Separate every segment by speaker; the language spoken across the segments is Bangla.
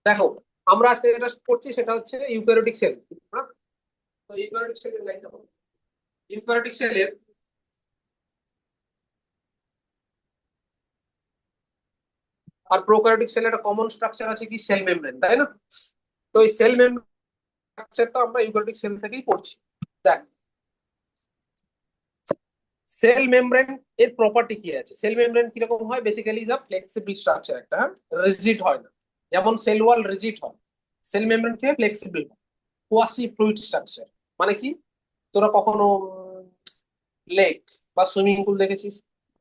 Speaker 1: দেখো, আমরা আজকে যেটা করছি সেটা হচ্ছে ইউক্যারিওটিক সেল। তো ইউক্যারিওটিক সেলের লাইনটা হবে ইউক্যারিওটিক সেলের আর প্রোক্যারিওটিক সেলের একটা কমন স্ট্রাকচার আছে কি, সেল মেমব্রেন, তাই না? তো এই সেল মেমব্রেন স্ট্রাকচারটা আমরা ইউক্যারিওটিক সেল থেকেই পড়ছি। দেখ, সেল মেমব্রেন এর প্রপার্টি কি আছে, সেল মেমব্রেন কিরকম হয়, basically is a flexible structure, একটা রিজিড হয় না। যেমন সেল ওয়াল রিজিড হয়, সেল মেমব্রেন কি হয়, ফ্লেক্সিবল, কোয়াসি ফ্লুইড স্ট্রাকচার। মানে কি, তোরা কখনো লেক বা সুইমিং পুল দেখেছিস?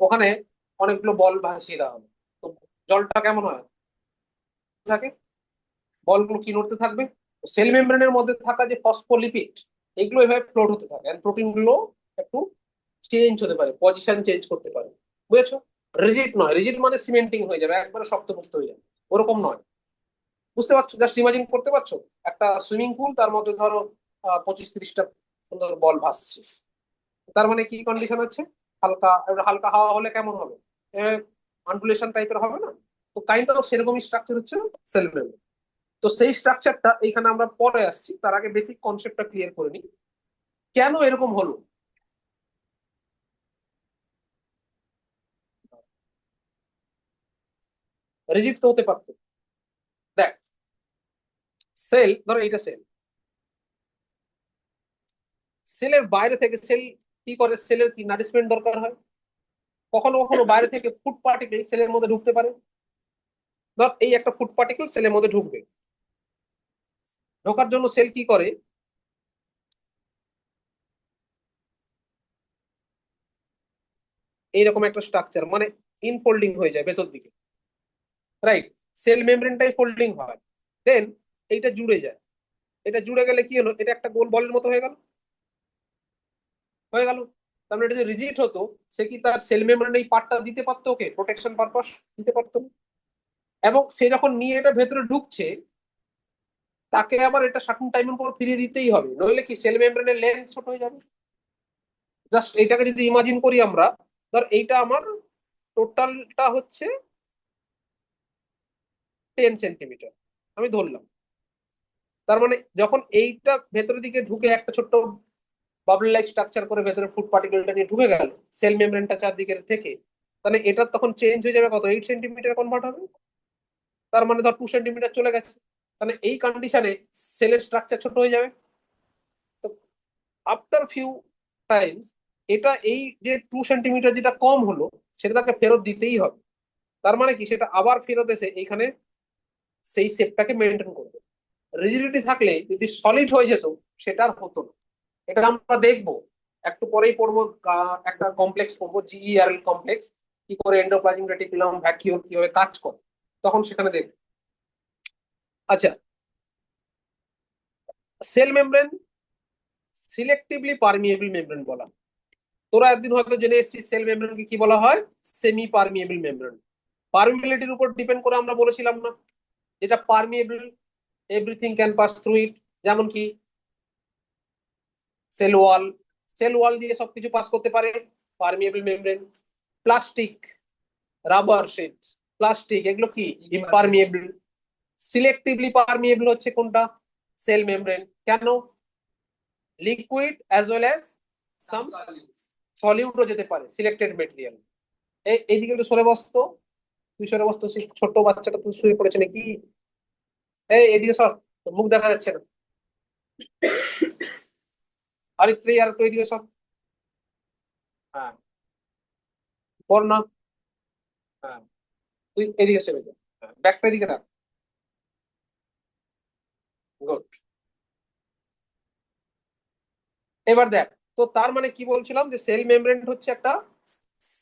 Speaker 1: ওখানে অনেকগুলো বল ভাসিয়ে দেওয়া হবে, তো জলটা কেমন হয় থাকে, বলগুলো কি নড়তে থাকবে। সেল মেমব্রেনের মধ্যে থাকা যে ফসফোলিপিড, এগুলো এভাবে ফ্লোট হতে থাকে, এন্ড প্রোটিন গুলো একটু চেঞ্জ হতে পারে, পজিশন চেঞ্জ করতে পারে, বুঝেছো? রিজিড নয়, রিজিড মানে সিমেন্টিং হয়ে যাবে, একবারে শক্তপোক্ত হয়ে যাবে, ওরকম নয়। বুঝতে পারছো? জাস্ট ইমাজিন করতে পারছো একটা সুইমিং পুল, তার মধ্যে ধরো 25-30টা সুন্দর বল ভাসছে। তার মানে কি কন্ডিশন আছে, হালকা হালকা হাওয়া হলে কেমন হবে, আনডুলেশন টাইপের হবে না? তো কাইন্ড অফ সেরকমই স্ট্রাকচার হচ্ছে সেল মেমব্রেন। তো সেই স্ট্রাকচারটা এইখানে আমরা পরে আসছি, তার আগে বেসিক কনসেপ্টটা ক্লিয়ার করে নিই, কেন এরকম হলো। রিজিড তো হতে পারতো। দেখ, সেল ধরো এইটা সেল, সেলের বাইরে থেকে সেল কি করে, সেলের কি নারিশমেন্ট দরকার হয়, কখনো কখনো বাইরে থেকে ফুড পার্টিকেল সেলের মধ্যে ঢুকতে পারে। ধর এই একটা ফুড পার্টিকেল সেলের মধ্যে ঢুকবে, ঢোকার জন্য সেল কি করে, এইরকম একটা স্ট্রাকচার, মানে ইনফোল্ডিং হয়ে যায় ভেতর দিকে, রাইট? সেল মেমব্রেনটাই ফোল্ডিং হয়, দেন এইটা জুড়ে যায়। এটা জুড়ে গেলে কি হলো, এটা একটা গোল বলের মতো হয়ে গেল, হয়ে গেল। তার মানে এটা যে রিজিট হতো, সে কি তার সেল মেমব্রেন এই পার্টটা দিতে পারতো, ওকে প্রোটেকশন পারপাস দিতে পারতো না। এবং সে যখন নিয়ে এটা ভেতরে ঢুকছে, তাকে আবার এটা সার্টেন টাইমের পর ফিরিয়ে দিতেই হবে, নইলে কি সেল মেমব্রেনের লেন্থ ছোট হয়ে যাবে। জাস্ট এইটাকে যদি ইমাজিন করি আমরা, ধর এইটা আমার টোটালটা হচ্ছে 10 সেন্টিমিটার, আমি ধরলাম। তার মানে যখন এইটা ভেতরের দিকে ঢুকে একটা ছোট্ট বাবল লাইক স্ট্রাকচার করে ভেতরে ফুড পার্টিকেলটা নিয়ে ঢুকে গেল সেল মেমব্রেনটা চারদিকে থেকে, তাহলে এটা তখন চেঞ্জ হয়ে যাবে, কত 8 সেন্টিমিটার কনভার্ট হবে। তার মানে ধর 2 সেন্টিমিটার চলে গেছে, তাহলে এই কন্ডিশনে সেলের স্ট্রাকচার ছোট হয়ে যাবে। তো আফটার ফিউ টাইমস, এটা এই যে 2 সেন্টিমিটার যেটা কম হলো, সেটা তাকে ফেরত দিতেই হবে। তার মানে কি, সেটা আবার ফেরত এসে এইখানে সেই শেপটাকে মেনটেন করবে। রিজিডিটি থাকলে যদি সলিড হয়ে যেত, সেটা আর হতো না। এটা আমরা দেখবো একটু পরেই পড়বো, একটা কমপ্লেক্স পড়বো, জিইআরএল কমপ্লেক্স, কি করে এন্ডোপ্লাজমিক রেটিকুলাম ভ্যাকিউল কিভাবে কাজ করে, তখন সেখানে দেখবো। আচ্ছা, cell membrane selectively permeable membrane বলা হয়। তোরা একদিন হয়তো জেনে এসেছিস সেল মেমব্রেনকে কি বলা হয়, সেমি পারমিয়েবল মেমব্রেন। পারমিবিলিটির উপর ডিপেন্ড করে আমরা বলেছিলাম না, যেটা permeable everything can pass through it. যেমন কি সেল ওয়াল, সেল ওয়াল দিয়ে সবকিছু পাস করতে পারে, permeable membrane. Plastic, rubber sheet, plastic, এগুলো কি ইম্পারমিয়েবল। সিলেক্টিভলি পারমিয়েবল হচ্ছে কোনটা, সেল মেমব্রেন। কেন, liquid as well as some সলিউটও যেতে পারে সিলেক্টেড মেটেরিয়াল। এইদিকে একটু সরে বসতো, তুই সরে বসতো, ছোট বাচ্চাটা তো শুয়ে পড়েছে নাকি, এই এদিকে সর, তোর মুখ দেখা যাচ্ছে না। আর তুই আর একটু এদিকে সর, হ্যাঁ, পর না, হ্যাঁ, তুই এদিকে সরে যা, হ্যাঁ, ব্যাগটা এদিকে রাখ, গুড। এবার দেখ, তো তার মানে কি বলছিলাম, যে সেল মেমব্রেন হচ্ছে একটা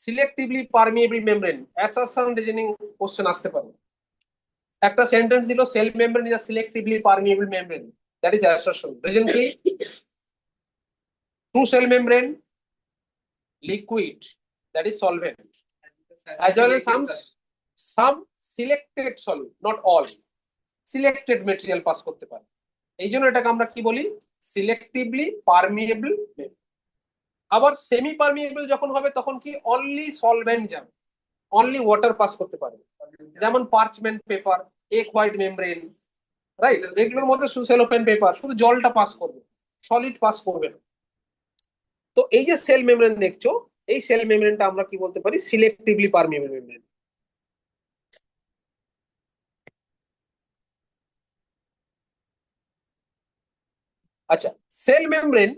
Speaker 1: selectively permeable membrane. Assertion reasoning question আসতে পারে, একটা সেন্টেন্স দিল, cell membrane is a selectively permeable membrane, that is assertion. Reason কি, true cell membrane, liquid, that is solvent, as well as some selected solid, not all, selected material pass করতে পারে। এই জন্য এটাকে আমরা কি বলি, সিলেক্টিভলি পারমিয়েবল। আবার সেমি পারমিয়েবল যখন হবে, তখন কি অনলি সলভেন্ট যাবে, অনলি ওয়াটার পাস করতে পারে। যেমন পার্চমেন্ট পেপার, এক হোয়াইট মেমব্রেন, রাইট, এগুলোর মধ্যে সেলোফেন পেপার, শুধু জলটা পাস করবে, সলিড পাস করবে না। তো এই যে সেল মেমব্রেন দেখছো, এই সেল মেমব্রেনটা আমরা কি বলতে পারি, সিলেক্টিভলি পারমিয়েবল মেমব্রেন। আচ্ছা, সেল মেমব্রেন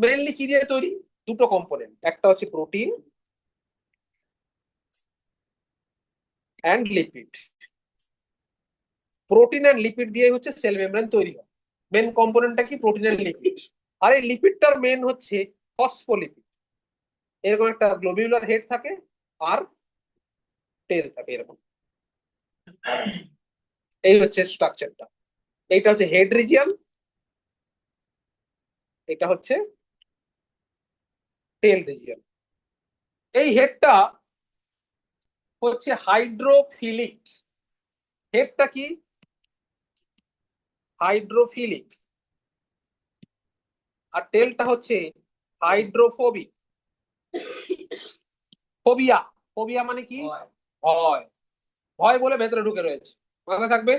Speaker 1: মেইনলি কি দিয়ে তৈরি? দুটো কম্পোনেন্ট, একটা হচ্ছে protein and lipid. Protein and lipid দিয়ে হচ্ছে সেল মেমব্রেন তৈরি হয়। মেন কম্পোনেন্টটা কি? Protein and lipid. আর এই লিপিডটার মেন হচ্ছে ফসফোলিপিড। এরকম একটা গ্লোবিউলার হেড থাকে আর টেল থাকে এরকম। এই হচ্ছে স্ট্রাকচারটা। এইটা হচ্ছে হেড রিজিয়ন, এটা হচ্ছে টেল রিজিয়ন। এই হেডটা হচ্ছে হাইড্রোফিলিক। হেডটা কি? হাইড্রোফিলিক। আর টেলটা হচ্ছে হাইড্রোফোবিক। ফোবিয়া, ফোবিয়া মানে কি? ভয়। ভয় বলে ভেতরে ঢুকে রয়েছে, মাথায় থাকবে।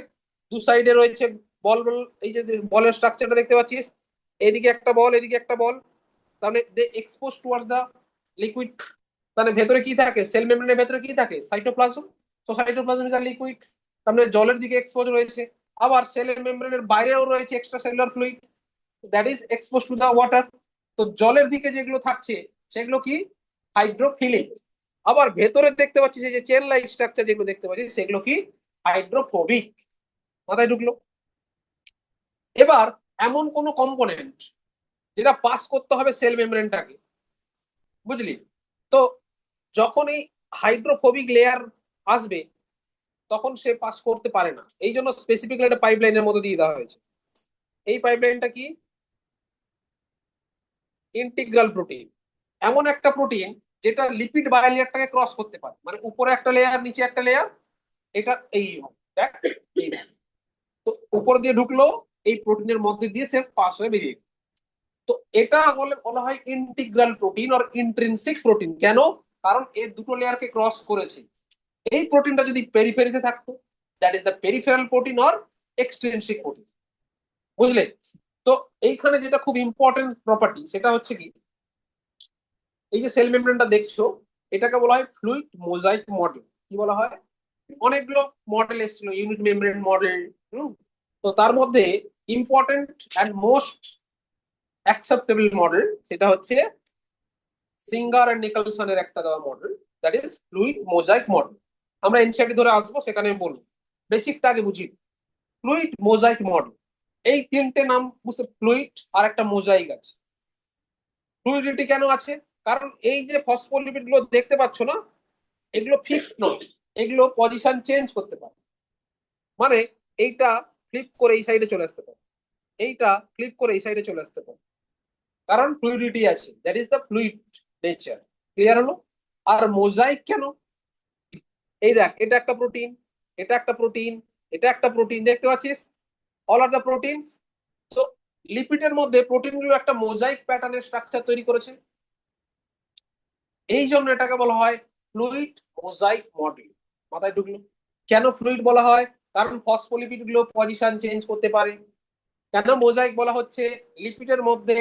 Speaker 1: দু সাইডে রয়েছে বল বল, এই যে বলের স্ট্রাকচারটা দেখতে পাচ্ছিস, এদিকে একটা বল, এদিকে একটা বল, তাহলে দে এক্সপোজ টুয়ার্ডস দা লিকুইড। তাহলে ভেতরে কি থাকে? সেল মেমব্রেনের ভেতরে কি থাকে? সাইটোপ্লাজম। তো সাইটোপ্লাজম ইজ আ লিকুইড, তাহলে জলের দিকে এক্সপোজ রয়েছে। আবার সেল মেমব্রেনের বাইরেও রয়েছে extracellular fluid, that is expose to the water. তো জলের দিকে যেগুলো থাকছে সেগুলো কি? হাইড্রোফিলিক। আবার ভেতরে দেখতে পাচ্ছি যে চেন লাইক স্ট্রাকচার যেগুলো দেখতে পাচ্ছি সেগুলো কি? হাইড্রোফোবিক। মাথায় ঢুকলো? এবার এমন কোন কম্পোনেন্ট যেটা পাস করতে হবে সেল মেমব্রেনটাকে, বুঝলি? তো যখন এই হাইড্রোফোবিক লেয়ার আসবে তখন সে পাস করতে পারে না, এই জন্য স্পেসিফিক একটা পাইপলাইনের মধ্যে দিয়ে দেওয়া হয়েছে। এই পাইপলাইনটা কি? Integral protein. এমন একটা প্রোটিন যেটা লিপিড বায়োলেয়ারটাকে ক্রস করতে পারে, মানে উপরে একটা লেয়ার নিচে একটা লেয়ার, এটা এই দেখ, এই। তো উপর দিয়ে ঢুকলো, এই প্রোটিনের মধ্যে দিয়ে সে পাস হয়ে বেরিয়ে গেল। তো এটা বলে বলা হয় ইন্টিগ্রাল প্রোটিন আর ইন্ট্রিনসিক প্রোটিন। কেন? কারণ এই দুটো লেয়ারকে ক্রস করেছে। এই প্রোটিনটা যদি পেরিফেরিতে থাকতো, that is the peripheral protein or extrinsic protein. বুঝলে? তো এইখানে যেটা খুব ইম্পর্টেন্ট প্রপার্টি সেটা হচ্ছে কি, এই যে সেল মেমব্রেনটা দেখছো, এটাকে বলা হয় ফ্লুইড মোজাইক মডেল। কি বলা হয়? অনেকগুলো মডেল এসেছিল, ইউনিট মেমব্রেন মডেল। তো তার মধ্যে important and most acceptable model সেটা হচ্ছে সিঙ্গার এন্ড নিকলসনের একটা দেওয়া model, that is fluid mosaic model. আমরা এনসিআরটি ধরে আসবো, সেখানে বলবো। বেসিকটা আগে বুঝি। ফ্লুইড মোজাইক মডেল, এই তিনটে নাম বুঝতে, ফ্লুইড আর একটা মোজাইক আছে। ফ্লুইডিটি কেন আছে? কারণ এই যে ফসফোলিপিড গুলো দেখতে পাচ্ছ না, এগুলো ফিক্সড নয়, এগুলো পজিশন চেঞ্জ করতে পারে। মানে এইটা ফ্লিপ করে এই সাইডে চলে আসতে পারে, এইটা ফ্লিপ করে এই সাইডে চলে আসতে পারে, কারণ ফ্লুইডিটি আছে, that is the fluid nature. Clear হলো? আর মোজাইক কেন? এই দেখ, এটা একটা প্রোটিন, এটা একটা প্রোটিন, এটা একটা প্রোটিন, দেখতে পাচ্ছিস? All are the proteins. তো লিপিডের মধ্যে প্রোটিন গুলো একটা মোজাইক প্যাটার্নের স্ট্রাকচার তৈরি করেছে। এই জন্য এটাকে বলা হয় ফ্লুইড মোজাইক মডেল। মাথায় ঢুকলো? কেন ফ্লুইড বলা হয়? কারণ ফসফোলিপিড গুলো পজিশন চেঞ্জ করতে পারে। কেন মোজাইক বলা হচ্ছে? লিপিডের মধ্যে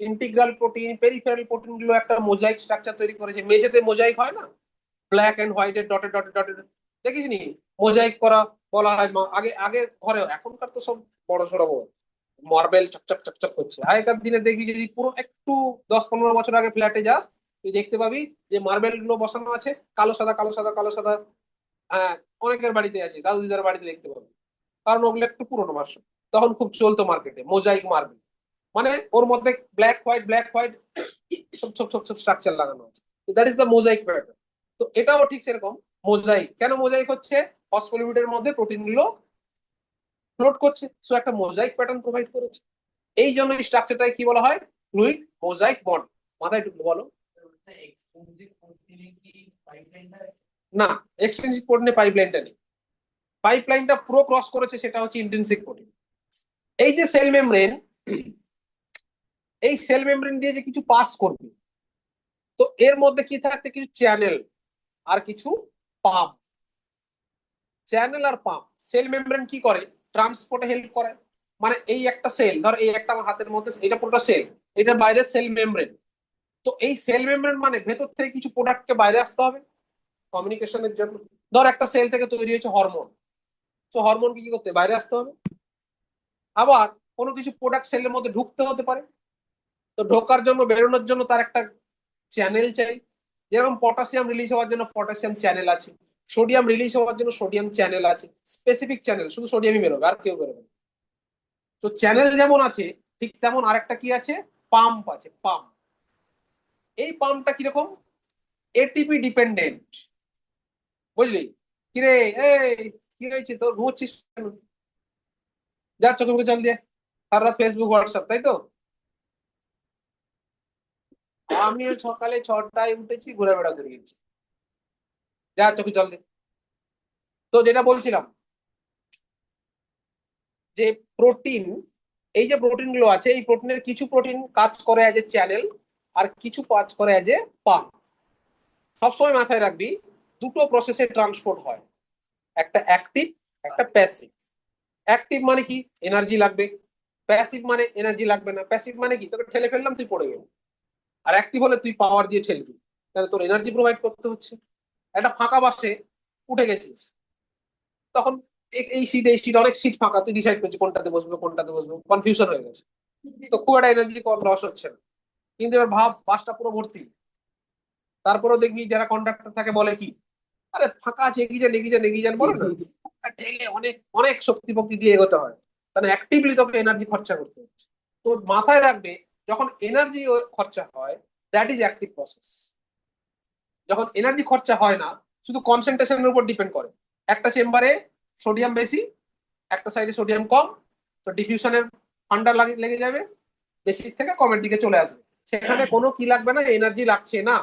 Speaker 1: ইন্টিগ্রাল প্রোটিন, পেরিফেরাল প্রোটিন গুলো একটা মোজাইক স্ট্রাকচার তৈরি করেছে। মেঝেতে মোজাইক হয় না, ব্ল্যাক এন্ড হোয়াইট এর ডটেড ডটেড ডটেড, দেখিস নি? মোজাইক করা বলা হয়। আগে আগে ঘরে, এখনকার তো সব বড় সড়ো মার্বেল চকচক চকচক করছে। আগেকার দিনে দেখবি, যদি পুরো একটু 10-15 বছর আগে ফ্ল্যাটে যাস, তুই দেখতে পাবি যে মার্বেল গুলো বসানো আছে, কালো সাদা কালো সাদা কালো সাদা। হ্যাঁ, অনেকের বাড়িতে আছে, দাদু দিদার বাড়িতে দেখতে পাবি, কারণ ওগুলো একটু পুরোনো ভার্সন। তখন খুব চলতো মার্কেটে মোজাইক মার্বেল, মানে ওর মধ্যে ব্ল্যাক হোয়াইট সব ছোপ ছোপ ছোপ স্ট্রাকচার লাগানো আছে। That is the mosaic pattern. তো এটাও ঠিক সেরকম মোজাইক। কেন মোজাইক হচ্ছে? ফসফোলিপিডের মধ্যে প্রোটিন গুলো ফ্লোট করছে, সো একটা মোজাইক প্যাটার্ন প্রোভাইড করেছে। এই জন্য এই স্ট্রাকচারটাকে কি বলা হয়? Fluid mosaic model. মাথায় ঢুকলো? বলো। না, এক্সট্রিনসিক প্রোটিনে পাইপলাইনটা নেই। পাইপলাইনটা পুরো ক্রস করেছে, সেটা হচ্ছে ইন্ট্রিনসিক প্রোটিন। এই যে সেল মেমব্রেন, এই সেল মেমব্রেন দিয়ে যে কিছু পাস করবে, তো এর মধ্যে কি থাকতে? কিছু চ্যানেল আর কিছু পাম্প। চ্যানেল আর পাম্প। সেল মেমব্রেন কি করে? ট্রান্সপোর্টে হেল্প করে। মানে এই একটা সেল, ধর এই একটা আমার হাতের মধ্যে, এটা পুরোটা সেল, এটা বাইরে সেল মেমব্রেন। তো এই সেল মেমব্রেন মানে ভেতর থেকে কিছু প্রোডাক্টকে বাইরে আসতে হবে কমিউনিকেশনের জন্য। ধর একটা সেল থেকে তৈরি হয়েছে হরমোন, তো হরমোনকে কি করতে বাইরে আসতে হবে। আবার কোনো কিছু প্রোডাক্ট সেলের মধ্যে ঢুকতে হতে পারে, তো ঢোকার জন্য বেরোনোর জন্য তার একটা চ্যানেল চাই। যেরকম পটাশিয়াম রিলিজ হওয়ার জন্য পটাশিয়াম চ্যানেল আছে, সোডিয়াম রিলিজ হওয়ার জন্য সোডিয়াম চ্যানেল আছে, স্পেসিফিক চ্যানেল, শুধু সোডিয়ামই বেরোবে আর কেউ বেরোবে না। তো চ্যানেল যেমন আছে ঠিক তেমন আরেকটা কি আছে, পাম্প আছে, পাম্প। এই পাম্পটা কিরকম, এটিপি ডিপেন্ডেন্ট, বুঝলি? কিরে, এই কি হয়েছে তোর, ঘুমোচ্ছিস কেন? যা চোখে মুখে জল দিয়ে, সারা রাত ফেসবুক হোয়াটসঅ্যাপ, তাই তো? আমিও সকালে 6টায় উঠেছি, ঘুরে বেড়া করে গেছি, যা চোখে জল দিয়ে। তো যেটা বলছিলাম যে প্রোটিন, এই যে প্রোটিন গুলো আছে, এই প্রোটিনের কিছু প্রোটিন কাজ করে অ্যাজ এ চ্যানেল, আর কিছু কাজ করে অ্যাজ এ পাম্প। সবসময় মাথায় রাখবি দুটো প্রসেসে ট্রান্সপোর্ট হয়, একটা অ্যাক্টিভ, একটা প্যাসিভ। অ্যাক্টিভ মানে কি, এনার্জি লাগবে। প্যাসিভ মানে এনার্জি লাগবে না। প্যাসিভ মানে কি, তোকে ঠেলে ফেললাম তুই পড়ে গেলি। আর অ্যাক্টিভ হলে তুই পাওয়ার দিয়ে ঠেলবি, তাহলে তোর এনার্জি প্রোভাইড করতে হচ্ছে। একটা ফাঁকা বাসে উঠে গেছিস, তখন এই সিট অনেক সিট ফাঁকা, তুই ডিসাইড করছিস কোনটাতে বসবো কোনটাতে বসবো, কনফিউশন হয়ে গেছে, তো খুব একটা এনার্জি লস হচ্ছে না। কিন্তু এবার ভাব বাসটা পুরো ভর্তি, তারপরেও দেখবি যারা কন্ডাক্টর থাকে বলে কি, আরে ফাঁকা আছে, এগিয়ে যান এগিয়ে যান এগিয়ে যান, বলে না? আর ঠেলে অনেক অনেক শক্তি ভক্তি দিয়ে এগোতে হয়, তাহলে অ্যাক্টিভলি তোকে এনার্জি খরচা করতে হচ্ছে। তো মাথায় রাখবে, যখন এনার্জি খরচা হয়, দ্যাট ইজ অ্যাক্টিভ প্রসেস। যখন এনার্জি খরচা হয় না, শুধু কনসেন্ট্রেশনের উপর ডিপেন্ড করে, একটা চেম্বারে সোডিয়াম বেশি, একটা সাইডে সোডিয়াম কম, তো ডিফিউশনের ফান্ডা লেগে যাবে, বেশি থেকে কমের দিকে চলে আসবে। সেখানে কোনো কি লাগবে না, এনার্জি লাগছে না।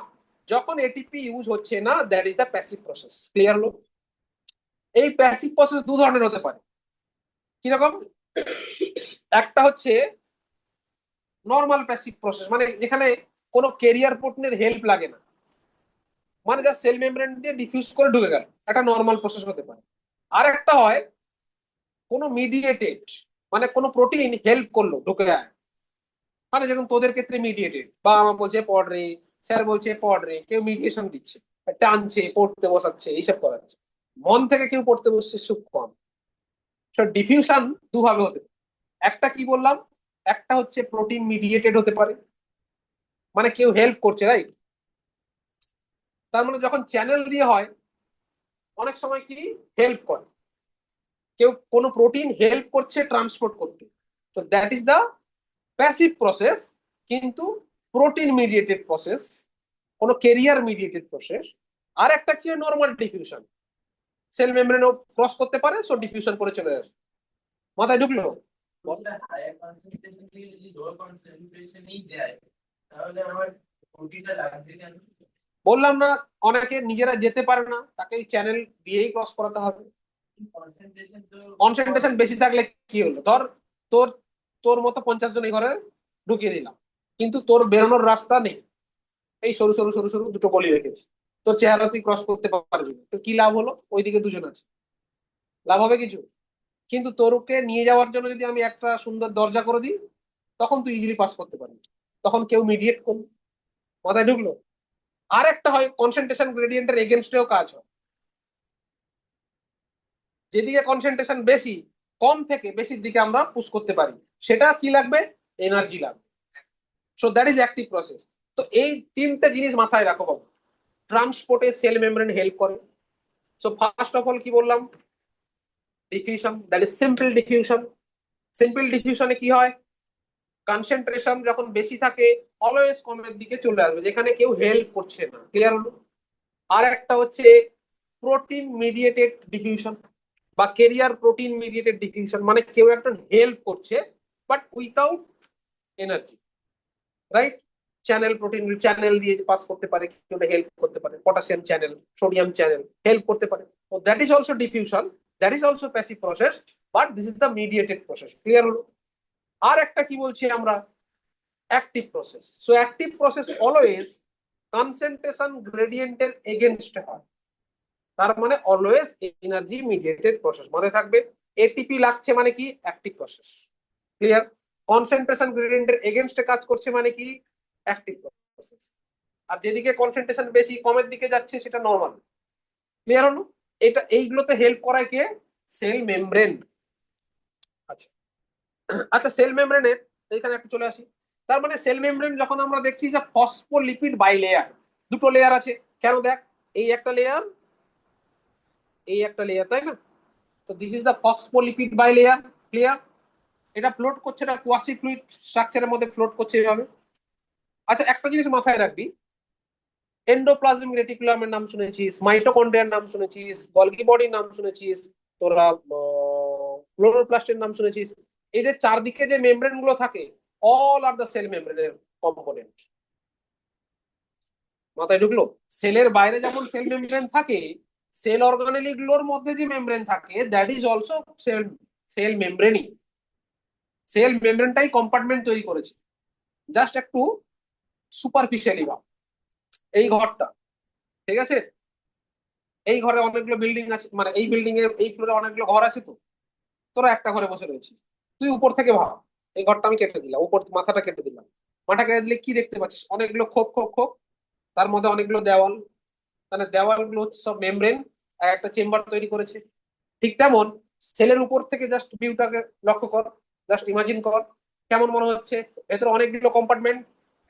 Speaker 1: যখন এটিপি ইউজ হচ্ছে না, that is the passive process. Clear হলো? এই প্যাসিভ প্রসেস দু ধরনের হতে পারে। কিরকম, একটা হচ্ছে নর্মাল প্যাসিভ প্রসেস, মানে যেখানে কোনো কেরিয়ার প্রোটিনের হেল্প লাগে না, মানে যা সেল মেমব্রেন দিয়ে ডিফিউজ করে ঢুকে গেল, একটা নর্মাল প্রসেস হতে পারে। আর একটা হয় কোনো মিডিয়েটেড, মানে কোনো প্রোটিন হেল্প করলো ঢুকে যায়, মানে যেমন তোদের ক্ষেত্রে মিডিয়েটেড, বা আমার বলছে পড় রে, স্যার বলছে পড় রে, কেউ মিডিয়েশন দিচ্ছে, টানছে, পড়তে বসাচ্ছে, এইসব করাচ্ছে। মন থেকে কেউ পড়তে বসছে খুব কম। ডিফিউশন দুভাবে হতে পারে। একটা কি বললাম, একটা হচ্ছে প্রোটিন মিডিয়েটেড হতে পারে, মানে কেউ হেল্প করছে, রাইট? তার মানে যখন চ্যানেল দিয়ে হয়, অনেক সময় কি হেল্প করে, কেউ কোনো প্রোটিন হেল্প করছে ট্রান্সপোর্ট করতে, তো that is the passive process. কিন্তু প্রোটিন মিডিয়েটেড প্রসেস, কোনো কেরিয়ার মিডিয়েটেড প্রসেস। আর একটা কি নর্মাল ডিফিউশন, সেল মেমব্রেনও ক্রস করতে পারে, সো ডিফিউশন করে চলে আসে। মাথায় ঢুকলো?
Speaker 2: হায়ার কনসেন্ট্রেশন থেকে যদি লো কনসেন্ট্রেশনেই যায়, তাহলে আমার প্রোটিনটা লাগবে কেন?
Speaker 1: বললাম না, অনেকে নিজেরা যেতে পারে না, তাকে চ্যানেল দিয়েই ক্রস করাতে হবে।
Speaker 2: কনসেন্ট্রেশন তো
Speaker 1: কনসেন্ট্রেশন বেশি থাকলে কি হলো, ধর তোর তোর মতো 50 জন এই ঘরে ঢুকিয়ে দিলাম, কিন্তু তোর বেরোনোর রাস্তা নেই, এই সরু সরু সরু সরু দুটো গলি রেখেছি, তোর চেহারা তুই ক্রস করতে পারবি না, তো কি লাভ হলো? ওইদিকে দুজন আছে, লাভ হবে কিছু? কিন্তু তোরকে নিয়ে যাওয়ার জন্য যদি আমি একটা সুন্দর দরজা করে দিই, তখন তুই ইজিলি পাস করতে পারবি, তখন কেউ মিডিয়েট করবে। মাথায় ঢুকলো? আর একটা হয় কনসেন্ট্রেশন গ্রেডিয়েন্টের এগেনস্টেও কাজ হয়, যেদিকে কনসেন্ট্রেশন বেশি, কম থেকে বেশির দিকে আমরা পুশ করতে পারি, সেটা কি লাগবে, এনার্জি লাগবে। So that is active process. তো এই তিনটা জিনিস মাথায় রাখো বাবু, ট্রান্সপোর্টে সেল মেমব্রেন হেল্প করে। সো ফার্স্ট অফ অল কি বললাম, diffusion, that is simple diffusion. Simple ডিফিউশনে কি হয়, কনসেন্ট্রেশন যখন বেশি থাকে, অলওয়েজ কমের দিকে চলে আসবে, যেখানে কেউ হেল্প করছে না। ক্লিয়ার হলো? আর একটা হচ্ছে প্রোটিন মিডিয়েটেড ডিফিউশন, বা কেরিয়ার প্রোটিন মিডিয়েটেড ডিফিউশন, মানে কেউ একজন হেল্প করছে but without energy, right? Channel, protein channel দিয়ে পাস করতে পারে, কেউ হেল্প করতে পারে, potassium channel, sodium channel help করতে পারে, তো that is also diffusion, that is also passive process, but this is the mediated process. Clear হলো? আর একটা কি বলছি আমরা, active process. So active process always concentration গ্রেডিয়েন্টের এগেনস্টে হয়, তার মানে অলওয়েজ এনার্জি মিডিয়েটেড প্রসেস। মনে থাকবে, এটিপি লাগছে মানে কি অ্যাক্টিভ প্রসেস, ক্লিয়ার। কনসেন্ট্রেশন গ্রেডিয়েন্টের এগেনস্টে কাজ করছে মানে কি অ্যাক্টিভ প্রসেস। আর যেদিকে কনসেন্ট্রেশন বেশি কমের দিকে যাচ্ছে সেটা নরমাল, ক্লিয়ার হলো। এটা এইগুলোতে হেল্প করায় কে, সেল মেমব্রেন। আচ্ছা আচ্ছা, সেল মেমব্রেনের এখানে একটু চলে আসি। তার মানে সেল মেমব্রেন যখন আমরা দেখছি যে ফসফোলিপিড বাই লেয়ার, দুটো লেয়ার আছে কেন, দেখ এই একটা লেয়ার, এই একটা লেয়ার, তাই না? তো this is the phospholipid bilayer, clear. এটা ফ্লোট করছে, এটা কোয়াসি ফ্লুইড স্ট্রাকচারের মধ্যে ফ্লোট করছে এভাবে। আচ্ছা একটা জিনিস মাথায় রাখবি, এন্ডোপ্লাজমিক রেটিকুলামের নাম শুনেছিস, মাইটোকন্ড্রিয়ার নাম শুনেছিস, গলগি বডির নাম শুনেছিস, তোরা ক্লোরোপ্লাস্টের নাম শুনেছিস। এই যে চারদিকে যে মেমব্রেন গুলো থাকে, অল আর দ্য সেল মেমব্রেনের কম্পোনেন্ট। মাথায় ঢুকলো? সেলের বাইরে যেমন সেল মেমব্রেন থাকে, সেল অর্গানেলি গুলোর মধ্যে যে মেমব্রেন থাকে that is also cell, cell মেমব্রেনই। সেল মেমব্রেনটাই কম্পার্টমেন্ট তৈরি করেছে, জাস্ট একটু সুপারফিশিয়ালি ভাব। এই ঘরটা, ঠিক আছে, এই ঘরে অনেকগুলো বিল্ডিং আছে, মানে এই বিল্ডিং এ এই ফ্লোরে অনেকগুলো ঘর আছে, তো তোরা একটা ঘরে বসে রয়েছিস। তুই উপর থেকে ভাব, এই ঘরটা আমি কেটে দিলাম, উপর মাথাটা কেটে দিলাম। মাথা কেটে দিলে কি দেখতে পাচ্ছিস? অনেকগুলো খোপ খোপ খোপ, তার মধ্যে অনেকগুলো দেওয়াল, মানে দেওয়ালগুলো হচ্ছে সব মেমব্রেন, একটা চেম্বার তৈরি করেছে। ঠিক তেমন সেলের উপর থেকে জাস্ট ভিউটাকে লক্ষ্য কর, জাস্ট ইমাজিন কর কেমন মনে হচ্ছে। ভেতরে অনেকগুলো কম্পার্টমেন্ট,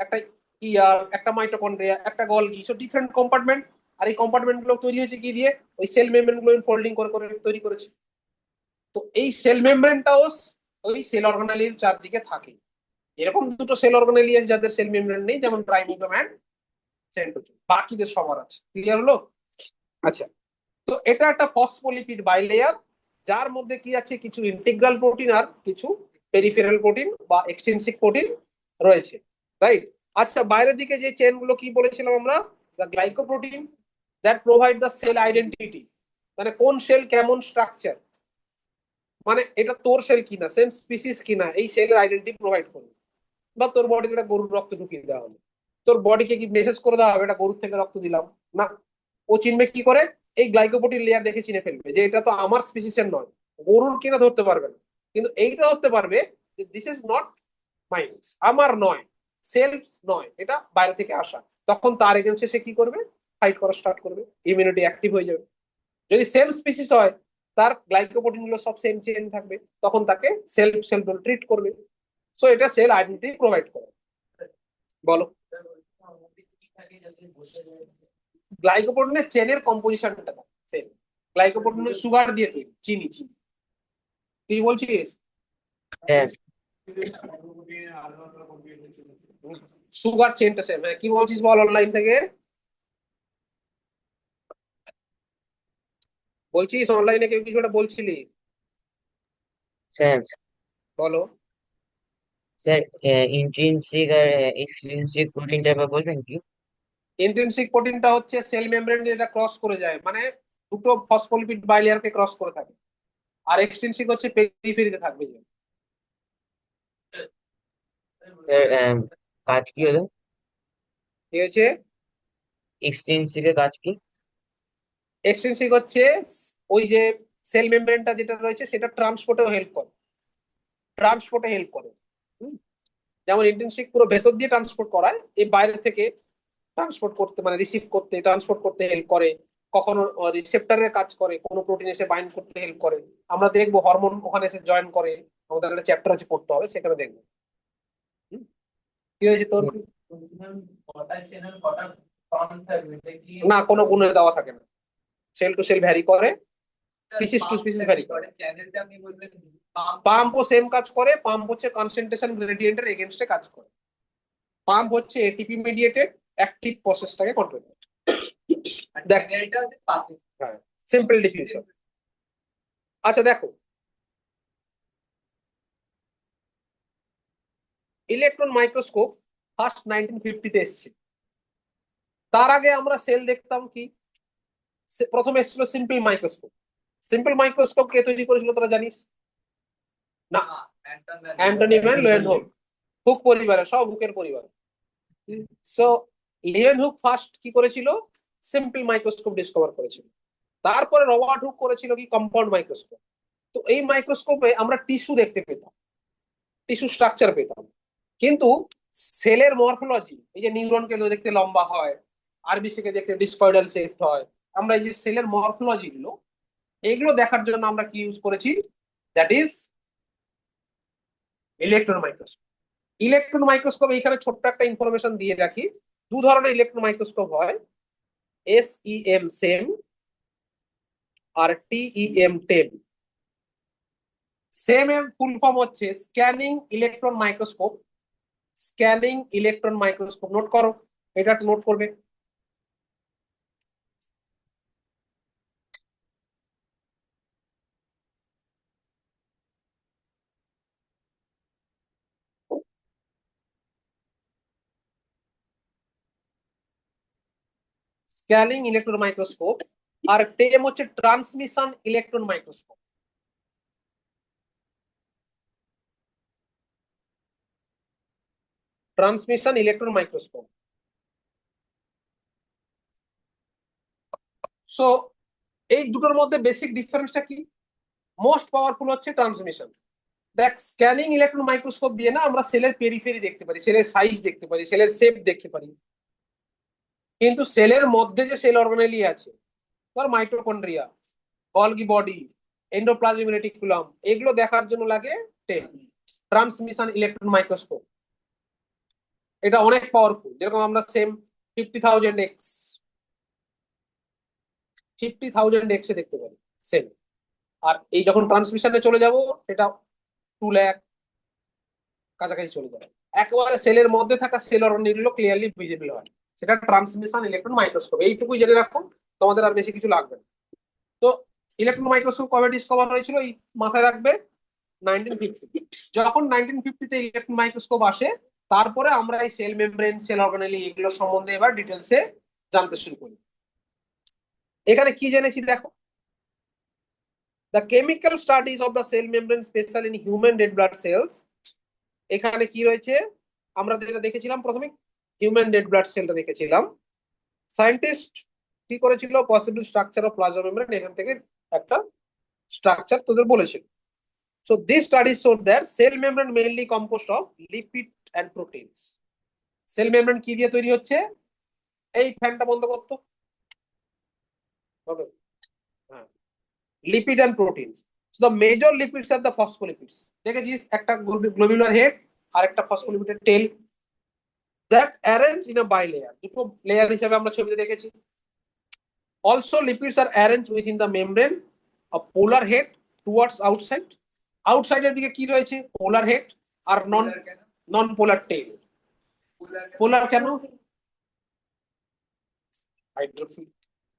Speaker 1: একটা ইয়ার, একটা মাইটোকন্ড্রিয়া, একটা গলগি, সব ডিফারেন্ট কম্পার্টমেন্ট। আর এই কম্পার্টমেন্ট গুলো তৈরি হয়েছে কি দিয়ে? ওই সেল মেমব্রেন গুলো ফোল্ডিং করে করে তৈরি করেছে। তো এই সেল মেমব্রেনটাও ওই সেল অর্গানেলির চারদিকে থাকে। এরকম দুটো সেল অর্গানেলি আছে যাদের সেল মেমব্রেন নেই, যেমন রাইবোজোম এন্ড সেন্ট্রোজোম, বাকিদের সবার আছে। ক্লিয়ার হলো? আচ্ছা, তো এটা একটা ফসফোলিপিড বাইলেয়ার, যার মধ্যে কি আছে, কিছু ইন্টিগ্রাল প্রোটিন আর কিছু পেরিফেরাল প্রোটিন বা এক্সট্রিনসিক প্রোটিন রয়েছে, রাইট। আচ্ছা, বাইরের দিকে যে চেন গুলো কি বলেছিলাম আমরা, the glycoprotein that provide the cell identity, মানে কোন সেল কেমন স্ট্রাকচার, মানে এটা তোর সেল কিনা, সেম স্পিসিস কিনা, এই সেলের আইডেন্টিটি প্রোভাইড করবে। বা তোর বডিতে একটা গরুর রক্ত ঢুকিয়ে দেওয়া হলো, তোর বডিকে কি মেসেজ করে দেওয়া হবে এটা গরুর থেকে রক্ত দিলাম? না, ও চিনবে কি করে? এই গ্লাইকোপ্রোটিন লেয়ার দেখে চিনে ফেলবে যে এটা তো আমার স্পিসিসের নয়, গরুর কিনা ধরতে পারবে না, কিন্তু এইটা ধরতে পারবে যে দিস ইজ নট মাইন, আমার নয়, সেলফ নয়, এটা বাইরে থেকে আসা। তখন তার এগেনস্টে সে কি করবে? ফাইট করা স্টার্ট করবে, ইমিউনিটি অ্যাক্টিভ হয়ে যাবে। যদি সেম স্পিসিস হয়, তার গ্লাইকোপ্রোটিন গুলো সব সেম চেন থাকবে, তখন তাকে সেলফ সেলফ ট্রিট করবে। সো এটা সেল আইডেন্টিটি প্রোভাইড করে। বলো, গ্লাইকোপ্রোটিনের চেনের কম্পোজিশনটা সেম, গ্লাইকোপ্রোটিনের সুগার দিয়ে তৈরি, চিনি চিনি। তুই বলছিস
Speaker 3: হ্যাঁ
Speaker 1: সুগার চেনটা সেম, হ্যাঁ কি বলছিস বল অনলাইন থেকে, বলছিস অনলাইনে কেউ কিছু একটা বলছিলি,
Speaker 3: স্যার,
Speaker 1: বলো।
Speaker 3: স্যার ইন্ট্রিনসিক আর এক্সট্রিনসিক প্রোটিনটা এবার বলবেন কি?
Speaker 1: ইন্ট্রিনসিক প্রোটিনটা হচ্ছে সেল মেমব্রেন যেটা ক্রস করে যায়, মানে দুটো ফসফোলিপিড বাইলেয়ারকে ক্রস করে থাকে। আর এক্সট্রিনসিক হচ্ছে পেরিফেরিতে থাকবে যে।
Speaker 3: স্যার কাজ কি হলো?
Speaker 1: কি হয়েছে?
Speaker 3: এক্সট্রিনসিকের কাজ কি?
Speaker 1: এক্সট্রিনসিক হচ্ছে ওই যে সেল মেমব্রেনটা যেটা রয়েছে সেটা ট্রান্সপোর্টেও হেল্প করে, ট্রান্সপোর্টে হেল্প করে। হুম, যেমন ইন্ট্রিনসিক পুরো ভেতর দিয়ে ট্রান্সপোর্ট করায়, এই বাইরে থেকে ট্রান্সপোর্ট করতে, মানে রিসিভ করতে, ট্রান্সপোর্ট করতে হেল্প করে। কখনো রিসেপ্টরের কাজ করে, কোনো প্রোটিন এসে বাইন্ড করতে হেল্প করে। আমরা দেখবো হরমোন ওখানে এসে জয়েন করে, আমাদের একটা চ্যাপ্টার আছে পড়তে হবে, সেখানে দেখবো। হুম, কি হয়েছে তোর?
Speaker 2: কটা চ্যানেল কটা টন থাকবে এটা কি?
Speaker 1: না, কোনো গুণে দেওয়া থাকে না, সেল টু সেল ভ্যারি করে, স্পিসিস টু স্পিসিস ভ্যারি করে।
Speaker 2: চ্যানেলটা আপনি বলবেন
Speaker 1: পাম্পও সেম কাজ করে, পাম্প হচ্ছে কনসেন্ট্রেশন গ্রেডিয়েন্টের এগেনস্টে কাজ করে। পাম্প হচ্ছে এটিপি মিডিয়েটেড অ্যাক্টিভ প্রসেসটাকে কন্ট্রোল করে। দেখ,
Speaker 2: এটা হচ্ছে পাসিভ।
Speaker 1: হ্যাঁ, সিম্পল ডিফিউশন। আচ্ছা দেখো, ইলেকট্রন মাইক্রোস্কোপ ফার্স্ট 1950-তে এসছে। তার আগে আমরা সেল দেখতাম কি, প্রথমে এসেছিল সিম্পল মাইক্রোস্কোপ। সিম্পল মাইক্রোস্কোপ কে তৈরি করেছিল তোরা জানিস? না, অ্যান্টনি ভ্যান লিয়েনহুক, হুক পরিবারের, সব হুকের পরিবার। সো লিয়েনহুক ফার্স্ট কি করেছিল? সিম্পল মাইক্রোস্কোপ ডিসকভার করেছিল। তারপরে রবার্ট হুক করেছিল কি কম্পাউন্ড মাইক্রোস্কোপ। তো তো এই মাইক্রোস্কোপে আমরা টিস্যু দেখতে পেতাম, টিস্যু স্ট্রাকচার পেতাম, কিন্তু সেলের মরফোলজি, এই যে নিউরনকে দেখতে লম্বা হয়, আরবিসি কে দেখতে ডিসকয়েডাল শেপ হয়, আমরা এই যে সেলের মরফোলজি গুলো, এইগুলো দেখার জন্য আমরা কি ইউজ করেছি, that is electron microscope. Electron microscope, এইখানে ছোট্ট একটা ইনফরমেশন দিয়ে রাখি, দু ধরনের ইলেকট্রন মাইক্রোস্কোপ হয়, SEM সেম আর TEM টেম। সেম এর ফুল ফর্ম হচ্ছে scanning electron microscope. Scanning electron microscope, note করো, এটা নোট করবে। Scanning electron microscope. আর টেম হচ্ছে transmission electron microscope. Transmission electron microscope. So এই দুটোর মধ্যে বেসিক ডিফারেন্সটা কি? মোস্ট পাওয়ারফুল হচ্ছে ট্রান্সমিশন। দেখ, স্ক্যানিং ইলেকট্রন মাইক্রোস্কোপ দিয়ে না আমরা সেলের পেরিফেরি দেখতে পারি, সেলের সাইজ দেখতে পারি, সেলের শেপ দেখতে পারি, কিন্তু সেলের মধ্যে যে সেল অর্গানেলি আছে, ধর mitochondria, Golgi body, endoplasmic reticulum, এগুলো দেখার জন্য লাগে টেম, ট্রান্সমিশন ইলেকট্রন মাইক্রোস্কোপ। এটা অনেক পাওয়ারফুল, যেরকম আমরা সেম 50,000 x, 50,000 x এ দেখতে পারি সেম। আর এই যখন ট্রান্সমিশনে চলে যাব, এটা 2 লাখ কাছাকাছি চলে যাবে, একেবারে সেলের মধ্যে থাকা সেল অর্গানেলগুলো ক্লিয়ারলি ভিজিবল হয়, সেটা ট্রান্সমিশন ইলেকট্রন মাইক্রোস্কোপ। এইটুকুই জেনে রাখুন, তোমাদের আর বেশি কিছু লাগবে না। তো ইলেকট্রন মাইক্রোস্কোপ কবে ডিসকভার হয়েছিল, এই মাথায় রাখবে, 1950। যখন 1950-তে ইলেকট্রন মাইক্রোস্কোপ আসে, তারপরে আমরা এই সেল মেমব্রেন, সেল অর্গানেলি, এগুলো সম্বন্ধে এবার ডিটেলসে জানতে শুরু করি। এখানে কি জেনেছি দেখো, the chemical studies of the cell membrane special in human red blood cells. এখানে কি রয়েছে, আমরা যেটা দেখেছিলাম প্রথমে, হিউম্যান রেড ব্লাড সেলটা দেখেছিলাম। সায়েন্টিস্ট কি করেছিল, possible structure of plasma membrane, এখান থেকে একটা স্ট্রাকচার তোদের বলেছিল। So these studies showed that cell membrane mainly composed of lipid and proteins. Cell membrane কি দিয়ে তৈরি হচ্ছে, এই ফ্যানটা বন্ধ করতো, হবে, হ্যাঁ, lipid and proteins. So the major lipids are the phospholipids. দেখেছিস একটা গ্লোবুলার হেড আর একটা ফসফোলিপিডের tail, that arrange in a bilayer, দুটো লেয়ার হিসেবে আমরা ছবিতে দেখেছি। Also lipids are arrange within the membrane, a polar head towards outside. আউটসাইডের দিকে কি রয়েছে, পোলার হেড আর নন পোলার টেল। পোলার কেন, হাইড্রোফিলিক,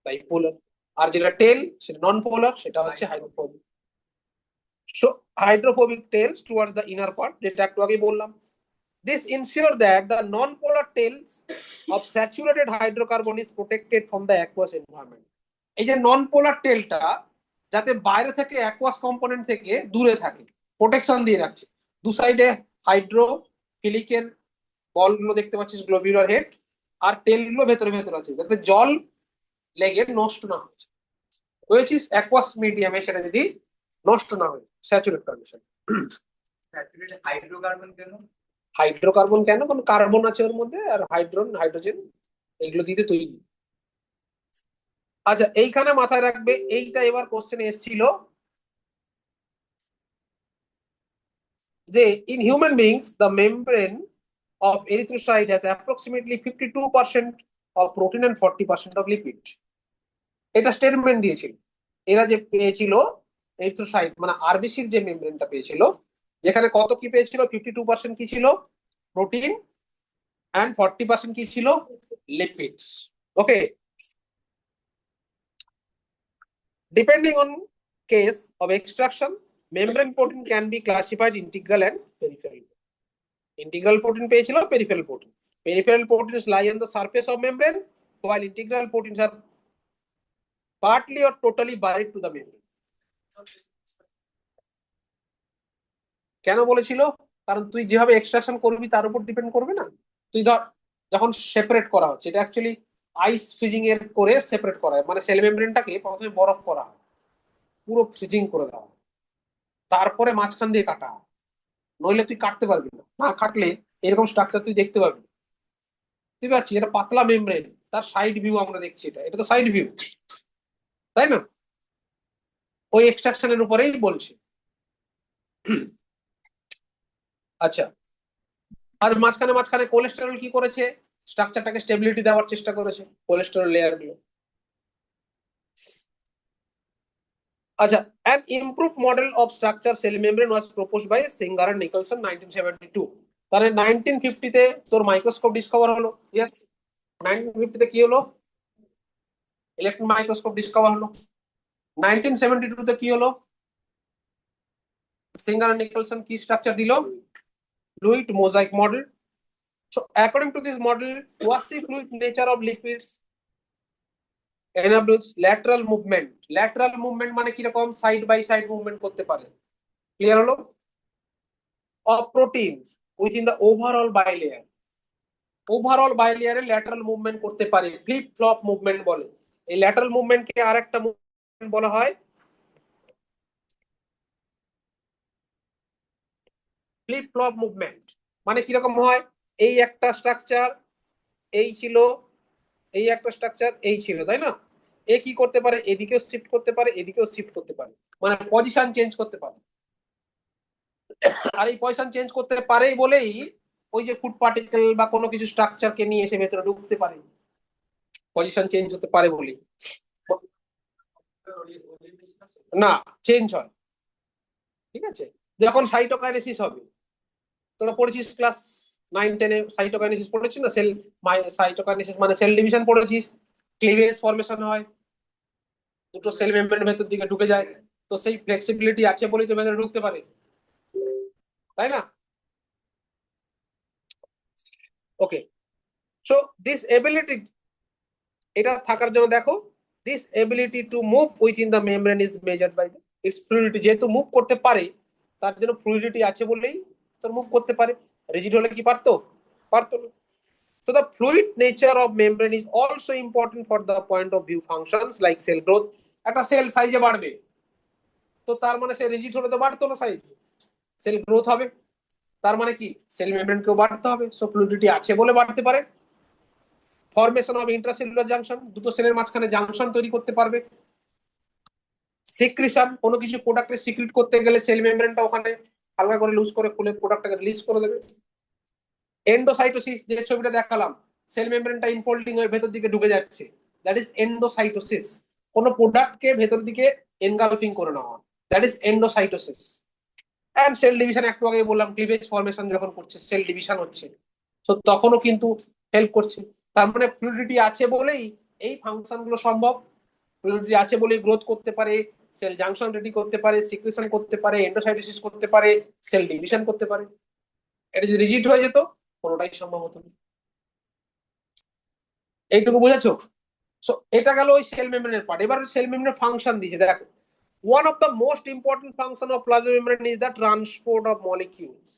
Speaker 1: তাই পোলার। আর যেটা টেল সেটা নন পোলার, সেটা হচ্ছে hydrophobic. So hydrophobic tails towards the inner part, যেটা একটু আগে বললাম। This ensure that the non-polar tails of saturated hydrocarbon is protected from the aqueous environment. এই যে নন পোলার টেলটা যাতে বাইরে থেকে অ্যাকুয়াস কম্পোনেন্ট থেকে দূরে থাকে, প্রোটেকশন দিয়ে রাখছে। দু সাইডে হাইড্রোফিলিকের বলগুলো দেখতে পাচ্ছিস, গ্লোবুলার হেড, আর টেলগুলো ভেতরে ভেতরে আছে, যাতে জল লেগে নষ্ট না হয়েছে, হয়েছিস অ্যাকুয়াস মিডিয়ামে, সেটা যদি নষ্ট না হয়, স্যাচুরেট কন্ডিশন।
Speaker 2: হাইড্রোকার্বন কেন?
Speaker 1: হাইড্রোকার্বন কেন, কারণ কার্বন আছে ওর মধ্যে, আর হাইড্রোজেন, এগুলো দিতে তৈরি। আচ্ছা, এইখানে মাথায় রাখবে, এইটা এবার কোশ্চেনে এসেছিল যে in human beings the membrane of erythrocyte has approximately 52% of protein and 40% of lipid. এটা স্টেটমেন্ট দিয়েছিল। এরা যে পেয়েছিল এরিথ্রোসাইট মানে আরবিসির যে মেমব্রেনটা পেয়েছিল, যেখানে কত কি পেয়েছিল, 52% কি ছিল, প্রোটিন, and 40% কি ছিল, lipids. Okay, depending on case of extraction, membrane protein can be classified integral and peripheral. Integral protein পেয়েছিল, peripheral protein. Peripheral proteins lie on the surface of membrane, while integral proteins are partly or totally buried to the membrane. কেন বলেছিল, কারণ তুই যেভাবে এক্সট্রাকশন করবি তার উপর ডিপেন্ড করবে না। তুই ধর যখন সেপারেট করা হচ্ছে, এটা অ্যাকচুয়ালি আইস ফ্রিজিং এর করে সেপারেট করা হয়, মানে সেল মেমব্রেনটাকে প্রথমে বরফ করা হয়, পুরো ফ্রিজিং করে দেওয়া হয়, তারপরে মাঝখান দিয়ে কাটা, নইলে তুই কাটতে পারবি না, না কাটলে এরকম স্ট্রাকচার তুই দেখতে পারবি না। বুঝতে পারছিস, এটা পাতলা মেমব্রেন, তার সাইড ভিউ আমরা দেখছি, এটা এটা তো সাইড ভিউ, তাই না? ওই এক্সট্রাকশনের উপরেই বলছি। আচ্ছা, আর মাঝখানে মাঝখানে কোলেস্টেরল কি করেছে, স্ট্রাকচারটাকে স্টেবিলিটি দেওয়ার চেষ্টা করেছে, কোলেস্টেরল লেয়ার গুলো। আচ্ছা, an improved model of structure cell membrane was proposed by Singer and Nicholson 1972। তাহলে 1950 তে তোর মাইক্রোস্কোপ ডিসকভার হলো, ইয়েস। 1950 তে কি হলো, ইলেকট্রন মাইক্রোস্কোপ ডিসকভার হলো। 1972 তে কি হলো, সিঙ্গার এন্ড নিকলসন কি স্ট্রাকচার দিল, fluid mosaic model. So according to this model, quasi-fluid nature of lipids enables lateral movement। lateral movement মানে কি রকম, সাইড বাই সাইড মুভমেন্ট করতে পারে, ক্লিয়ার হলো, of proteins within the overall bilayer। Overall বাইলেয়ারে ল্যাটারাল মুভমেন্ট করতে পারে, ফ্লিপ ফ্লপ মুভমেন্ট বলে। এই ল্যাটারাল মুভমেন্টকে আরেকটা মুভমেন্ট বলা হয় ফ্লিপ ফ্লপ মুভমেন্ট। মানে কিরকম হয়, এই একটা স্ট্রাকচার এই ছিল, এই একটা স্ট্রাকচার এই ছিল, তাই না? এ কি করতে পারে, এদিকেও শিফট করতে পারে, এদিকেও শিফট করতে পারে, মানে পজিশন চেঞ্জ করতে পারে। আর এই পজিশন চেঞ্জ করতে পারেই বলেই ওই যে ফুড পার্টিকেল বা কোনো কিছু স্ট্রাকচারকে নিয়ে এসে ভেতরে ঢুকতে পারে, পজিশন চেঞ্জ হতে পারে বলেই। না, চেঞ্জ হয়, ঠিক আছে। যখন সাইটোকাইনেসিস হবে, তোরা পড়েছিস ক্লাস 9-10-এ সাইটোকাইনেসিস পড়েছিস না, সেল সাইটোকাইনেসিস মানে সেল ডিভিশন পড়েছিস, ক্লিভেজ ফরমেশন হয়, দুটো সেল মেমব্রেনের ভেতর দিকে ঢুকে যায়, তো সেই ফ্লেক্সিবিলিটি আছে বলেই তো ভেতরে ঢুকতে পারে, তাই না? ওকে, সো দিস এবিলিটি, এটা থাকার জন্য দেখো, this ability to move within the membrane is measured by its fluidity. যেহেতু মুভ করতে পারে, তার জন্য ফ্লুইডিটি আছে বলেই তোর মুভ করতে পারে। রিজিড হলে কি পারতো, পারতো না। So the fluid nature of membrane is also important for the point of view functions like cell growth। একটা সেল সাইজে বাড়বে, তো তার মানে সে রিজিড হলে তো বাড়তো না সাইজ, সেল গ্রোথ হবে, তার মানে কি সেল মেমব্রেন কেও বাড়তে হবে, সো ফ্লুইডিটি আছে বলে বাড়তে পারে। ফরমেশন অফ ইন্ট্রাসেলুলার জাংশন, দুটো সেলের মাঝখানে জাংশন তৈরি করতে পারবে। সিক্রিশন, কোনো কিছু প্রোডাক্টকে সিক্রিট করতে গেলে সেল মেমব্রেনটা ওখানে হালকা করে লুজ করে খুলে প্রোডাক্টটাকে রিলিজ করে দেবে। এন্ডোসাইটোসিস, যে ছবিটা দেখালাম, সেল মেমব্রেনটা ইনফোল্ডিং হয়ে ভেতর দিকে ঢুকে যাচ্ছে, দ্যাট ইজ এন্ডোসাইটোসিস। কোন প্রোডাক্টকে ভেতর দিকে এনগালফিং করে নেওয়া, that is endocytosis. And cell division, একটু আগে বললাম ক্লিভেজ ফরমেশন যখন করছে, সেল ডিভিশন হচ্ছে, তো তখনও কিন্তু হেল্প করছে। তার মানে ফ্লুইডিটি আছে বলেই এই ফাংশন গুলো সম্ভব, ফ্লুইডিটি আছে বলেই গ্রোথ করতে পারে, সেল জাংশন রেডি করতে পারে, সিক্রেশন করতে পারে, এন্ডোসাইটোসিস করতে পারে, সেল ডিভিশন করতে পারে। এটা যদি রিজিড হয়ে যেত, কোনোটাই সম্ভব হতো না। এইটুকু বুঝেছো? সো এটা গেল ওই সেল মেমব্রেনের পার্ট। এবার সেল মেমব্রেনের ফাংশন দিয়েছে, দেখো, one of the most important function of plasma membrane is the transport of molecules।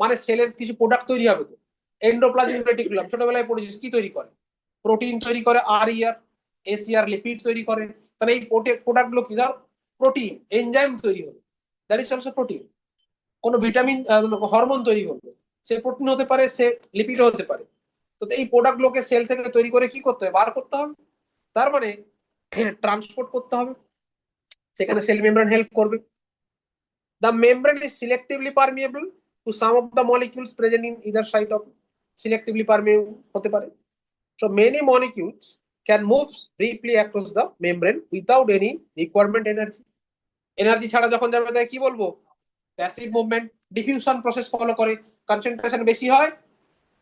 Speaker 1: মানে সেলের কিছু প্রোডাক্ট তৈরি হবে, তো এন্ডোপ্লাজমিক রেটিকুলাম ছোটবেলায় পড়েছিস, কি তৈরি করে, প্রোটিন তৈরি করে, আরইআর এসিআর লিপিড তৈরি করে। তাহলে এই প্রোডাক্ট গুলো কি, ধর প্রোটিন এনজাইম তৈরি হলো, দ্যাট ইজ অলসো প্রোটিন। কোনো ভিটামিন হরমোন তৈরি হলো, সে প্রোটিন হতে পারে, সে লিপিডও হতে পারে। তো এই প্রোডাক্ট গুলোকে সেল থেকে তৈরি করে কি করতে হবে, বার করতে হবে, তার মানে ট্রান্সপোর্ট করতে হবে, সেখানে সেল মেমব্রেন হেল্প করবে। The membrane is selectively permeable to some of the molecules present in either side of, selectively permeable হতে পারে। So many molecules can move briefly across the membrane without any requirement energy. Energy ছাড়া যখন যাবে, তাই কি বলবো, passive movement. Diffusion process follow করে, কনসেন্ট্রেশন বেশি হয়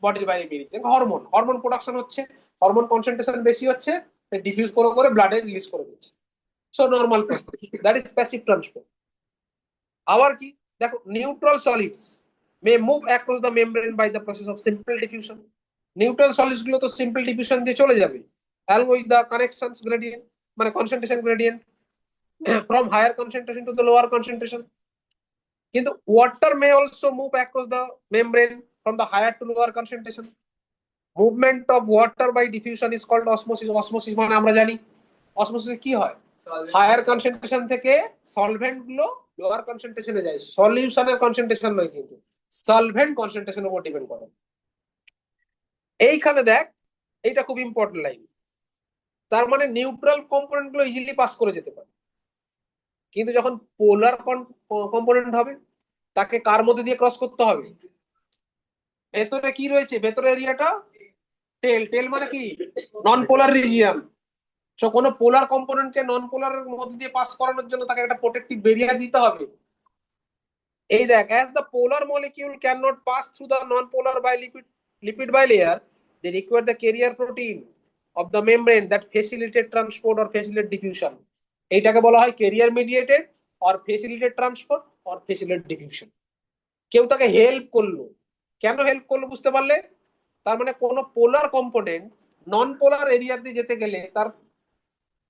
Speaker 1: বডির বাইরে বেরিয়ে, হরমোন হরমোন প্রোডাকশন হচ্ছে, হরমোন কনসেন্ট্রেশন বেশি হচ্ছে, ডিফিউজ করে করে ব্লাডে রিলিজ করে দিচ্ছে। So normal process, that is passive transport. আবার কি, দেখো, neutral solids may move across the membrane by the process of simple diffusion. Neutral solids গুলো তো সিম্পল ডিফিউশন দিয়ে চলে যাবে, along with the connections gradient, মানে concentration gradient from higher concentration to the lower concentration. কিন্তু water may also move across the membrane from the higher to lower concentration. Movement of water by diffusion is called osmosis। osmosis মানে আমরা জানি, osmosis কি হয়, হায়ার কনসেন্ট্রেশন থেকে সলভেন্ট গুলো লোয়ার কনসেন্ট্রেশনে যায়, সলিউশনের কনসেন্ট্রেশন নয় কিন্তু, সলভেন্ট কনসেন্ট্রেশনের উপর ডিপেন্ড করে। এইখানে দেখ, এইটা খুব ইম্পর্টেন্ট লাইন, তার মানে নিউট্রাল কম্পোনেন্ট গুলো ইজিলি পাস করে যেতে পারে, কিন্তু যখন পোলার কম্পোনেন্ট হবে তাকে কার মধ্যে দিয়ে ক্রস করতে হবে? ভেতরে কি রয়েছে, ভেতরে এরিয়াটা টেল, টেল মানে কি নন পোলার রিজিয়ন। সো কোনো পোলার কম্পোনেন্টকে নন পোলারের মধ্যে দিয়ে পাস করানোর জন্য তাকে একটা প্রোটেক্টিভ ব্যারিয়ার দিতে হবে। এই দেখ, as the polar molecule cannot pass through the non-polar lipid bilayer, they require the carrier protein of the membrane that facilitate transport or facilitate diffusion. এইটাকে বলা হয় carrier mediated or facilitate transport or facilitate diffusion. কেউ তাকে হেল্প করলো, কেন হেল্প করলো বুঝতে পারলে? তার মানে কোনো পোলার কম্পোনেন্ট নন পোলার এরিয়া দিয়ে যেতে গেলে তার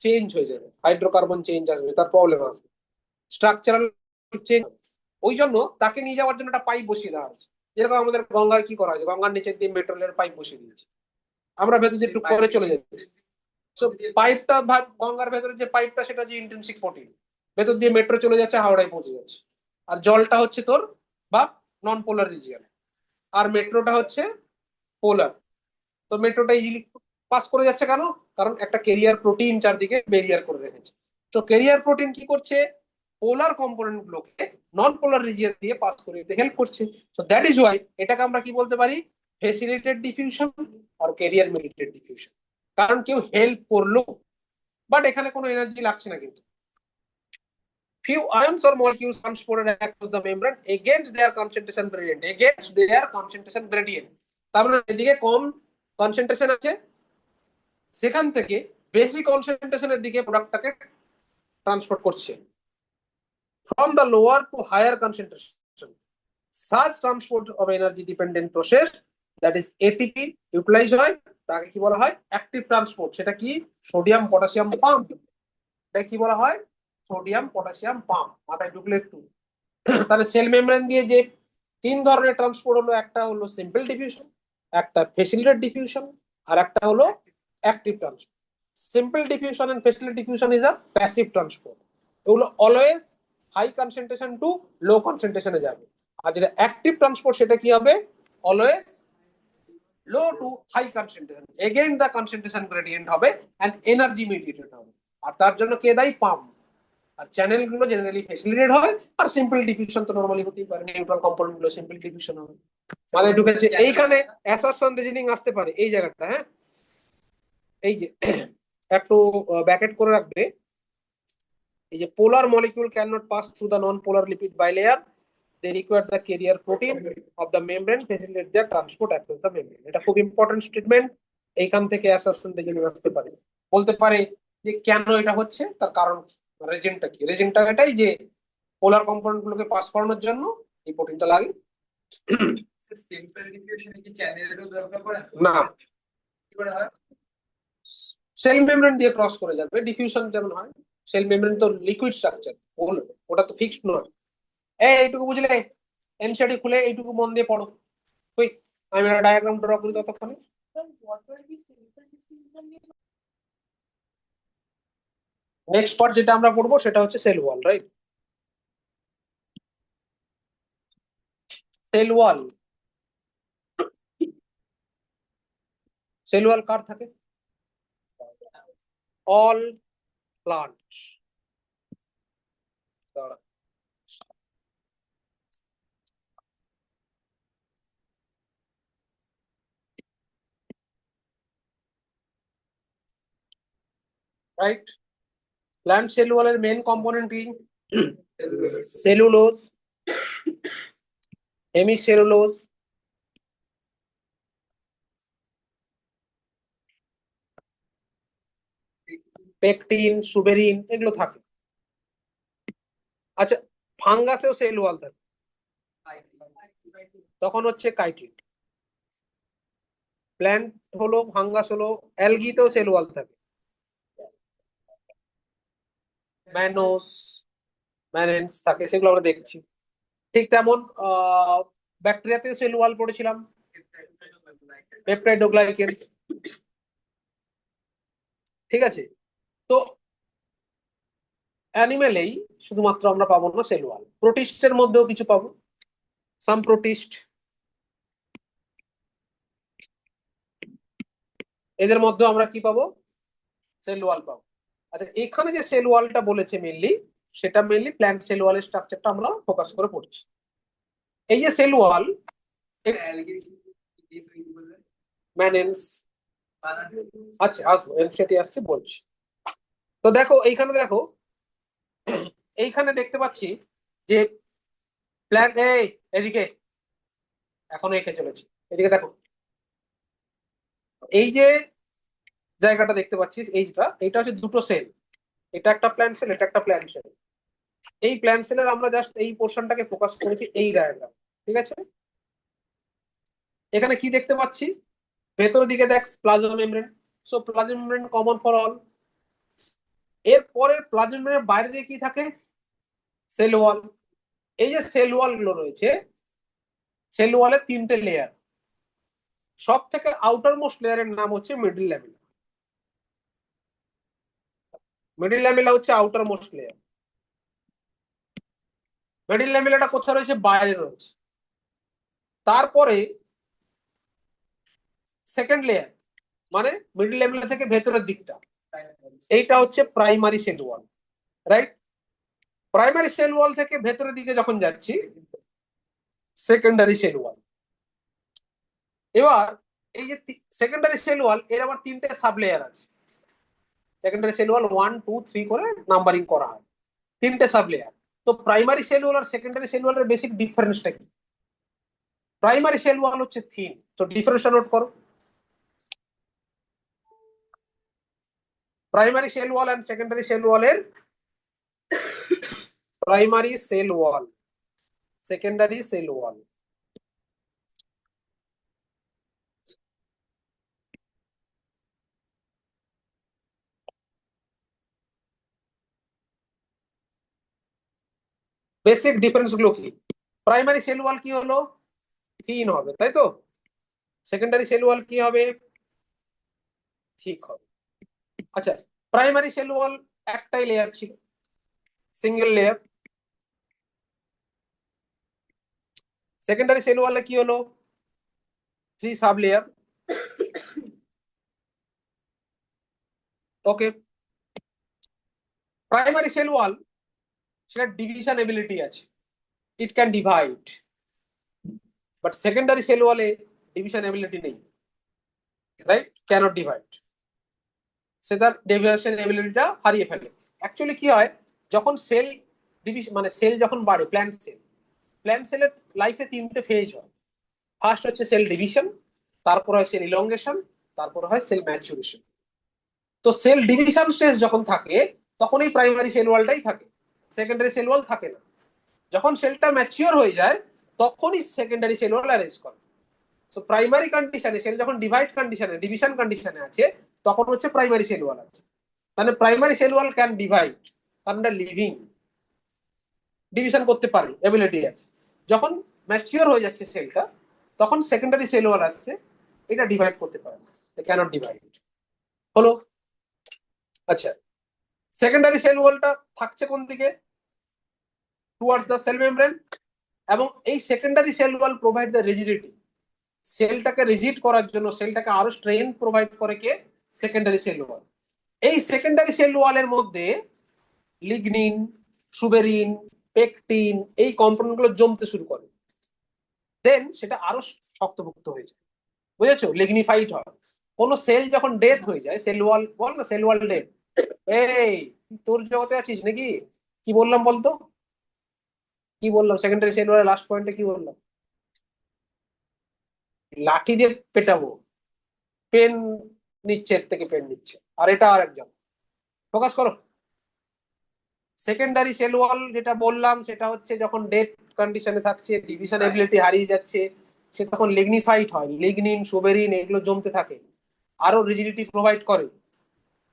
Speaker 1: চেঞ্জ হয়ে যাবে, হাইড্রোকার্বন চেঞ্জ আসবে, তার প্রবলেম আসবে, স্ট্রাকচারাল চেঞ্জ। ওই জন্য তাকে নিয়ে যাওয়ার জন্য একটা পাইপ বসিয়ে দেওয়া হয়েছে, যেরকম আমাদের গঙ্গায় কি করা হয়েছে, গঙ্গার নিচে দিয়ে মেট্রো রেলের পাইপ বসিয়ে দিয়েছে, আমরা ভেতর দিয়ে টুক করে চলে যাচ্ছি। সো পাইপটা, গঙ্গার ভেতরে যে পাইপটা সেটা যে ইন্ট্রিনসিক প্রোটিন, ভেতর দিয়ে মেট্রো চলে যাচ্ছে, হাওড়ায় পৌঁছে যাচ্ছে। আর জলটা হচ্ছে তোর বা নন পোলার রিজিয়ন, আর মেট্রোটা হচ্ছে পোলার। তো মেট্রোটা ইজিলি পাস করে যাচ্ছে কেন? কারণ একটা ক্যারিয়ার প্রোটিন চারদিকে ব্যারিয়ার করে রেখেছে। তো ক্যারিয়ার প্রোটিন কি করছে? পোলার কম্পোনেন্ট গুলোকে নন পোলার রিজিয়ন দিয়ে পাস করে দিতে হেল্প করছে। সো দ্যাট ইজ ওয়াই এটাকে আমরা কি বলতে পারি? ফেসিলিটেড ডিফিউশন আর ক্যারিয়ার মেডিটেড ডিফিউশন। কারণ কেউ হেল্প করলো, বাট এখানে কোনো এনার্জি লাগছে না কিন্তু। Few ions or molecules transported across the membrane against their concentration gradient, against their concentration gradient. তার মানে এদিকে কম কনসেন্ট্রেশন আছে, সেখান থেকে বেশি কনসেন্ট্রেশনের দিকে প্রোডাক্টটাকে ট্রান্সপোর্ট করছে, from the lower to higher concentration. Such transport of energy dependent process, that is ATP, utilise হয়, তাকে কি বলা হয়? Active transport. সেটা কি? Sodium potassium pump. এটা কি বলা হয়? Sodium potassium pump. মাথায় ঢুকলে একটু। তাহলে সেল মেমব্রেন দিয়ে যে তিন ধরনের ট্রান্সপোর্ট হলো, একটা হলো সিম্পল ডিফিউশন, একটা ফেসিলিটেড ডিফিউশন, আর একটা হলো active transport. Simple diffusion and facilitated diffusion is a passive transport. এগুলো always high concentration to low কনসেন্ট্রেশনে যাবে। আর যেটা অ্যাক্টিভ ট্রান্সপোর্ট সেটা কি হবে? Always low to high concentration, again the concentration gradient হবে এন্ড এনার্জি মিডিয়েটেড হবে। আর তার জন্য কে দায়ী? পাম্প। আর চ্যানেল গুলো জেনারেলি ফেসিলিটেড হয়, আর সিম্পল ডিফিউশন তো নরমালি হতেই পারে, নিউট্রাল কম্পোনেন্ট গুলো সিম্পল ডিফিউশন হবে। মাথায় ঢুকেছে? এইখানে অ্যাসারশন রিজনিং আসতে পারে এই জায়গাটা। হ্যাঁ, এই যে একটু ব্যাকেট করে রাখবে, এই যে polar molecule can not pass through the non polar lipid bilayer, they require the carrier protein of the membrane facilitate the transport across the membrane. এটা খুব ইম্পর্টেন্ট স্টেটমেন্ট। এইখান থেকে অ্যাসারশন রিজনিং আসতে পারে, বলতে পারে যে কেন এটা হচ্ছে, তার কারণ কি, রিজনটা কি। রিজনটা এটাই যে পোলার কম্পোনেন্ট গুলোকে পাস করানোর জন্য এই প্রোটিনটা লাগে।
Speaker 2: সিম্পল ডিফিউশনে কি চ্যানেলেরও দরকার পড়ে
Speaker 1: না,
Speaker 2: কি করে হয়?
Speaker 1: সেল মেমব্রেন দিয়ে ক্রস করে যাবে। ডিফিউশন যেমন হয়, সেল মেমব্রেন তো লিকুইড স্ট্রাকচার, ওটা তো ফিক্সড নয়। এইটুকু বুঝলে? এনসিআরটি খুলে এইটুকু মন দিয়ে পড়ো। কুইক, আমি একটা ডায়াগ্রাম ড্র করি ততক্ষণে। নেক্সট পার্ট যেটা আমরা পড়বো সেটা হচ্ছে cell wall, right? Cell wall, cell wall কার থাকে? All plant. Right? Plant cell ওয়ালের মেন কম্পোনেন্ট কি? সেলুলোজ, হেমিসেলুলোজ, পেকটিন, সুবেরিন, এগুলো থাকে। আচ্ছা, ফাঙ্গাসেও সেল ওয়াল থাকে, তখন হচ্ছে কাইটিন। প্ল্যান্ট হলো, ফাঙ্গাস হলো, অ্যালগিতেও সেল ওয়াল থাকে, ম্যানোস, ম্যানেন্স থাকে, সেগুলো আমরা দেখছি। ঠিক তেমন ব্যাকটেরিয়াতে সেল ওয়াল পড়েছিলাম, পেপটাইডোগ্লাইকেন। ঠিক আছে? তো অ্যানিমেলেই শুধুমাত্র আমরা পাবো না সেল ওয়াল, প্রোটিস্টের মধ্যেও কিছু পাবো, সাম প্রোটিস্ট, এদের মধ্যেও আমরা কি পাবো, সেল ওয়াল পাবো। আচ্ছা, এখানে যে সেল ওয়ালটা বলেছে মেনলি, সেটা মেনলি প্ল্যান্ট সেল ওয়ালের স্ট্রাকচারটা আমরা ফোকাস করে পড়ছি। এই যে সেল ওয়াল, ম্যানেন্স, আচ্ছা আসবো, সেটি আসছে বলছি। তো দেখো এইখানে দেখো, এইখানে দেখতে পাচ্ছি যে প্ল্যান্ট, এই এদিকে এখনো এঁকে চলেছি, এদিকে দেখো, এই যে জায়গাটা দেখতে পাচ্ছিস, এইটা হচ্ছে দুটো সেল, এটা একটা প্ল্যান্ট সেল, এটা একটা প্ল্যান্ট সেল। এই প্ল্যান্ট সেলের আমরা জাস্ট এই পোর্শনটাকে ফোকাস করেছি এই ডায়াগ্রাম, ঠিক আছে। এখানে কি দেখতে পাচ্ছি, ভেতর দিকে দেখ plasma membrane, so plasma membrane common for all. এর পরের প্লাজমা মেমব্রেনের বাইরে দিয়ে কি থাকে, সেল ওয়াল। এই যে সেল ওয়াল গুলো রয়েছে, সেল ওয়ালের তিনটে লেয়ার, সব থেকে আউটার মোস্ট লেয়ারের নাম হচ্ছে মিডল ল্যামেলা। মিডল ল্যামেলা হচ্ছে আউটার মোস্ট লেয়ার। মিডল ল্যামেলাটা কোথায় রয়েছে, বাইরে রয়েছে। তারপরে সেকেন্ড লেয়ার, মানে মিডল ল্যামেলা থেকে ভেতরের দিকটা, এইটা হচ্ছে primary cell wall, right. Primary cell ওয়াল থেকে ভেতরের দিকে যখন যাচ্ছি, সেকেন্ডারি সেল ওয়াল। এবার এই যে সেকেন্ডারি সেল ওয়াল, এর আবার তিনটে সাব লেয়ার আছে। সেকেন্ডারি সেল ওয়াল 1 2 3 করে নাম্বারিং করা হয়, তিনটে সাব লেয়ার। তো প্রাইমারি সেল ওয়াল আর সেকেন্ডারি সেল ওয়ালের বেসিক ডিফারেন্সটা কি, প্রাইমারি সেল ওয়াল হচ্ছে থিন, তো ডিফারেন্সটা নোট করো, primary cell wall and secondary cell ওয়ালের, primary cell wall, secondary cell wall. Basic difference গুলো কি, প্রাইমারি সেল ওয়াল কি হলো, থিন হবে, তাই তো। সেকেন্ডারি সেল ওয়াল কি হবে, ঠিক হবে। আচ্ছা, প্রাইমারি সেল ওয়াল একটাই লেয়ার ছিল, সিঙ্গেল লেয়ার। সেকেন্ডারি সেল ওয়ালে কি হলো, 3 সাব লেয়ার। ওকে, প্রাইমারি সেল ওয়াল, সেটা ডিভিশন এবিলিটি আছে, it can divide. But secondary sell ওয়ালে ডিভিশন এবিলিটি নেই, রাইট, ক্যানট ডিভাইড। সে তার ডিভিশন এবিলিটিটা হারিয়ে ফেলে। অ্যাকচুয়ালি কি হয়, যখন সেল ডিভিশন, মানে সেল যখন বাড়ে, প্ল্যান্ট সেলের লাইফে তিনটে ফেজ হয়। ফার্স্ট হচ্ছে সেল ডিভিশন, তারপর হয় সেল ইলংগেশন, তারপর হয় সেল ম্যাচুরেশন। তো সেল ডিভিশন স্টেজ যখন থাকে, তখন এই প্রাইমারি সেল ওয়ালটাই থাকে, সেকেন্ডারি সেল ওয়াল থাকে না। যখন সেলটা ম্যাচিওর হয়ে যায়, তখনই সেকেন্ডারি সেল ওয়াল অ্যারেঞ্জ করে। তো প্রাইমারি কন্ডিশনে সেল যখন ডিভাইড কন্ডিশনে, ডিভিশন কন্ডিশনে আছে, তখন হচ্ছে প্রাইমারি সেল ওয়াল আছে। মানে primary cell wall can divide, কারণ এটা লিভিং, ডিভিশন করতে পারে, এবিলিটি আছে। যখন ম্যাচিওর হয়ে যাচ্ছে সেলটা, তখন সেকেন্ডারি সেল ওয়াল আসছে, এটা ডিভাইড করতে পারে না, ক্যানট ডিভাইড, হলো। আচ্ছা, সেকেন্ডারি সেল ওয়ালটা থাকছে কোন দিকে, টুয়ার্ডস দ্য সেল মেমব্রেন। এবং এই secondary cell wall provide the rigidity, সেলটাকে রিজিড করার জন্য, সেলটাকে আরো স্ট্রেংথ প্রোভাইড করে কে, সেকেন্ডারি সেল ওয়াল। এই সেকেন্ডারি সেল ওয়ালের মধ্যে লিগনিন, সুবেরিন, পেকটিন, এই কম্পোনেন্ট গুলো জমতে শুরু করে, দেন সেটা আরো শক্তপোক্ত হয়ে যায়, বুঝেছো, লিগনিফাইড হয়। কোন সেল যখন ডেথ হয়ে যায়, সেল ওয়াল বল না, সেল ওয়াল ডেথ। এই তোর জগতে আছিস নাকি, কি বললাম বলতো, কি বললাম, সেকেন্ডারি সেল ওয়ালের লাস্ট পয়েন্টে কি বললাম, লাঠি দিয়ে পেটাবো, পেন নিচ্ছে, এর থেকে পেন নিচ্ছে, আর এটা আর একজন, ফোকাস করো। সেকেন্ডারি সেল ওয়াল যেটা বললাম, সেটা হচ্ছে যখন ডেড কন্ডিশনে থাকছে, ডিভিশন এবিলিটি হারিয়ে যাচ্ছে, সে তখন লিগনিফাইড হয়, লিগনিন, সুবেরিন এগুলো জমতে থাকে, আরো রিজিডিটি প্রোভাইড করে,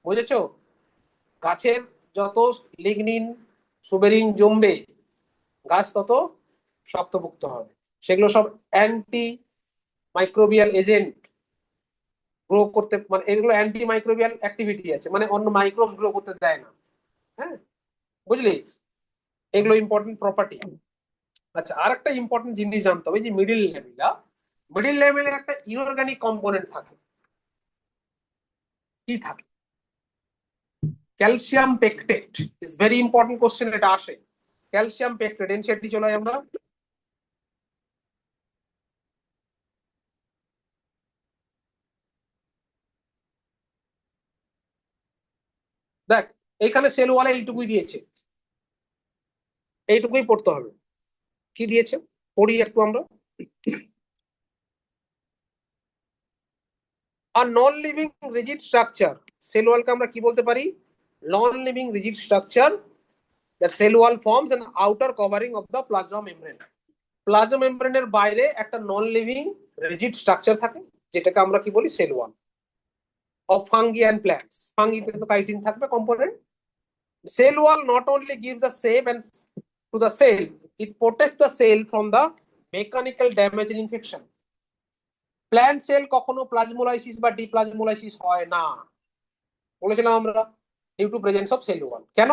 Speaker 1: বুঝেছো। গাছের যত লিগনিন, সুবেরিন জমবে, গাছ তত শক্তপোক্ত হবে। সেগুলো সব অ্যান্টি মাইক্রোবিয়াল এজেন্ট গ্রো করতে, মানে এগুলো অ্যান্টি মাইক্রোবিয়াল অ্যাক্টিভিটি আছে, মানে অন্য মাইক্রোব গ্রো করতে দেয় না, হ্যাঁ, বুঝলি? এগুলো ইম্পর্টেন্ট প্রপার্টি। আচ্ছা, আর একটা ইম্পর্টেন্ট জিনিস জানতে হবে যে মিডিল লেভেলে একটা ইনঅর্গানিক কম্পোনেন্ট থাকে। কি থাকে? Calcium pectate is very important question, এটা আসে। ক্যালসিয়াম পেকটেট, এনসিআরটি চলে আমরা। দেখ, এখানে সেল ওয়ালে এইটুকুই দিয়েছে, এইটুকুই পড়তে হবে। কি দিয়েছে পড়ি একটু আমরা। আর non living rigid structure, cell ওয়ালকে আমরা কি বলতে পারি? Non living rigid structure that cell wall forms an outer covering of the plasma membrane. Plasma মেমব্রেনের বাইরে একটা নন লিভিং রিজিড স্ট্রাকচার থাকে, যেটাকে আমরা কি বলি? Cell wall of fungi and plants. ফাঙ্গিতে তো কাইটিন থাকবে component. Cell wall not only gives the shape and to the cell, it protects the cell from the mechanical damage and infection. Plant cell কখনো প্লাজমোলাইসিস বা ডিপ্লাজমোলাইসিস হয় না, বলেছিলাম আমরা, due to presence of cell wall. কেন?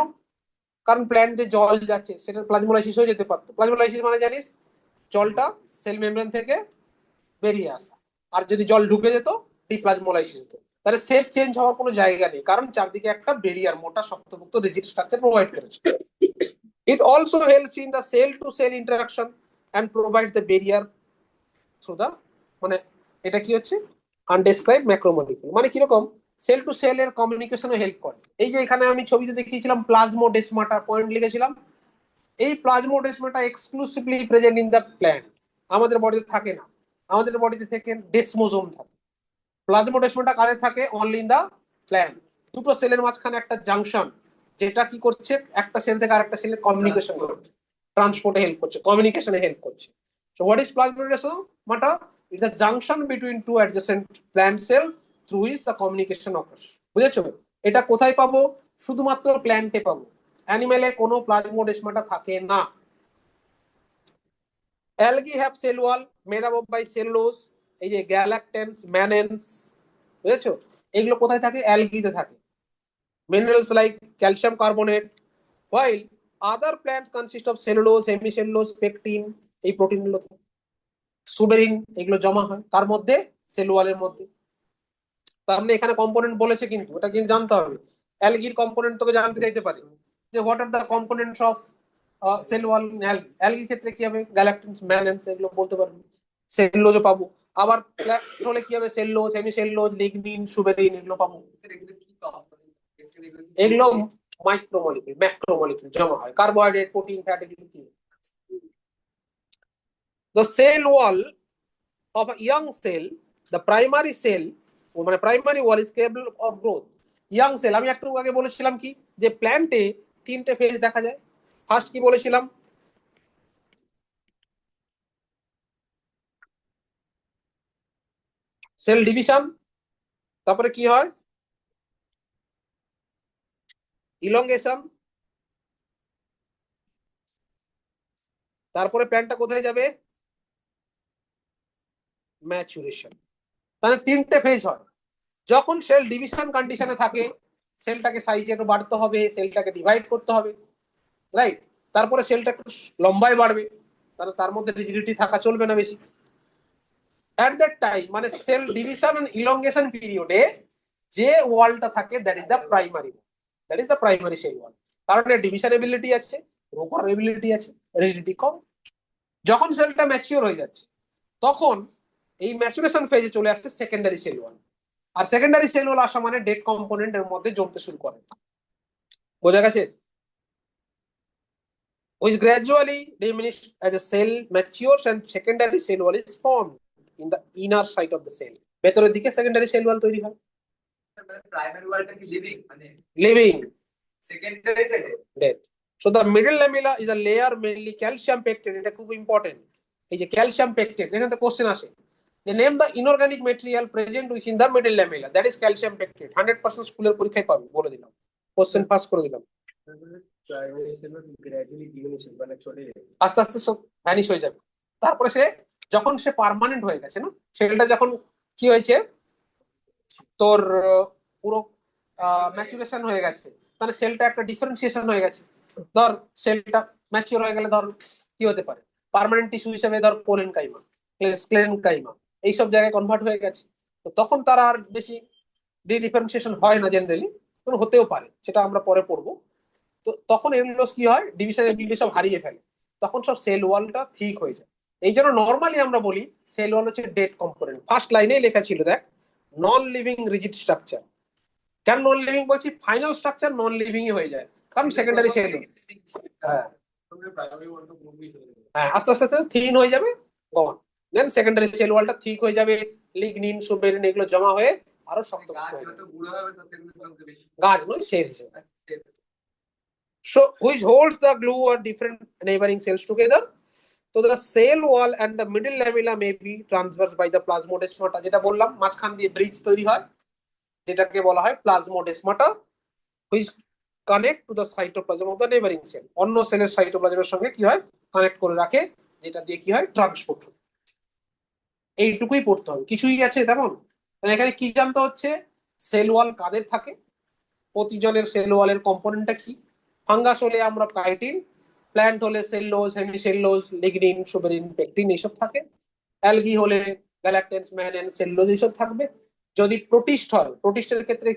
Speaker 1: কারণ প্ল্যান্টে জল যাচ্ছে, সেটা প্লাজমোলাইসিস হয়ে যেতে পারতো। প্লাজমোলাইসিস মানে জানিস, জলটা সেল মেমব্রেন থেকে বেরিয়ে আসা। আর যদি জল ঢুকে যেত, ডিপ্লাজমোলাইসিস হতো। তাহলে শেপ চেঞ্জ হওয়ার কোনো জায়গা নেই, কারণ চারদিকে একটা বেরিয়ার, মোটা শক্তপোক্ত রিজিড স্ট্রাকচার প্রোভাইড করেছে। It also helps in the cell to cell interaction and provides the barrier through the, মানে এটা কি হচ্ছে? আনডেসক্রাইব ম্যাক্রোমলিকুল। মানে কিরকম? সেল টু সেল এর কমিউনিকেশনে হেল্প করে। এই যে এখানে আমি ছবিতে দেখিয়েছিলাম প্লাজমোডেসমাটা, পয়েন্ট লিখেছিলাম। এই plasmodesmata exclusively present in the plant, আমাদের বডিতে থাকে না। আমাদের বডিতে থেকে ডেসমোজোম থাকে। প্লাজমোডেসমাটা কাদের থাকে? Only in the plant. দুটো সেলের মাঝখানে একটা জাংশন, যেটা কি করছে? একটা সেল থেকে আরেকটা সেলের কমিউনিকেশন করছে, ট্রান্সপোর্টে হেল্প করছে, কমিউনিকেশনে হেল্প করছে। So what is plasmodesmata? It's a junction between two adjacent plant cell through which the communication occurs. বুঝেছো? এটা কোথায় পাবো? শুধুমাত্র প্ল্যান্টে পাবো, অ্যানিমেলে কোনো প্লাজমোডেসমাটা থাকে না। Algae have cell wall made up by cellulose, এই যে গ্যালাকটেন্স, ম্যানেন্স, বুঝেছো? এগুলো কোথায় থাকে? অ্যালগিতে থাকে। Minerals like calcium carbonate, while other plants consist of cellulose, hemicellulose, pectin, এই প্রোটিনগুলো, সুবেরিন, এগুলো জমা হয় কার মধ্যে? সেল ওয়ালের মধ্যে। তার মানে এখানে কম্পোনেন্ট বলেছে, কিন্তু এটা কিন্তু জানতে হবে। অ্যালগির কম্পোনেন্ট তোকে জানতে চাইতে পারে যে what are the components of cell wall. অ্যালগির ক্ষেত্রে কি হবে? গ্যালাকটিনস, ম্যানেন্স, এগুলো বলতে পারবি। সেলুলোজও পাবো। আবার হলে কি হবে? সেলুলোজ, হেমিসেলুলোজ, লিগনিন, সুবেরিন, এগুলো পাবো। এগুলো মাইক্রোমলিকুল, ম্যাক্রোমলিকুল জমা হয়। কার্বোহাইড্রেট, প্রোটিন, ফ্যাট, এগুলো কি? The cell wall of a young cell, the primary cell, মানে primary wall is capable of growth. Young cell, আমি একটু আগে বলেছিলাম কি, যে প্ল্যান্টে তিনটে ফেজ দেখা যায়। ফার্স্ট কি বলেছিলাম? সেল ডিভিশন, তারপরে কি হয়? ইলংগেশন, তারপরে প্ল্যান্টটা কোথায় যাবে? ম্যাচুরেশন। তাহলে তিনটে ফেজ হয়। যখন সেল ডিভিশন কন্ডিশনে থাকে, সেলটাকে সাইজে একটু বাড়তে হবে, সেলটাকে ডিভাইড করতে হবে, রাইট? তারপরে সেলটা একটু লম্বায় বাড়বে, তাহলে তার মধ্যে রিজিডিটি থাকা চলবে না বেশি। অ্যাট দ্যাট টাইম, মানে সেল ডিভিশন এন্ড ইলংগেশন পিরিয়ডে যে ওয়ালটা থাকে, that is the primary, that is the primary cell ওয়াল। কারণ এর ডিভিশন এবিলিটি আছে, রোপার এবিলিটি আছে, রিজিডিটি কম। যখন সেলটা ম্যাচিওর হয়ে যাচ্ছে, তখন এই ম্যাচুরেশন ফেজে চলে আসছে সেকেন্ডারি সেল ওয়াল। আর সেকেন্ডারি সেল ওয়াল আসা মানে ডেড কম্পোনেন্ট এর মধ্যে জমতে শুরু করে। বোঝা গেছে? which gradually diminish as a cell matures and secondary cell wall is formed in the inner side of the cell. ভেতরের দিকে সেকেন্ডারি সেল ওয়াল তৈরি হয়।
Speaker 2: প্রাইমারি ওয়ালটা কি লিভিং, মানে
Speaker 1: living,
Speaker 2: সেকেন্ডারিটা
Speaker 1: dead. So the middle lamella is a layer mainly calcium pectate. এটা খুব ইম্পর্টেন্ট। এই যে ক্যালসিয়াম পেকটেট, এখানে তো কোশ্চেন আসে যে name the inorganic material present within the middle lamella, that is calcium pectate. 100% স্কুলের পরীক্ষায় পাবি, বলে দিলাম, কোশ্চেন পাস করে দিলাম। আস্তে আস্তে সব ভ্যানিশ হয়ে যাবে। তারপরে সে যখন সে পার্মানেন্ট হয়ে গেছে না, সেলটা যখন কি হয়েছে তোর পুরো ম্যাচুরেশন হয়ে গেছে, তাহলে সেলটা একটা ডিফারেন্সিয়েশন হয়ে গেছে। ধর সেলটা ম্যাচিওর হয়ে গেলে ধর কি হতে পারে, পার্মানেন্ট টিস্যু হিসেবে ধর কোলেন কাইমা, স্ক্লেরেন কাইমা এইসব জায়গায় কনভার্ট হয়ে গেছে। তো তখন তার আর বেশি ডিফারেন্সিয়েশন হয় না জেনারেলি, হতেও পারে, সেটা আমরা পরে পড়বো। তো তখন এগুলো কি হয়, ডিভিশন এগুলো সব হারিয়ে ফেলে, তখন সব সেল ওয়ালটা ঠিক হয়ে যায়। এই জন্য নর্মালি আমরা বলি সেল ওয়াল হচ্ছে ডেড কম্পোনেন্ট। ফার্স্ট লাইনেই লেখা ছিল দেখ, নন লিভিং রিজিড স্ট্রাকচার। কেন নন লিভিং বলছি, ফাইনাল স্ট্রাকচার নন লিভিংই হয়ে যায়, কারণ সেকেন্ডারি সেল। হ্যাঁ হ্যাঁ, আস্তে আস্তে থিন হয়ে যাবে, গন, দেন সেকেন্ডারি সেল ওয়ালটা ঠিক হয়ে যাবে, লিগনিন সুবেরিন এগুলো জমা হয়ে আরো শক্ত হয়ে যাবে। গাছ নয়, সেল হিসেবে। So which holds the glue or different neighboring cells together. So the cell wall and the middle lamella may be traversed by the plasmodesmata, যেটা বললাম মাঝখান দিয়ে ব্রিজ তৈরি হয়, যেটাকে বলা হয় plasmodesmata, which connect to the cytoplasm of the neighboring cell, অন্য সেলের সাইটোপ্লাজমের সঙ্গে কি হয়, কানেক্ট করে রাখে, যেটা দিয়ে কি হয়, ট্রান্সপোর্ট হয়। এইটুকুই পড়তে হবে, কিছুই আছে তেমন। এখানে কি জানতে হচ্ছে, সেল ওয়াল কাদের থাকে, প্রতিজনের সেল ওয়ালের কম্পোনেন্টটা কি। ফাঙ্গাস হলে আমরা কাইটিন, প্ল্যান্ট হলে cellulose, hemicellulose, lignin, suberin, pectin এইসব থাকে। অ্যালগি হলে গ্যালাক্টেন্স, ম্যানএন, সেলুলোজ এইসব থাকবে। যদি প্রোটিস্ট হয়, প্রোটিস্টের ক্ষেত্রে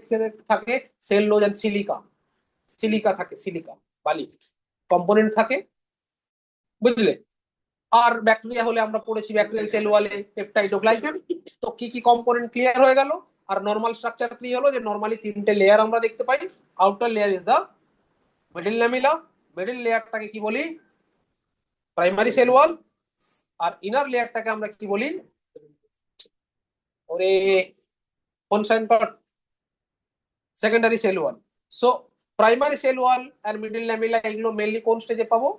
Speaker 1: থাকে সেলুলোজ এন্ড সিলিকা, সিলিকা থাকে, সিলিকা বালি কম্পোনেন্ট থাকে, বুঝলে। আর ব্যাকটেরিয়া হলে আমরা পড়েছি ব্যাকটেরিয়াল সেল ওয়ালে পেপটাইড ও গ্লাইকেন। তো কি কি কম্পোনেন্ট ক্লিয়ার হয়ে গেল, আর নরমাল স্ট্রাকচার ক্লিয়ার হলো, যে নরমালি তিনটে লেয়ার আমরা দেখতে পাই। Outer layer is the middle lamella, middle লেয়ারটাকে কি বলি, প্রাইমারি সেল ওয়াল, আর ইনার লেয়ারটাকে আমরা কি বলি, ওরে কোন সাইন part, secondary cell wall. So primary cell wall আর মিডল ল্যামিলা এগুলো মেইনলি কোন স্টেজে পাবো,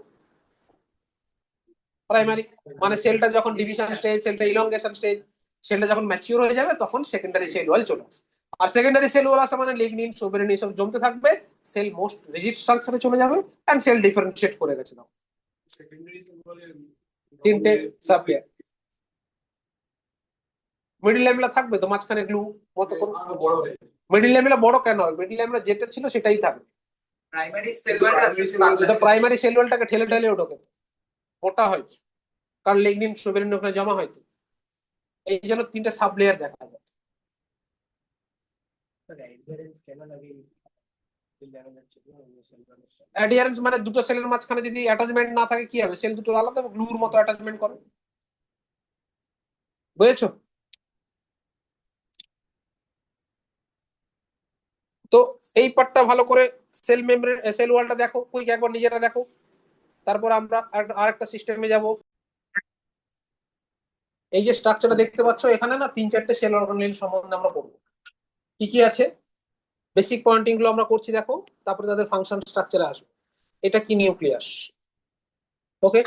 Speaker 1: প্রাইমারি, মানে সেলটা যখন ডিভিশন স্টেজ, সেলটা ইলংগেশন স্টেজ, সেলটা যখন ম্যাচিওর হয়ে যাবে তখন সেকেন্ডারি সেল ওয়াল চলে আসবে। আর সেকেন্ডারি সেল ওয়াল আসে মানে লিগনিন, সুবেরিন এসব জমতে থাকবে, সেল মোস্ট রিজিড স্ট্রাকচারে চলে যাবে, এন্ড সেল ডিফারেন্সিয়েট করে গেছে। দাও তিনটে সাব লেয়ার, মিডল ল্যামিলা থাকবে তো মাঝখানে গ্লু মতো করে। মিডল ল্যামিলা বড় কেন হবে, মিডল ল্যামিলা যেটা ছিল সেটাই থাকবে, প্রাইমারি সেল ওয়ালটাকে ঠেলে ঠেলে ওঠে, মোটা হয়, কারণ লিগনিন, সুবেরিন ওখানে জমা হয়। এই জন্য তিনটে সাব লেয়ার দেখা যায়। অ্যাডিয়ারেন্স মানে দুটো সেলের মাঝখানে যদি অ্যাটাচমেন্ট না থাকে কি হবে, সেল দুটো আলাদা গ্লুর মতো অ্যাটাচমেন্ট করে, বুঝেছো। তো এই পার্টটা ভালো করে, সেল মেমব্রেন সেল ওয়ালটা দেখো, কুইক একবার নিজেরা দেখো, তারপর আমরা আরেকটা সিস্টেমে যাব। এই যে স্ট্রাকচারটা দেখতে পাচ্ছ এখানে না, তিন চারটে সেল অর্গানেল সম্বন্ধে আমরা পড়বো, কি কি আছে, বেসিক পয়েন্টিং গুলো আমরা করছি দেখো, তারপরে তাদের ফাংশন স্ট্রাকচারে আসবে। এটা কি, নিউক্লিয়াস, ওকে।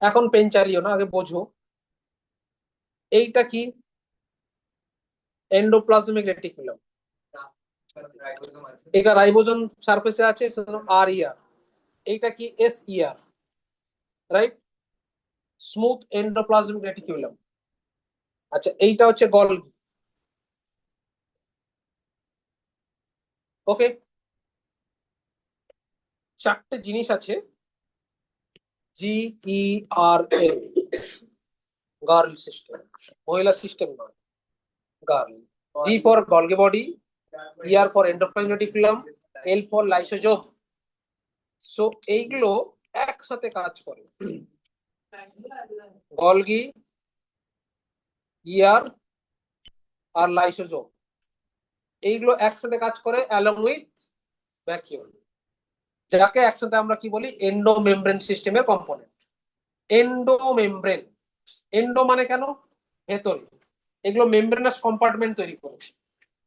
Speaker 1: এখন পেন চালিও না, আগে বোঝো এইটা কি, এন্ডোপ্লাজমিক রেটিকুলাম। এটা রাইবোজোম সারফেসে আছে, আর ইয়ার। এইটা কি, এস ইয়ার, রাইট, স্মুথ এন্ডোপ্লাজমিক রেটিকুলাম। আচ্ছা এইটা হচ্ছে গলগি, ওকে। চারটে জিনিস আছে, GERL, গার্ল সিস্টেম, মহিলা সিস্টেম নয়, girl. G for Golgi body, ER for endoplasmic reticulum, L for lysosome. So এইগুলো একসাথে কাজ করে, গলগি, ER আর লাইসোজোম, এইগুলো একসাথে কাজ করে অ্যালং উইথ ভ্যাকিউল, যাকে একসাথে আমরা কি বলি, এন্ডোমেমব্রেন সিস্টেমের কম্পোনেন্ট। এন্ডোমেমব্রেন, এন্ডো মানে কেন, ভেতরে, এগুলো মেমব্রেনাস কম্পার্টমেন্ট তৈরি করেছে।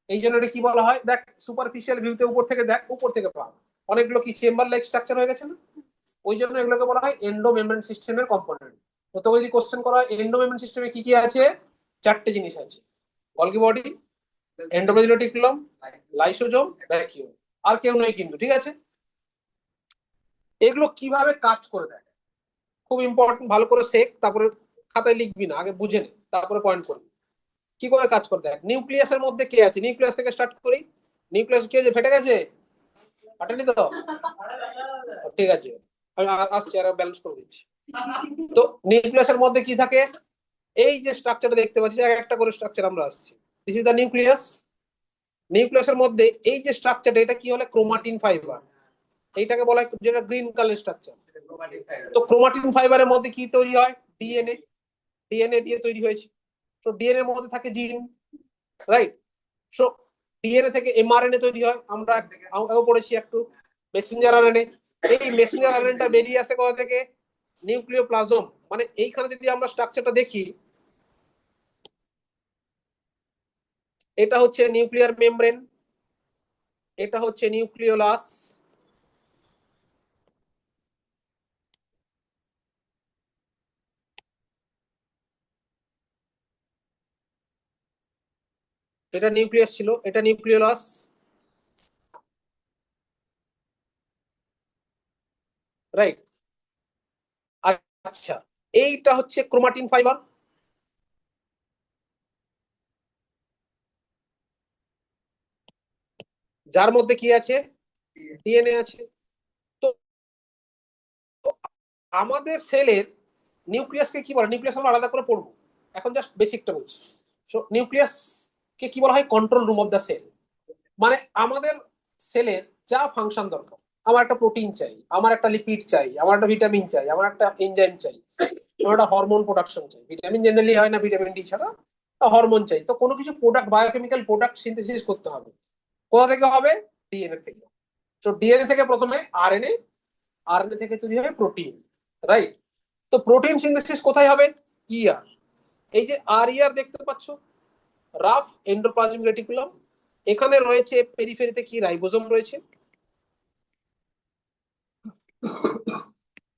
Speaker 1: এই জন্য এটা কি বলা হয়, দেখ সুপারফিশিয়াল ভিউতে উপর থেকে দেখ, উপর থেকে পা অনেকগুলো কি চেম্বার লাইক স্ট্রাকচার হয়ে গেছে না, ওই জন্য এগুলোকে বলা হয় এন্ডোমেমব্রেন সিস্টেমের কম্পোনেন্ট। তো তোকে যদি কোশ্চেন করা হয় এন্ডোমেমব্রেন সিস্টেমে কি কি আছে, চারটে জিনিস আছে, Golgi body, endoplasmic reticulum, lysosome, vacuole, আর কেউ নেই কিন্তু, ঠিক আছে। এগুলো কিভাবে কাজ করে দেয়, খুব ইম্পর্টেন্ট, ভালো করে শেখ, তারপরে খাতায় লিখবি না, আগে বুঝে নে তারপরে পয়েন্ট করবি। কি করে কাজ করে দেখ, নিউক্লিয়াসের মধ্যে কে আছে, নিউক্লিয়াস থেকে স্টার্ট করি। নিউক্লিয়াস কে যে ফেটে গেছে, ফাটেনি তো, ঠিক আছে, আমি আসছি আর ব্যালেন্স করে দিচ্ছি। তো নিউক্লিয়াসের মধ্যে কি থাকে, এই যে স্ট্রাকচারটা দেখতে পাচ্ছি, একটা করে স্ট্রাকচার আমরা আসছি, দিস ইজ দ্য নিউক্লিয়াস। নিউক্লিয়াসের মধ্যে এই যে স্ট্রাকচারটা, এটা কি হলো, ক্রোমাটিন ফাইবার, এইটাকে বলা হয় যেটা গ্রিন কালার স্ট্রাকচার। তো ক্রোমাটিন ফাইবারের মধ্যে কি তৈরি হয়, ডিএনএ, ডিএনএ দিয়ে তৈরি হয়েছে। তো ডিএনএ এর মধ্যে থাকে জিন, রাইট। সো ডিএনএ থেকে এমআরএনএ তৈরি হয়, আমরা আগেও পড়েছি একটু, মেসেঞ্জার আরএনএ। এই মেসেঞ্জার আরএনএটা বেরিয়ে আসে কোথা থেকে, নিউক্লিওপ্লাজম। মানে এইখানে যদি আমরা স্ট্রাকচারটা দেখি, এটা হচ্ছে নিউক্লিয়ার মেমব্রেন, এটা হচ্ছে নিউক্লিওলাস, এটা নিউক্লিয়াস ছিল, এটা নিউক্লিওলাস, রাইট। আচ্ছা, এইটা হচ্ছে ক্রোমাটিন ফাইবার, যার মধ্যে কি আছে, ডিএনএ আছে। তো আমাদের সেলের নিউক্লিয়াসকে কি বলে, নিউক্লিয়াস আমরা আলাদা করে পড়বো, এখন জাস্ট বেসিকটা বলছি। সো নিউক্লিয়াস কে কি বলা হয়, control room of the cell. মানে আমাদের সেলের যা ফাংশন দরকার, আমার একটা প্রোটিন চাই, আমার একটা লিপিড চাই, আমার একটা ভিটামিন চাই, আমার একটা এনজাইম চাই, আমার একটা হরমোন প্রোডাকশন চাই, ভিটামিন জেনারেলি হয় না, ভিটামিন ডি ছাড়া হরমোন চাই। তো কোনো কিছু প্রোডাক্ট, বায়োকেমিক্যাল প্রোডাক্ট সিনথেসিস করতে হবে, কোথা থেকে হবে, ডিএনএ থেকে। তো ডিএনএ থেকে প্রথমে আরএনএ, আরএনএ থেকে তৈরি হবে প্রোটিন, রাইট। তো প্রোটিন সিনথেসিস কোথায় হবে, ইআর। এই যে আর ইয়ার দেখতে পাচ্ছ, রাফ এন্ডোপ্লাজমিক রেটিকুলাম, এখানে রয়েছে পেরিফেরিতে কি, রাইবোজোম রয়েছে।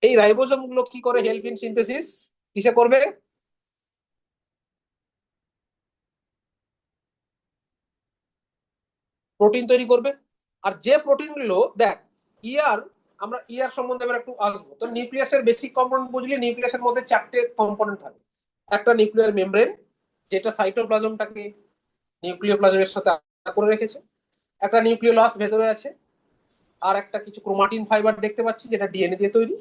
Speaker 1: এই রাইবোজোম গুলো কি করে, হেল্প ইন সিনথেসিস, কিসে করবে, প্রোটিন তৈরি করবে। আর যে প্রোটিন গুলো দেখ, ইয়ার, আমরা ইয়ার সম্বন্ধে এবার একটু আসবো। তো নিউক্লিয়াসের বেসিক কম্পোনেন্ট বুঝলি, নিউক্লিয়াসের মধ্যে 4টে কম্পোনেন্ট থাকে। একটা নিউক্লিয়ার মেমব্রেন, যেটা সাইটোপ্লাজমটাকে নিউক্লিওপ্লাজমের সাথে আলাদা করে রেখেছে। একটা নিউক্লিওলাস ভেতরে আছে, আর একটা কিছু ক্রোমাটিন ফাইবার দেখতে পাচ্ছি, যেটা ডিএনএ দিয়ে তৈরি।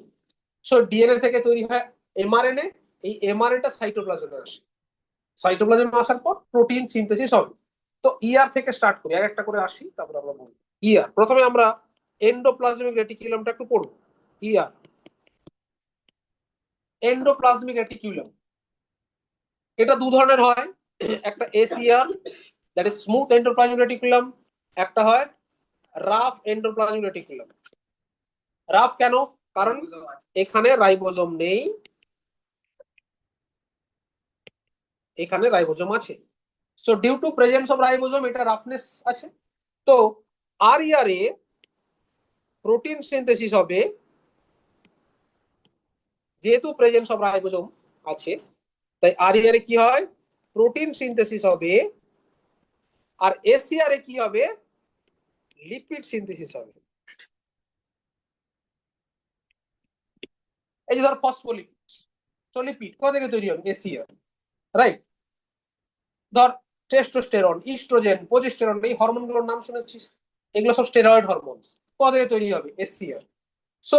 Speaker 1: সো ডিএনএ থেকে তৈরি হয় এমআরএনএ, এই এমআরএনএটা সাইটোপ্লাজমে আসে, সাইটোপ্লাজমে আসার পর প্রোটিন সিনথেসিস হবে। তো ইআর থেকে স্টার্ট করি, এক একটা করে আসি, তারপর আমরা বলবো। ইআর প্রথমে আমরা এন্ডোপ্লাজমিক রেটিকুলামটা একটু পড়বো। ইআর, এন্ডোপ্লাজমিক রেটিকুলাম, এটা দু ধরনের হয়, একটা SER, that is smooth endoplasmic reticulum, একটা হয় রাফ এন্ডোপ্লাজমিক রেটিকুলাম। রাফ কেন, কারণ এখানে রাইবোজোম নেই, এখানে রাইবোজোম আছে। So due to presence of ribosome, এটা রাফনেস আছে। তো আর ইয়ারে প্রোটিন সিনথেসিস হবে, যেহেতু প্রেজেন্স অফ রাইবোজোম আছে, তাই আর ইয়ারে কি হয়, প্রোটিন সিনথেসিস হবে। আর এসিআরে কি হবে, লিপিড সিনথেসিস হবে। এই যে ধর ফসফোলিপিড, তো লিপিড কোথা থেকে তৈরি হবে, এসিআর, রাইট। ধর টেস্টোস্টেরন, ইস্ট্রোজেন, প্রোজেস্টেরন, এই হরমোনগুলোর নাম শুনেছিস, এগুলো সব স্টেরয়েড হরমোন, কোথা থেকে তৈরি হবে, এসিআর। সো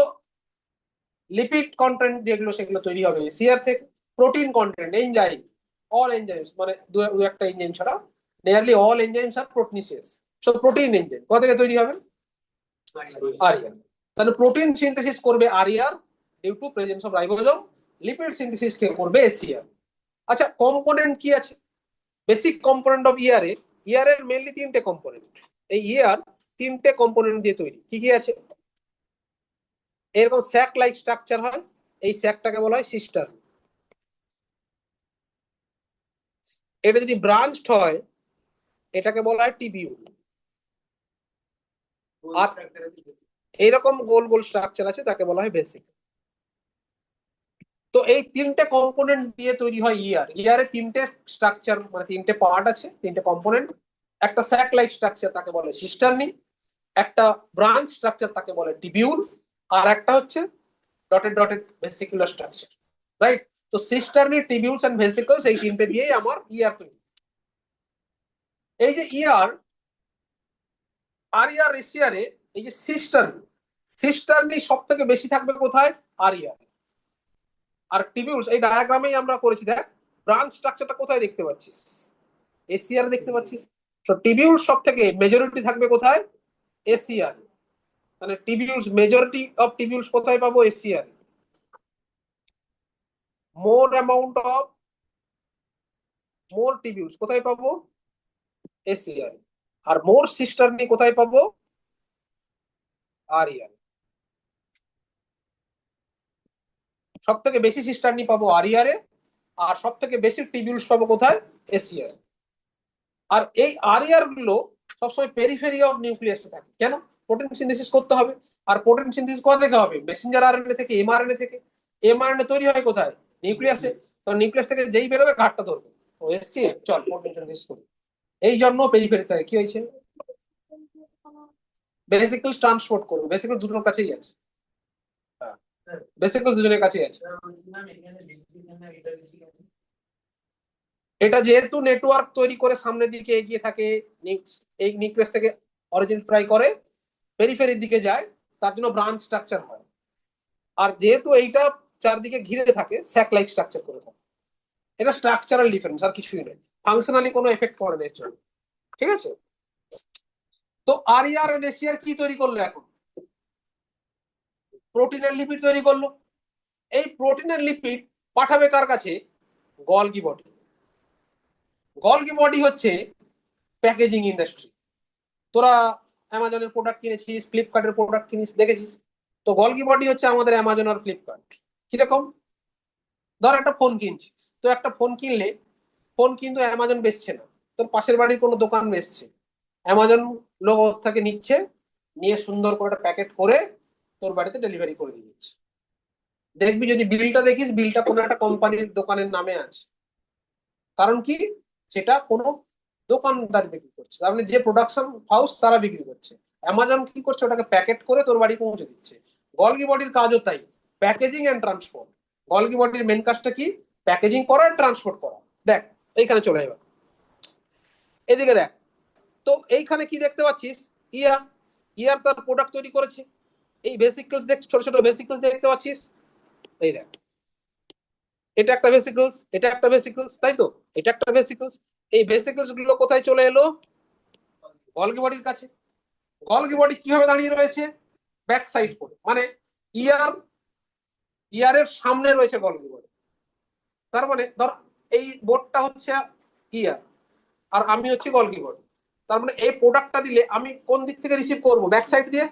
Speaker 1: লিপিড কন্টেন্ট যেগুলো, সেগুলো তৈরি হবে এসিআর থেকে। Protein content, enzyme, all enzymes, মানে দু একটা এনজাইম ছাড়া nearly all enzymes are proteinaceous. So protein enzyme কোথা থেকে তৈরি হবে, আরইআর। তাহলে প্রোটিন সিনথেসিস করবে RER due to presence of ribosome, lipid synthesis কে করবে এসিআর। আচ্ছা, কম্পোনেন্ট কি আছে, বেসিক কম্পোনেন্ট অফ ইয়ার এর, ইয়ার এর মেইনলি 3টে কম্পোনেন্ট। এই ইয়ার 3টে কম্পোনেন্ট দিয়ে তৈরি, কি কি আছে, এরকম স্যাক লাইক স্ট্রাকচার হয়, এই স্যাকটাকে বলা হয় সিস্টার। এটা যদি ব্রাঞ্চড হয়, এটাকে বলা হয় টিবিউল। আর এইরকম গোল গোল স্ট্রাকচার আছে, তাকে বলা হয় বেসিক। তো এই 3টে কম্পোনেন্ট দিয়ে তৈরি হয় ইয়ার। ইয়ারে 3টে স্ট্রাকচার, মানে 3টে পার্ট আছে, 3টে কম্পোনেন্ট। একটা স্যাক লাইক স্ট্রাকচার, তাকে বলে সিস্টার্নি। একটা ব্রাঞ্চ স্ট্রাকচার, তাকে বলে টিবিউল। আর একটা হচ্ছে dotted dotted vesicular structure, right. তো সিস্টার্নি, টিবিউলস এন্ড ভেসিকলস, এই 3টে দিয়েই আমার ইয়ার তৈরি। এই যে ইয়ার, আর ইয়ার এসিয়ারে, এই যে সিস্টার্নি, সিস্টার্নি সব থেকে বেশি থাকবে কোথায়? আরিয়ার। আর টিবিউলস এই ডায়াগ্রামেই আমরা করেছি, দেখ ব্রাঞ্চ স্ট্রাকচারটা কোথায় দেখতে পাচ্ছিস? এসিআর দেখতে পাচ্ছিস। তো টিবিউলস সব থেকে মেজরিটি থাকবে কোথায়? এসিআর। মানে টিবিউলস, মেজরিটি অফ টিবিউলস কোথায় পাবো? SER. More amount of more tubules কোথায় পাবো? এসিআর। আর মোর সিস্টার্নি কোথায় পাবো? আরিয়ার। সব থেকে বেশি সিস্টার্নি পাবো আরিয়ারে, আর সব থেকে বেশি টিবিউলস পাবো কোথায়? এসিআর। আর এই আরিয়ার গুলো সবসময় পেরিফেরি অফ নিউক্লিয়াসে থাকে। কেন? প্রোটিন সিনথেসিস করতে হবে। আর প্রোটিন সিনথেসিস কোথা থেকে হবে? মেসেঞ্জার আরএনএ থেকে, এমআরএনএ থেকে। এমআরএনএ তৈরি হয় কোথায়? নিউক্লিয়াসে। তো নিউক্লিয়াস থেকে যেই বেরোবে ঘাটটা ধরবে, ও এসছি, চল প্রোটিন সিনথেসিস করি। এই জন্য পেরিফেরি থাকে। কি হয়েছে? ভেসিকলস ট্রান্সপোর্ট করবে। ভেসিকল দুটোর কাছেই আছে। ভেসিকল দুজনের কাছেই আছে। এটা যেহেতু নেটওয়ার্ক তৈরি করে সামনের দিকে এগিয়ে থাকে, এই নিউক্লিয়াস থেকে অরিজিন ট্রাই করে পেরিফেরির দিকে যায়, তার জন্য ব্রাঞ্চ স্ট্রাকচার হয়। আর যেহেতু এইটা চারদিকে ঘিরে থাকে, স্যাক লাইক স্ট্রাকচার করে থাকে। এটা স্ট্রাকচারাল ডিফারেন্স, আর কিছুই নেই। ফাংশনালি কোনো এফেক্ট করে না এর জন্য। ঠিক আছে? তো আরিয়ার আর এসিআর কি তৈরি করলো এখন? প্রোটিনের লিপিড তৈরি করলো। এই প্রোটিনের লিপিড পাঠাবে কার কাছে? Golgi body. গলগি বডি হচ্ছে প্যাকেজিং ইন্ডাস্ট্রি। তোরা অ্যামাজনের প্রোডাক্ট কিনেছিস, ফ্লিপকার্টের প্রোডাক্ট কিনিস, দেখেছিস তো। গলগি বডি হচ্ছে আমাদের অ্যামাজন আর ফ্লিপকার্ট। কিরকম? ধর একটা ফোন কিনছিস, তো একটা ফোন কিনলে ফোন কিন্তু অ্যামাজন বেচছে না, তোর পাশের বাড়ির কোনো দোকান বেচছে। অ্যামাজন লোক ওর থেকে নিচ্ছে, নিয়ে সুন্দর করে একটা প্যাকেট করে তোর বাড়িতে ডেলিভারি করে দিয়ে দিচ্ছে। দেখবি যদি বিলটা দেখিস, বিলটা কোনো একটা কোম্পানির দোকানের নামে আছে। কারণ কি? সেটা কোনো দোকানদার বিক্রি করছে, তার মানে যে প্রোডাকশন হাউস তারা বিক্রি করছে। অ্যামাজন কি করছে? ওটাকে প্যাকেট করে তোর বাড়ি পৌঁছে দিচ্ছে। গলগি বডির কাজও তাই, প্যাকেজিং এন্ড ট্রান্সপোর্ট। গলগি বডির মেন কাজটা কি? প্যাকেজিং করা, ট্রান্সপোর্ট করা। দেখ এইখানে চলে এবার, এদিকে দেখ। তো এইখানে কি দেখতে পাচ্ছিস? ইয়ার। ইয়ার তার প্রোডাক্ট তৈরি করেছে। এই ভেসিকলস দেখ, ছোট ছোট ভেসিকলস দেখতে পাচ্ছিস? এই দেখ, এটা একটা ভেসিকলস, এটা একটা ভেসিকলস, তাই তো? এটা একটা ভেসিকলস। এই ভেসিকলস গুলো কোথায় চলে এলো? গলগি বডির কাছে। গলগি বডি কিভাবে দাঁড়িয়ে রয়েছে? ব্যাক সাইড করে, মানে ইয়ার, ইয়ারের সামনে রয়েছে গলগি বডি। তার মানে ধর এই বোর্ডটা হচ্ছে ইয়ার, আর আমি হচ্ছে গলগি বডি। তার মানে এই প্রোডাক্টটা দিলে আমি কোন দিক থেকে রিসিভ করব? ব্যাক সাইড দিয়ে।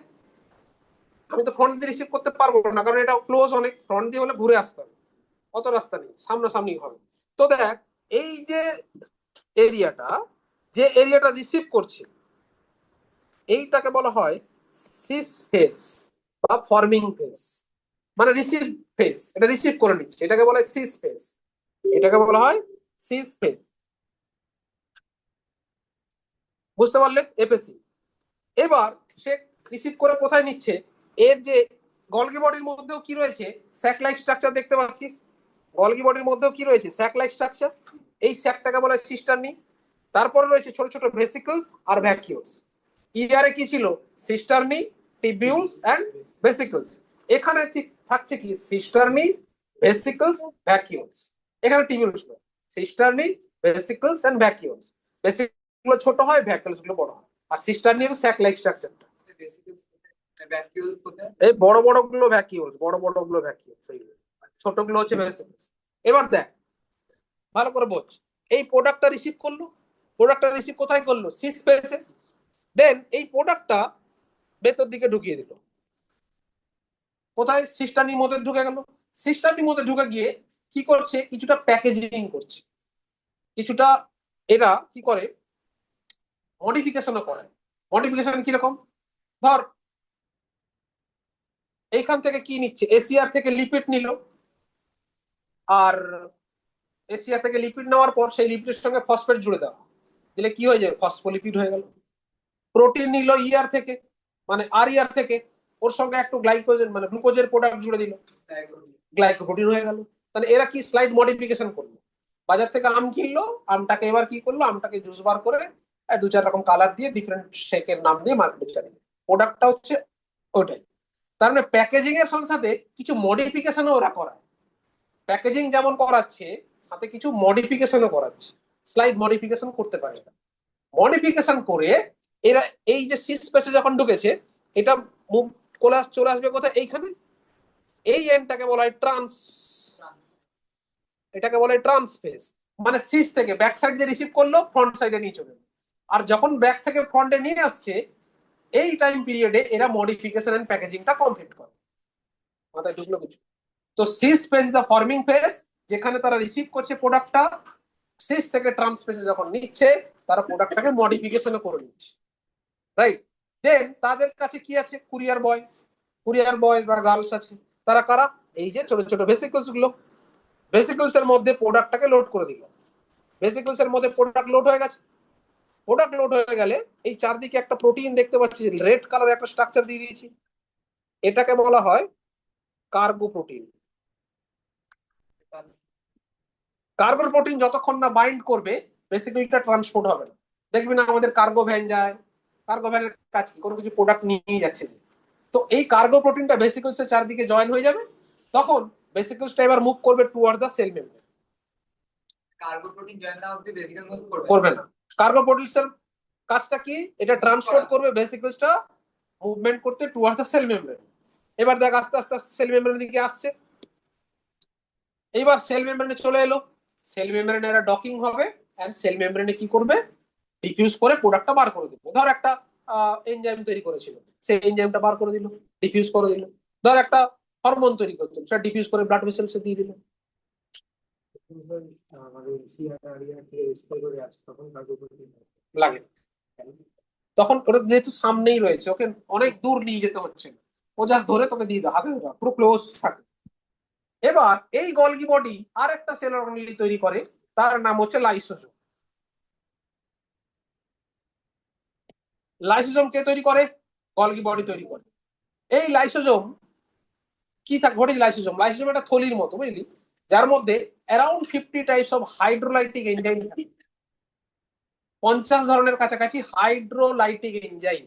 Speaker 1: আমি তো ফ্রন্ট দিয়ে রিসিভ করতে পারবো না, কারণ এটা ক্লোজ অনেক। ফ্রন্ট দিয়ে হলে ঘুরে আসতে হবে, অত রাস্তা নেই, সামনাসামনি হবে। তো দেখ, এই যে এরিয়াটা, যে এরিয়াটা রিসিভ করছে, এইটাকে বলা হয় সিস ফেস বা ফর্মিং ফেস, মানে রিসিভ ফেস। এটা রিসিভ করে নিচ্ছে, এটাকে বলা হয় সিস ফেস। এটাকে বলা হয় সিস ফেস। বুঝতে পারলে? এফএসি। এবার সে রিসিভ করে কোথায় নিচ্ছে? এর যে গলগি বডির মধ্যেও কি রয়েছে? স্যাক লাইক স্ট্রাকচার দেখতে পাচ্ছিস? গলগি বডির মধ্যেও কি রয়েছে? Sac like structure. এই স্যাকটাকে বলা হয় সিস্টার্নি। তারপরে রয়েছে ছোট ছোট ভেসিকলস আর ভ্যাকিউলস। ইয়ারে কি ছিল? Cisternae, tubules and vesicles. এখানে ঠিক থাকছে কি? সিস্টার্নি, ভেসিকলস, ভ্যাকিউলস। এখানে টিবিউলস নয়, সিস্টার্নি, ভেসিকলস এন্ড ভ্যাকিউলস। ভেসিকলস গুলো ছোট হয়, ভ্যাকিউলস গুলো বড় হয়। আর সিস্টার্নি হচ্ছে স্যাক লাইক স্ট্রাকচারটা। এই বড় বড় গুলো ভ্যাকিউলস, বড় বড় গুলো ভ্যাকিউলস, ছোট গুলো হচ্ছে ভেসিকলস। এবার দেখ, ভালো করে বোঝ। এই প্রোডাক্টটা রিসিভ করলো, প্রোডাক্টটা রিসিভ কোথায় করলো? সিস স্পেসে। দেন এই প্রোডাক্টটা ভেতর দিকে ঢুকিয়ে দিল। কোথায়? সিস্টার্নির মধ্যে ঢুকে গেল। সিস্টার্নির মধ্যে ঢুকে গিয়ে কি করছে? কিছুটা প্যাকেজিং করছে, কিছুটা এরা কি করে? মডিফিকেশনও করে। মডিফিকেশন কিরকম? ধর এইখান থেকে কি নিচ্ছে? এসিআর থেকে লিপিড নিল, আর এসিআর থেকে লিপিড নেওয়ার পর সেই লিপিডের সঙ্গে ফসফেট জুড়ে দেওয়া, দিলে কি হয়ে যাবে? ফসফোলিপিড হয়ে গেল। প্রোটিন নিল ইয়ার থেকে, মানে আর ইয়ার থেকে, ওর সঙ্গে একটু গ্লাইকোজেন মানে গ্লুকোজের প্রোডাক্ট জুড়ে দিল, গ্লাইকোপ্রোটিন হয়ে গেল। তাহলে এরা কি স্লাইড মডিফিকেশন করলো? বাজার থেকে আম কিনলো, আমটাকে এবার কি করলো? আমটাকে জুস বার করে দু চার রকম কালার দিয়ে ডিফারেন্ট শেকের নাম দিয়ে মার্কেটে চালিয়ে, প্রোডাক্টটা হচ্ছে ওটাই। তার মানে প্যাকেজিং এর সাথে সাথে কিছু মডিফিকেশনও ওরা করায়। প্যাকেজিং যেমন করাচ্ছে, সাথে কিছু মডিফিকেশনও করাচ্ছে, স্লাইড মডিফিকেশন করতে পারে। মডিফিকেশন করে এরা এই যে সি স্পেসে যখন ঢুকেছে, এটা মুভ চলে আসবে কোথায়, এইখানে। এই এন্ডটাকে বলা হয় ট্রান্স, এটাকে বলে ট্রান্সফেস। মানে সিস থেকে ব্যাক সাইড দিয়ে রিসিভ করলো, ফ্রন্ট সাইডে নিয়ে চলে গেল। আর যখন ব্যাক থেকে ফ্রন্টে নিয়ে আসছে, এই টাইম পিরিয়ডে এরা মডিফিকেশন এন্ড প্যাকেজিংটা কমপ্লিট করে। মাথায় ঢুকলো কিছু? তো cis face the forming face, যেখানে তারা রিসিভ করছে প্রোডাক্টটা, সিস থেকে ট্রান্সফেসে যখন নিচ্ছে, তারা প্রোডাক্টটাকে মডিফিকেশন করে নিচ্ছে, রাইট? দেন তাদের কাছে কি আছে? কুরিয়ার বয়স, কুরিয়ার বয়স বা গার্লস আছে। তারা কারা? এই যে ছোট ছোট ভেসিকলস গুলো। ভেসিকলস এর মধ্যে প্রোডাক্টটাকে লোড করে দিল। ভেসিকলস এর মধ্যে প্রোডাক্ট লোড হয়ে গেছে। প্রোডাক্ট লোড হয়ে গেলে এই চারদিকে একটা প্রোটিন দেখতে পাচ্ছি, রেড কালার একটা স্ট্রাকচার দিয়ে দিয়েছি, এটাকে বলা হয় কার্গো প্রোটিন। কার্গো প্রোটিন যতক্ষণ না বাইন্ড করবে, বেসিক্যালিটা ট্রান্সপোর্ট হবে না। দেখবি না আমাদের কার্গো ভ্যান যায়, কার্গো ভ্যানের কাজ কি? কোনো কিছু প্রোডাক্ট নিয়ে যাচ্ছে। তো এই কার্গো প্রোটিনটা ভেসিকলস এর চারদিকে জয়েন হয়ে যাবে, তখন ভেসিকলসটা এবার মুভ করবে toward the cell membrane.
Speaker 4: Cargo protein join না অবধি বেসিক্যাল মুভ
Speaker 1: করবে না। কার্গো প্রোটিনের কাজটা কি? এটা ট্রান্সপোর্ট করবে ভেসিকলসটা মুভমেন্ট করতে টুয়ার্ডস দ্য সেল মেমব্রেন। এবার দেখ আস্তে আস্তে সেল মেমব্রেনের দিকে আসছে। এইবার সেল মেমব্রেনে চলে এলো, সেল মেমব্রেনে এরা ডকিং হবে, এন্ড সেল মেমব্রেনে কি করবে? ডিফিউজ করে প্রোডাক্টটা বার করে দিল। ধর একটা এনজাইম তৈরি করেছিল, সেই এনজাইমটা বার করে দিল, ডিফিউজ করে দিল। ধর একটা হরমোন তৈরি করছিল, সেটা ডিফিউজ করে ব্লাড ভেসেলসে দিয়ে দিল। লাগে তখন ওটা যেহেতু সামনেই রয়েছে, ওকে অনেক দূর নিয়ে যেতে হচ্ছে না, ও জাস্ট ধরে তোকে দিয়ে দাও, হাতে ধরা পুরো ক্লোজ থাকে। এবার এই গলগি বডি আর একটা সেল অর্গানেলি তৈরি করে, তার নাম হচ্ছে লাইসোজোম। লাইসোজোম কে তৈরি করে? গলগি বডি তৈরি করে। এই লাইসোজোম কি থাকে? What is lysosome? লাইসোজোম একটা থলির মতো, বুঝলি, যার মধ্যে around 50 types of hydrolytic enzyme থাকে। 50 ধরনের কাছাকাছি হাইড্রোলাইটিক এনজাইম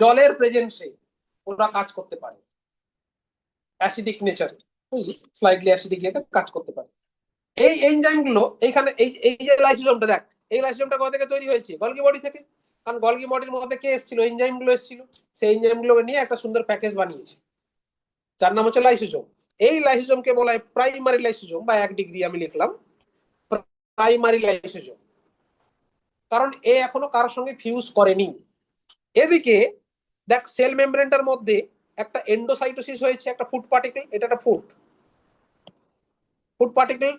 Speaker 1: জলের প্রেজেন্সে ওরা কাজ করতে পারে, অ্যাসিডিক নেচার, বুঝলি, স্লাইডলি অ্যাসিডিক ইয়েতে কাজ করতে পারে। এই এনজাইম গুলো এইখানে, এই এই যে লাইসোজোমটা দেখ, এই লাইসোজোমটা কোথা থেকে তৈরি হয়েছে? গলগি বডি থেকে। কারণ গলগি বডির মধ্যে কে এসেছিল? এনজাইম গুলো এসেছিল। সেই এনজাইম গুলো নিয়ে একটা সুন্দর প্যাকেজ বানিয়েছে, যার নাম হচ্ছে লাইসোজোম। এই লাইসোজোমকে বলা হয় প্রাইমারি লাইসোজোম, বা 1 ডিগ্রি আমি লিখলাম প্রাইমারি লাইসোজোম, কারণ এ এখনো কারোর সঙ্গে ফিউজ করেনি। এদিকে দেখ সেল মেমব্রেনটার মধ্যে একটা এন্ডোসাইটোসিস হয়েছে, একটা ফুড পার্টিকেল, এটা একটা ফুড পার্টিকেল।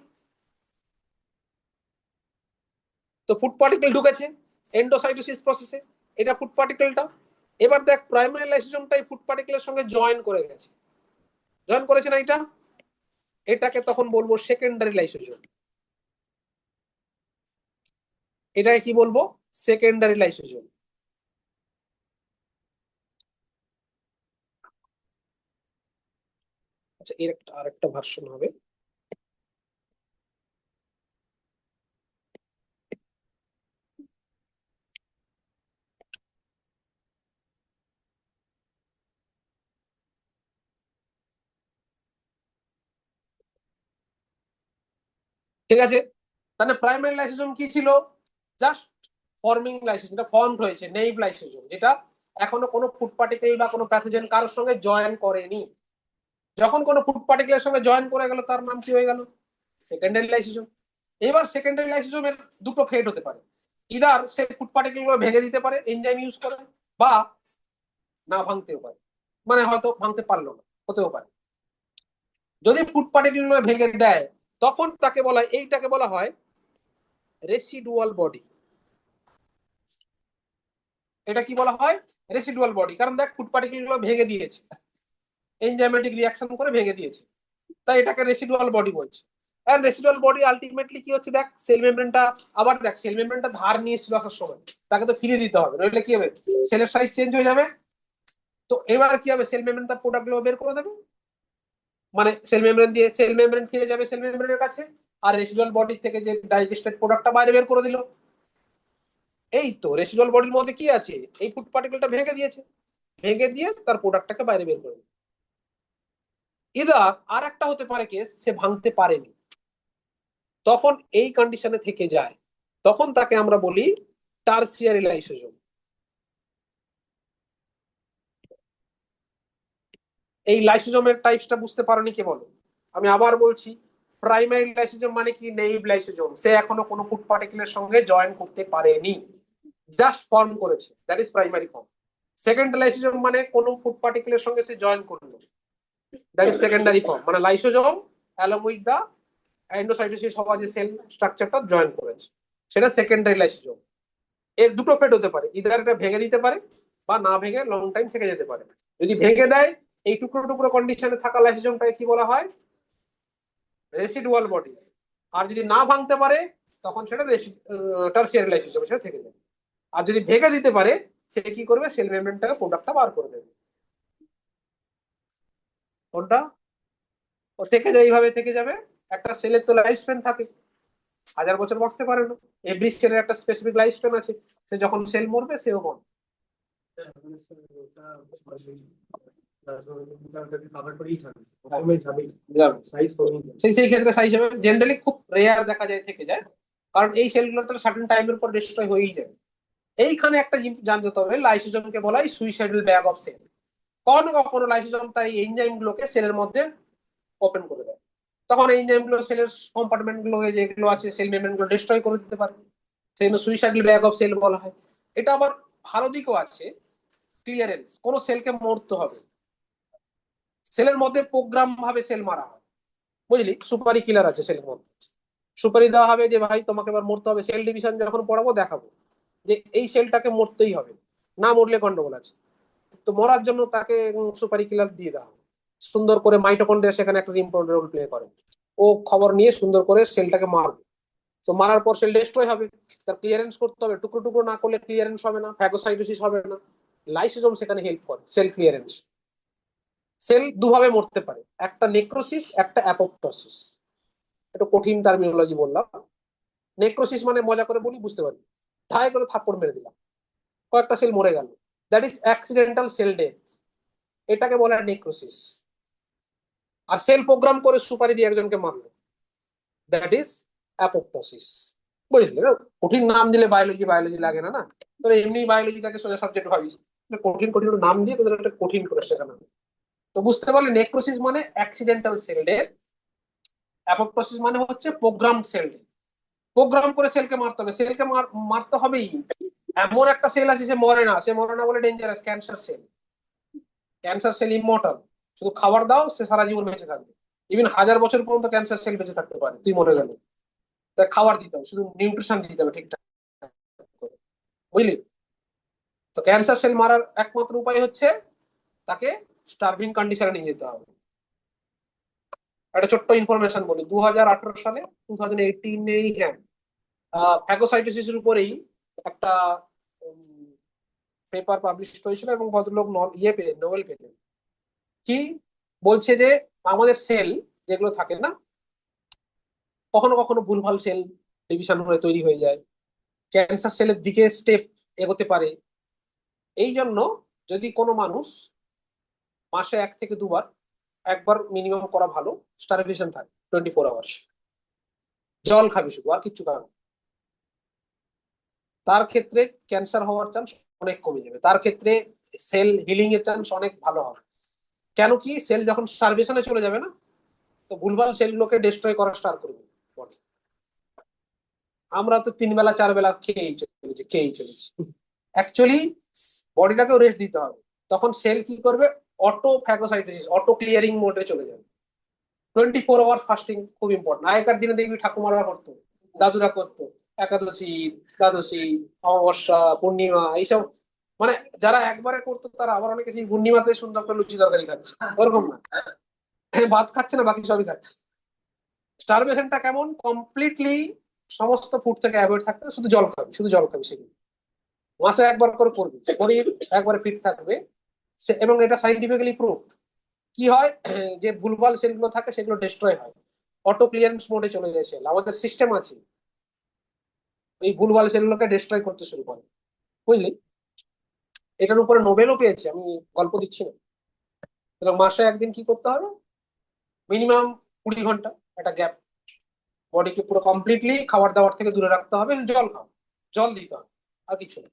Speaker 1: তো ফুড পার্টিকেল ঢুকেছে এন্ডোসাইটোসিস প্রসেসে, এটা ফুড পার্টিকেলটা। এবার দেখ প্রাইমারি লাইসোজোমটাই ফুড পার্টিকেলের সঙ্গে জয়েন করে গেছে, জয়েন করেছে না এটা, এটাকে তখন বলবো সেকেন্ডারি লাইসোজোম। এটাকে কি বলবো? Secondary lysosome. আচ্ছা, এর আরেকটা ভার্সন হবে। ঠিক আছে, তাহলে প্রাইমারি লাইসোজোম কি ছিল? জাস্ট ফর্মিং লাইসোজোম, যেটা ফর্মড হয়েছে, নেইভ লাইসোজোম, যেটা এখনো কোনো ফুড পার্টিকেল বা কোনো প্যাথোজেন কারোর সঙ্গে জয়েন করেনি। যখন কোনো ফুড পার্টিকেলের সঙ্গে জয়েন করে গেল, তার নাম কি হয়ে গেল? Secondary lysosome. এবার সেকেন্ডারি লাইসোজোমের দুটো ফেট হতে পারে, ইদার সে ফুড পার্টিকেল গুলো ভেঙে দিতে পারে এনজাইম ইউজ করে, বা না ভাঙতেও পারে, মানে হয়তো ভাঙতে পারলো না, হতেও পারে। যদি ফুড পার্টিকেল গুলো ভেঙে দেয়, তখন তাকে বলা হয়, এইটাকে বলা হয় রেসিডুয়াল বডি। এটা কি বলা হয়? Residual body. কারণ দেখ ফুড পার্টিকেল গুলো ভেঙে দিয়েছে, এনজাইমেটিক রিঅ্যাকশন করে ভেঙে দিয়েছে, তাই এটাকে রেসিডুয়াল বডি বলছে। এন্ড রেসিডুয়াল বডি আলটিমেটলি কি হচ্ছে? দেখ সেল মেমব্রেনটা, আবার দেখ সেল মেমব্রেনটা ধার নিয়েছিল আসার সময়, তাকে তো ফিরিয়ে দিতে হবে, নইলে কি হবে? সেলের সাইজ চেঞ্জ হয়ে যাবে। তো এবার কি হবে? সেল মেমব্রেন তার প্রোডাক্ট গুলো বের করে দেবে, মানে সেল মেমব্রেন দিয়ে সেল মেমব্রেন ফিরে যাবে সেল মেমব্রেনের কাছে, আর রেসিডুয়াল বডি থেকে যে ডাইজেস্টেড প্রোডাক্টটা বাইরে বের করে দিল। এই তো রেসিডুয়াল বডির মধ্যে কি আছে? এই ফুড পার্টিকেলটা ভেঙে দিয়েছে, ভেঙে দিয়ে তার প্রোডাক্টটাকে বাইরে বের করে দিল। ইদার আর একটা হতে পারে কেস সে ভাঙতে পারেনি, তখন এই কন্ডিশনে থেকে যায়, তখন তাকে আমরা বলি টারসিয়ারি লাইসোজোম। এই লাইসোজোমের টাইপসটা বুঝতে পারোনি কে বলো? আমি আবার বলছি, প্রাইমারি লাইসোজোম মানে কি? নেইভ লাইসোজোম, সে এখনো কোনো ফুড পার্টিকেলের সঙ্গে জয়েন করতে পারেনি, জাস্ট ফর্ম করেছে, that is primary form. Second lysosome মানে কোনো ফুড পার্টিকেলের সঙ্গে সে জয়েন করলো, দ্যাট ইজ সেকেন্ডারি ফর্ম, মানে lysosome along with the endocytosis হওয়া যে সেল স্ট্রাকচারটা জয়েন করেছে, সেটা সেকেন্ডারি লাইসোজোম। এর দুটো ফেট হতে পারে, ইদার এটা ভেঙে দিতে পারে বা না ভেঙে লং টাইম থেকে যেতে পারে। যদি ভেঙে দেয়, এই টুকরো টুকরো কন্ডিশনে থাকা লাইসোজোমটাকে কি বলা হয়? Residual bodies. আর যদি না ভাঙতে পারে তখন সেটা টারসিয়ারি লাইসোজোম সেটা থেকে যাবে। আর যদি ভেঙে দিতে পারে, সে কি করবে? সেল মেমব্রেনটাকে প্রোডাক্টটা বার করে দেবে। কোনটা? ও থেকে যায়, এইভাবে থেকে যাবে। একটা সেলের তো লাইফ স্প্যান থাকে, 1000 বছর বাঁচতে পারে না। এভরি সেলের একটা স্পেসিফিক লাইফ স্প্যান আছে, সে যখন সেল মরবে সেও মরবে। সেই ক্ষেত্রে সাইজ হবে, জেনারেলি খুব রেয়ার দেখা যায় থেকে যায়, কারণ এই সেলগুলো তো সার্টেন টাইমের পর ডিস্ট্রয় হয়েই যায়। এইখানে একটা জিনিস জানতে হবে, লাইসোজোমকে বলা হয় সুইসাইডাল ব্যাগ অফ সেল। কখনো কখনো লাইসোজোম তার এই এনজাইম গুলোকে সেলের মধ্যে ওপেন করে দেয়, তখন এই এনজাইম গুলো সেলের কম্পার্টমেন্ট গুলো যেগুলো আছে সেল মেমব্রেন গুলো ডিস্ট্রয় করে দিতে পারে, সেই জন্য সুইসাইডাল ব্যাগ অফ সেল বলা হয়। এটা আবার ভালো দিকও আছে, ক্লিয়ারেন্স। কোনো সেলকে মরতে হবে, সেলের মধ্যে প্রোগ্রাম ভাবে সেল মারা হয়, বুঝলি? সুপারি কিলার আছে সেলের মধ্যে, সুপারি দেওয়া হবে যে ভাই তোমাকে এবার মরতে হবে, সেল ডিভিশন যখন পড়াবো দেখাবো যে এই সেলটাকে মরতেই হবে, না মরলে গন্ডগোল আছে। তো মরার জন্য তাকে সুপারি কিলার দিয়ে দেওয়া হবে, সুন্দর করে মাইটোকন্ড্রিয়া সেখানে একটা ইম্পর্টেন্ট রোল প্লে করে, ও খবর নিয়ে সুন্দর করে সেলটাকে মারবে। তো মারার পর সেল ডিস্ট্রয় হবে, তার ক্লিয়ারেন্স করতে হবে, টুকরো টুকরো না করলে ক্লিয়ারেন্স হবে না, ফ্যাগোসাইটোসিস হবে না। লাইসোজোম সেখানে হেল্প করে সেল ক্লিয়ারেন্স। সেল দুভাবে মরতে পারে, একটা নেক্রোসিস, একটা অ্যাপোপ্টোসিস। একটু কঠিন টার্মিনোলজি বললাম। নেক্রোসিস মানে মজা করে বলি, বুঝতে পারবি, ধায় করে থাপ্পড় মেরে দিলাম, কয়েকটা সেল মরে গেল, that is accidental sell death, এটাকে বলে নেক্রোসিস। আর সেল প্রোগ্রাম করে সুপারি দিয়ে একজনকে মারলো, দ্যাট ইজ অ্যাপোপ্টোসিস। বুঝলি? কঠিন নাম দিলে বায়োলজি বায়োলজি লাগে না, না? তোরা এমনি বায়োলজিটাকে সোজা সাবজেক্ট ভাবিস, কঠিন কঠিন নাম দিয়ে তোদের একটা কঠিন করে শেখানো। তো বুঝতে পারলে, নেক্রোসিস মানে অ্যাক্সিডেন্টাল সেল ডেথ, অ্যাপোপ্টোসিস মানে হচ্ছে প্রোগ্রাম সেল ডেথ। প্রোগ্রাম করে সেলকে মারতে হবে, সেলকে মারতে হবেই। এমন একটা সেল আছে সে মরে না, সে মরে না বলে dangerous, cancer cell. Cancer cell immortal, শুধু খাবার দাও সে সারা জীবন বেঁচে থাকবে। ইভেন 1000 বছর পর্যন্ত ক্যান্সার সেল বেঁচে থাকতে পারে তুই মরে গেলে। তাই খাবার দিতে হবে, শুধু নিউট্রিশন দিতে হবে ঠিকঠাক করে, বুঝলি? তো ক্যান্সার সেল মারার একমাত্র উপায় হচ্ছে তাকে স্টার্ভিং কন্ডিশনে নিয়ে যেতে হবে। একটা ছোট্ট ইনফরমেশন বলি, 2018 সালে 2018-এই, হ্যাঁ, ফ্যাগোসাইটোসিসের উপরেই একটা পেপার পাবলিশ হয়েছিল এবং ভদ্রলোক ইয়ে পেলেন, নোবেল পেলেন। কি বলছে যে আমাদের সেল যেগুলো থাকে না, কখনো কখনো ভুলভাল সেল ডিভিশন হয়ে তৈরি হয়ে যায়, ক্যান্সার সেলের দিকে স্টেপ এগোতে পারে। এই জন্য যদি কোনো মানুষ মাসে 1 থেকে 2 বার, একবার মিনিমাম করা ভালো, স্টারভেশন থাকে 24 আওয়ার্স, জল খাবি শুধু, আর কিচ্ছু খাবে না। তার ক্ষেত্রে ক্যান্সার হওয়ার চান্স অনেক কমে যাবে, তার ক্ষেত্রে সেল হিলিং এর চান্স অনেক ভালো হবে। কেন কি? সেল যখন স্টারভেশনে চলে যাবে না, তো ভুলভাল সেলগুলোকে ডিস্ট্রয় করা স্টার্ট করবে বডি। আমরা তো 3 বেলা 4 বেলা খেয়েই চলেছি। অ্যাকচুয়ালি বডিটাকেও রেস্ট দিতে হবে, তখন সেল কি করবে? অটো ফ্যাগোসাইটোসিস, অটো ক্লিয়ারিং মোডে চলে যাবে। 24 আওয়ার ফাস্টিং খুব ইম্পর্টেন্ট। আগেকার দিনে দেখবি ঠাকুমারা করতো, দাদুরা করতো, একাদশী, দ্বাদশী, অমাবস্যা, পূর্ণিমা, এইসব, মানে যারা একবারে করতো তারা আবার অনেকে সেই পূর্ণিমাতে সুন্দর করে লুচি তরকারি খাচ্ছে, ওরকম না, ভাত খাচ্ছে না, বাকি সবই খাচ্ছে। স্টারভেশনটা কেমন? কমপ্লিটলি সমস্ত ফুড থেকে অ্যাভয়েড থাকতে হবে, শুধু জল খাবি, শুধু জল খাবি, সেগুলো মাসে একবার করে করবি, শরীর একবারে ফিট থাকবে। এবং এটা সাইন্টিফিক্যালি প্রুভ। কি হয়? যে ভুলভাল সেলগুলো থাকে সেগুলো ডিস্ট্রয় হয়, অটো ক্লিয়ারেন্স মোডে চলে যায় সেল। আমাদের সিস্টেম আছে এই ভুলভাল সেলগুলোকে ডিস্ট্রয় করতে শুরু করে, বুঝলি? এটার উপরে নোবেলও পেয়েছে, আমি গল্প দিচ্ছি না। মাসে একদিন কি করতে হবে? মিনিমাম 20 ঘন্টা একটা গ্যাপ, বডিকে পুরো কমপ্লিটলি খাবার দাবার থেকে দূরে রাখতে হবে, জল খাও, জল দিতে হবে, আর কিছু না।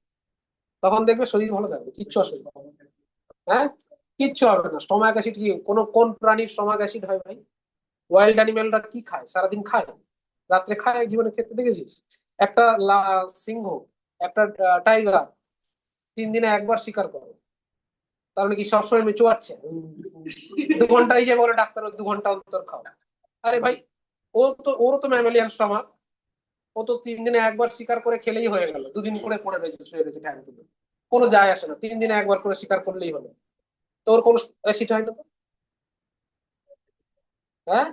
Speaker 1: তখন দেখবে শরীর ভালো থাকবে, কিচ্ছু অসুবিধা হবে না। হ্যাঁ, কিচ্ছু হবে না। স্টমাক অ্যাসিড কি কোন প্রাণীর স্টমাক অ্যাসিড হয় ভাই? ওয়াইল্ড অ্যানিমেলরা কি খায়, সারাদিন খায়, রাত্রে খায়, জীবনে খেতে দেখেছিস? একটা সিংহ, একটা টাইগার 3 দিনে একবার শিকার করে, তার মানে কি সবসময় চুয়াচ্ছে? 2 ঘন্টা, এই যে বলে ডাক্তার 2 ঘন্টা অন্তর খাও। আরে ভাই, ওরও তো ম্যামালিয়ান স্টমাক, ও তো 3 দিনে একবার শিকার করে খেলেই হয়ে গেল, 2 দিন করে পড়ে রয়েছে, শুয়ে রয়েছে ঠ্যাং তুলে, কোনো যায় আসে না, 3 দিনে একবার করে শিকার করলেই হলো। তো ওর কোনো অ্যাসিড হয় না তো? হ্যাঁ,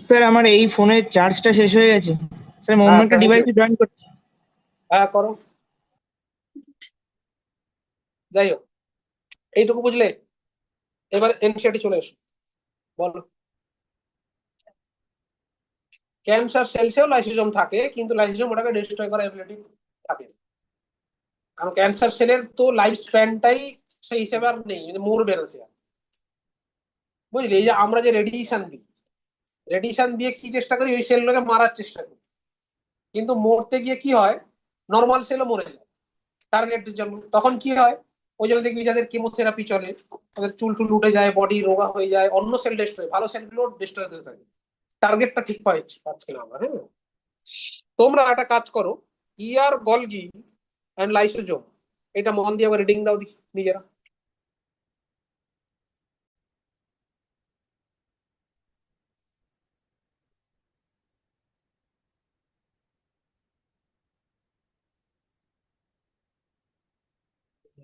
Speaker 5: স্যার আমার এই ফোনের চার্জটা শেষ হয়ে গেছে, স্যার অন্য
Speaker 1: হ্যাঁ,
Speaker 5: একটা ডিভাইসে জয়েন করছি।
Speaker 1: হ্যাঁ করো, যাই হোক, এইটুকু বুঝলে। এবার এনসিআরটি চলে এসো, বলো। ক্যান্সার সেলসেও লাইসোজোম থাকে, কিন্তু লাইসোজোম ওটাকে ডিস্ট্রয় করার এবিলিটি থাকে না। কারণ ক্যান্সার সেলের তো লাইফ স্প্যানটাই সেই হিসেবে আর নেই, মরবে না সে আর। বুঝলি, এই যে আমরা যে রেডিয়েশন দিই, রেডিয়েশন দিয়ে কি চেষ্টা করি, ওই সেলগুলোকে মারার চেষ্টা করি, কিন্তু মরতে গিয়ে কি হয়, নর্মাল সেলও মরে যায় টার্গেটের জন্য। তখন কি হয়, ওই জন্য দেখবি যাদের কেমোথেরাপি চলে, তাদের চুল টুল উঠে যায়, বডি রোগা হয়ে যায়, অন্য সেল ডিস্ট্রয়, ভালো সেলগুলো ডিস্ট্রয় হতে থাকে। টার্গেটটা ঠিক পাচ্ছি না আমরা। হ্যাঁ, তোমরা একটা কাজ করো, গলগি অ্যান্ড লাইসোজোম, এটা মন দিয়ে আবার রিডিং দাও নিজেরা।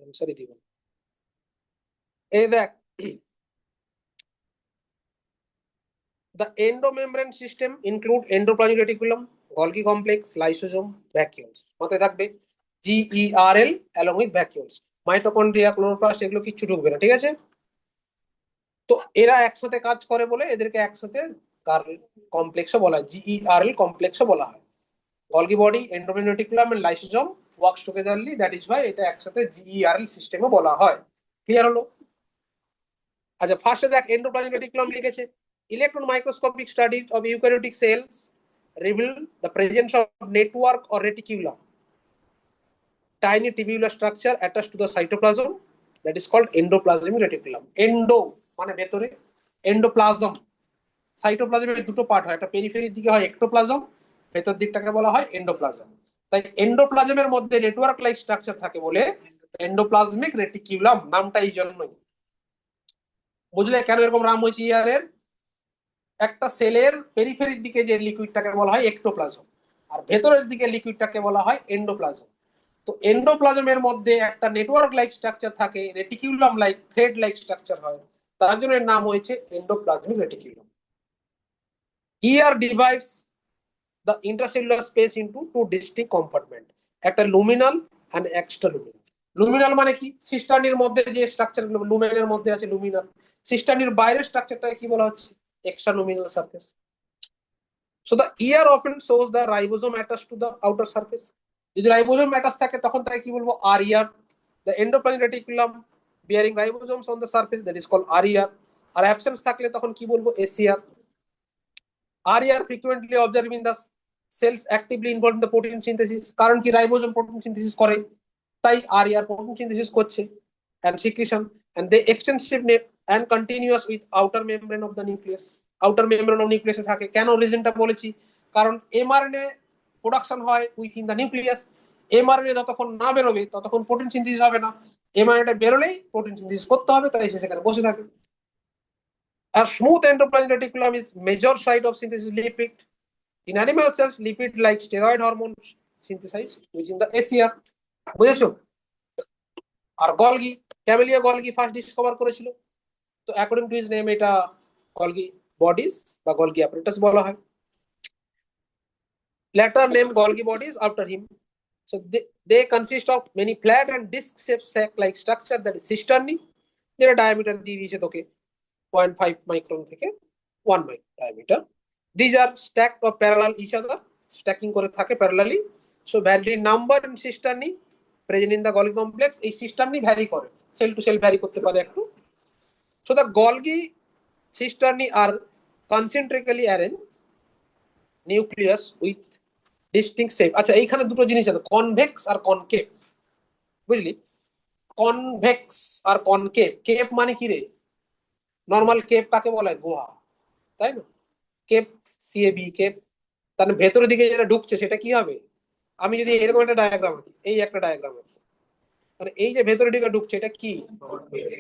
Speaker 1: অ্যান্সারই দিবেন। এই দেখ, the endomembrane system include endoplasmic reticulum, Golgi complex, lysosome, vacuoles। মাথায় থাকবে GERL along with vacuoles। Mitochondria, chloroplast এগুলো কিচ্ছু ঢুকবে না, ঠিক আছে? তো এরা একসাথে কাজ করে বলে এদেরকে একসাথে গার্ল কমপ্লেক্সও বলা হয়, GERL কমপ্লেক্সও বলা হয়। Golgi body, endomembrane reticulum and lysosome works togetherly, that is why এটা একসাথে GERL সিস্টেমও বলা হয়। ক্লিয়ার হলো? আচ্ছা, ফার্স্টে দেখ এন্ডোপ্লাজমিক রেটিকুলাম লিখেছে, electron microscopic study of eukaryotic cells reveal the presence of network or reticulum, tiny tubular structure attached to the cytoplasm, that is called endoplasmic reticulum। Endo মানে ভেতরে, এন্ডোপ্লাজম, সাইটোপ্লাজমের দুটো পার্ট হয়, একটা পেরিফেরির দিকে হয় এক্টোপ্লাজম, ভেতর দিকটাকে বলা হয় এন্ডোপ্লাজম। তাই এন্ডোপ্লাজমের মধ্যে নেটওয়ার্ক লাইক স্ট্রাকচার থাকে বলে এন্ডোপ্লাজমিক রেটিকুলাম নামটা এই জন্যই। বুঝলে কেন এরকম নাম হয়েছে ইয়ারের? একটা সেলের পেরিফেরির দিকে যে লিকুইডটাকে বলা হয় এক্টোপ্লাজম, আর ভেতরের দিকে লিকুইডটাকে বলা হয় এন্ডোপ্লাজম। তো এন্ডোপ্লাজমের মধ্যে একটা নেটওয়ার্ক লাইক স্ট্রাকচার থাকে, reticulum like, thread like structure হয়, তার জন্য এর নাম হয়েছে endoplasmic reticulum. ER divides the intracellular space into two distinct compartment, একটা luminal and extra luminal. Luminal মানে কি, সিস্টার্নির মধ্যে যে স্ট্রাকচার গুলো লুমিনালের মধ্যে আছে লুমিনাল, সিস্টার্নির বাইরের স্ট্রাকচারটাকে কি বলা হচ্ছে, extra luminal surface. So the ER often shows the ribosome attached to the outer surface। যদি রাইবোজোম অ্যাটাচ থাকে তখন তাকে কি বলবো, RER। The endoplasmic reticulum bearing ribosomes on the surface, that is called RER। আর অ্যাবসেন্স থাকলে তখন কি বলবো, SCR। RER frequently observed in the cells actively involved in the protein synthesis, কারণ কি রাইবোজোম প্রোটিন সিনথেসিস করে, তাই RER প্রোটিন সিনথেসিস করছে and secretion, and they extensive and continuous with outer membrane of the nucleus। Outer membrane of নিউক্লিয়াসে থাকে। কেন, রিজনটা বলেছি, কারণ এমআরএনএ প্রোডাকশন হয় উইথিন দ্য নিউক্লিয়াস। এমআরএনএ যতক্ষণ না বেরোবে ততক্ষণ প্রোটিন সিনথেসিস হবে না, এমআরএনএ বেরোলেই প্রোটিন সিনথেসিস করতে হবে, তাই সে সেখানে বসে থাকে। A smooth endoplasmic reticulum is major site of synthesis lipid. In animal cells, lipid like steroid hormones synthesized within the SCR। বুঝেছো? আর Golgi, Camillo Golgi first discover করেছিল, তো অ্যাকর্ডিং টু হিজ নেম এটা গলগি বডিজ বা গলগি অ্যাপারেটাস বলা হয়। Later named Golgi bodies after him। So they consist of many flat and disc-shaped sac-like structure, that is cisternae, যেটা diameter দিয়ে দিয়েছে তোকে 0.5 micron থেকে 1 micron diameter। These are stacked or parallel each other, stacking করে থাকে parallelly। So vary number and cisternae present in the Golgi complex, এই cisternae vary করে, cell to cell vary করতে পারে একটু। So the Golgi cisternae are concentrically arrange nucleus with distinct shape. আচ্ছা, এইখানে দুটো জিনিস আছে, কনভেক্স আর কনকেভ, বুঝলি? কনভেক্স আর কনকেভ। কেভ মানে কি রে? নর্মাল কেভ কাকে বলে? গুহা, তাই না? Cave, CAB cave. তাহলে ভেতরের দিকে যেটা ঢুকছে সেটা কি হবে? আমি যদি এরকম একটা ডায়াগ্রাম আঁকি, এই একটা ডায়াগ্রাম আঁকি, মানে এই যে ভেতরের দিকে ঢুকছে এটা কি?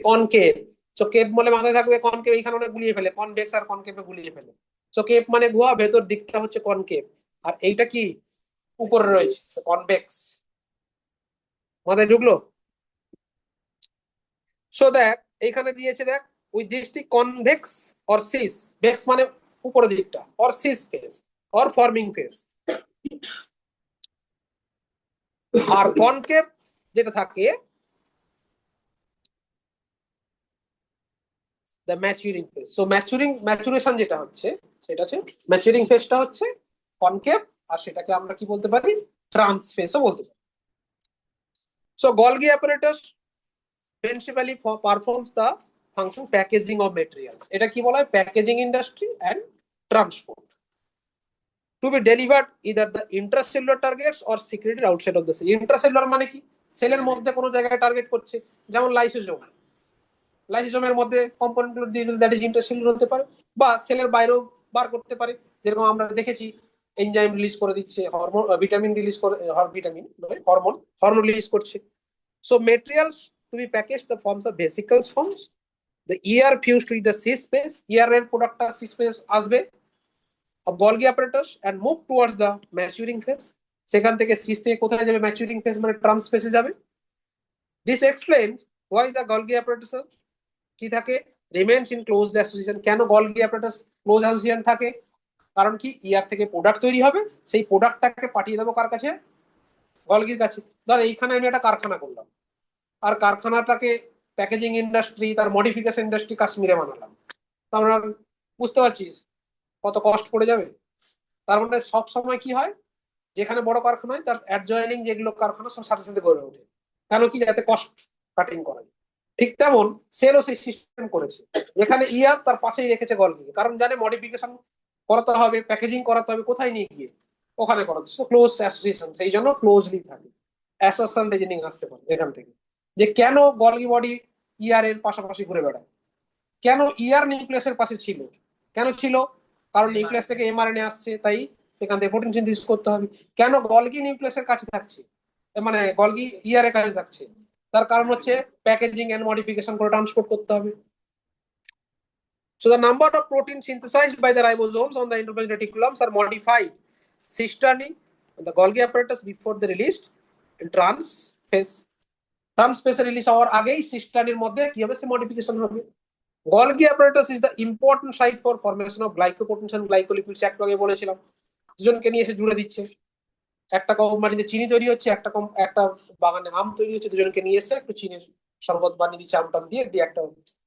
Speaker 1: কনকেভ। তো কেভ বলে মাথায় থাকবে কনকেভ, এইখানে অনেক গুলিয়ে ফেলে, কনভেক্স আর কনকেভে গুলিয়ে ফেলে। তো কেভ মানে গুহা, ভেতর দিকটা হচ্ছে কনকেভ, আর এইটা কি উপরে রয়েছে কনভেক্স। মাথায় ঢুকলো? সো দেখ এইখানে দিয়েছে, দেখ উইথ দৃষ্টি কনভেক্স অর সিস, ভেক্স মানে উপরের দিকটা, or cis face or forming face. আর কনকেভ যেটা থাকে the maturing face. So maturation যেটা হচ্ছে সেটা হচ্ছে ম্যাচুরিং ফেসটা হচ্ছে কনকেভ, আর সেটাকে আমরা কি বলতে পারি? ট্রান্স ফেসও বলতে পারি। So Golgi apparatus principally performs the function packaging of materials. এটা কি বলা হয়? Packaging industry and transport to be delivered either the intracellular targets or secreted outside of the cell. Intracellular মানে কি? সেলের মধ্যে কোনো জায়গায় টার্গেট করছে, যেমন লাইসোজোম। লাইসোজোমের মধ্যে কম্পোনেন্ট গুলো দিয়ে দিলে দ্যাট ইজ ইন্ট্রাসেলুলার হতে পারে, বা সেলের বাইরেও বার করতে পারে। যেরকম আমরা দেখেছি এনজাইম রিলিজ করে দিচ্ছে, হরমোন ভিটামিন রিলিজ করে, ভিটামিন নয় হরমোন রিলিজ করছে। So materials to be package the forms of vesicles forms the ER fused with the cis space, ইয়ারের প্রোডাক্টটা সি স্পেস আসবে of Golgi apparatus and move towards the maturing phase. সেখান থেকে সিস থেকে কোথায় যাবে? ম্যাচুরিং ফেজ মানে ট্রান্স ফেজে যাবে। This explains why the Golgi apparatus কি থাকে? Remains in closed association. কেন গলগি অ্যাপারেটাস ক্লোজ অ্যাসোসিয়েশন থাকে? কারণ কি, ইয়ার থেকে প্রোডাক্ট তৈরি হবে, সেই প্রোডাক্টটাকে পাঠিয়ে দেবো কার কাছে? গলগির কাছে। ধর এইখানে আমি একটা কারখানা করলাম, আর কারখানাটাকে প্যাকেজিং ইন্ডাস্ট্রি, তার মডিফিকেশন ইন্ডাস্ট্রি কাশ্মীরে বানালাম। আমরা বুঝতে পারছিস কত কষ্ট পড়ে যাবে? তার মানে সব সময় কি হয়, যেখানে বড় কারখানা হয় তার অ্যাডজয়নিং যেগুলো কারখানা সব সাথে সাথে গড়ে ওঠে। কেন কি? যাতে কস্ট কাটিং করা যায়। ঠিক তেমন সেলও সেই সিস্টেম করেছে, যেখানে ইয়ার তার পাশেই রেখেছে গলগিকে, কারণ জানে মডিফিকেশন করাতে হবে, প্যাকেজিং করাতে হবে, কোথায় নিয়ে গিয়ে? ওখানে করাতে। ক্লোজ অ্যাসোসিয়েশন, সেই জন্য ক্লোজলি থাকে। অ্যাসোসিয়েশন রিজনিং আসতে পারে এখান থেকে, যে কেন গলগি বডি ইয়ার এর পাশাপাশি ঘুরে বেড়ায়। কেন ইয়ার নিউক্লিয়াসের পাশে ছিল? কেন ছিল? কারণ নিউক্লিয়াস থেকে এমআরএনএ আসছে, তাই সেখান থেকে প্রোটিন সিনথেসিস করতে হবে। কেন গলগি নিউক্লিয়াসের কাছে থাকছে, মানে গলগি ইয়ার এর কাছে থাকছে? তার কারণ হচ্ছে প্যাকেজিং এন্ড মডিফিকেশন করে ট্রান্সপোর্ট করতে হবে। So the number of proteins synthesized by the ribosomes on the endoplasmic reticulums are modified cisternae the Golgi apparatus before the released in transphase release হওয়ার আগেই সিস্টানির মধ্যে কি হবে? সে মডিফিকেশন হবে। Golgi apparatus is the important site for formation of glycoproteins and glycolipids। একটু আগে বলেছিলাম, দুজনকে নিয়ে এসে জুড়ে দিচ্ছে। একটা কোম্পানিতে চিনি তৈরি হচ্ছে, একটা বাগানে আম তৈরি হচ্ছে, দুজনকে নিয়ে এসে একটু চিনির শরবত বানিয়ে দিচ্ছে, আমটা দিয়ে একটা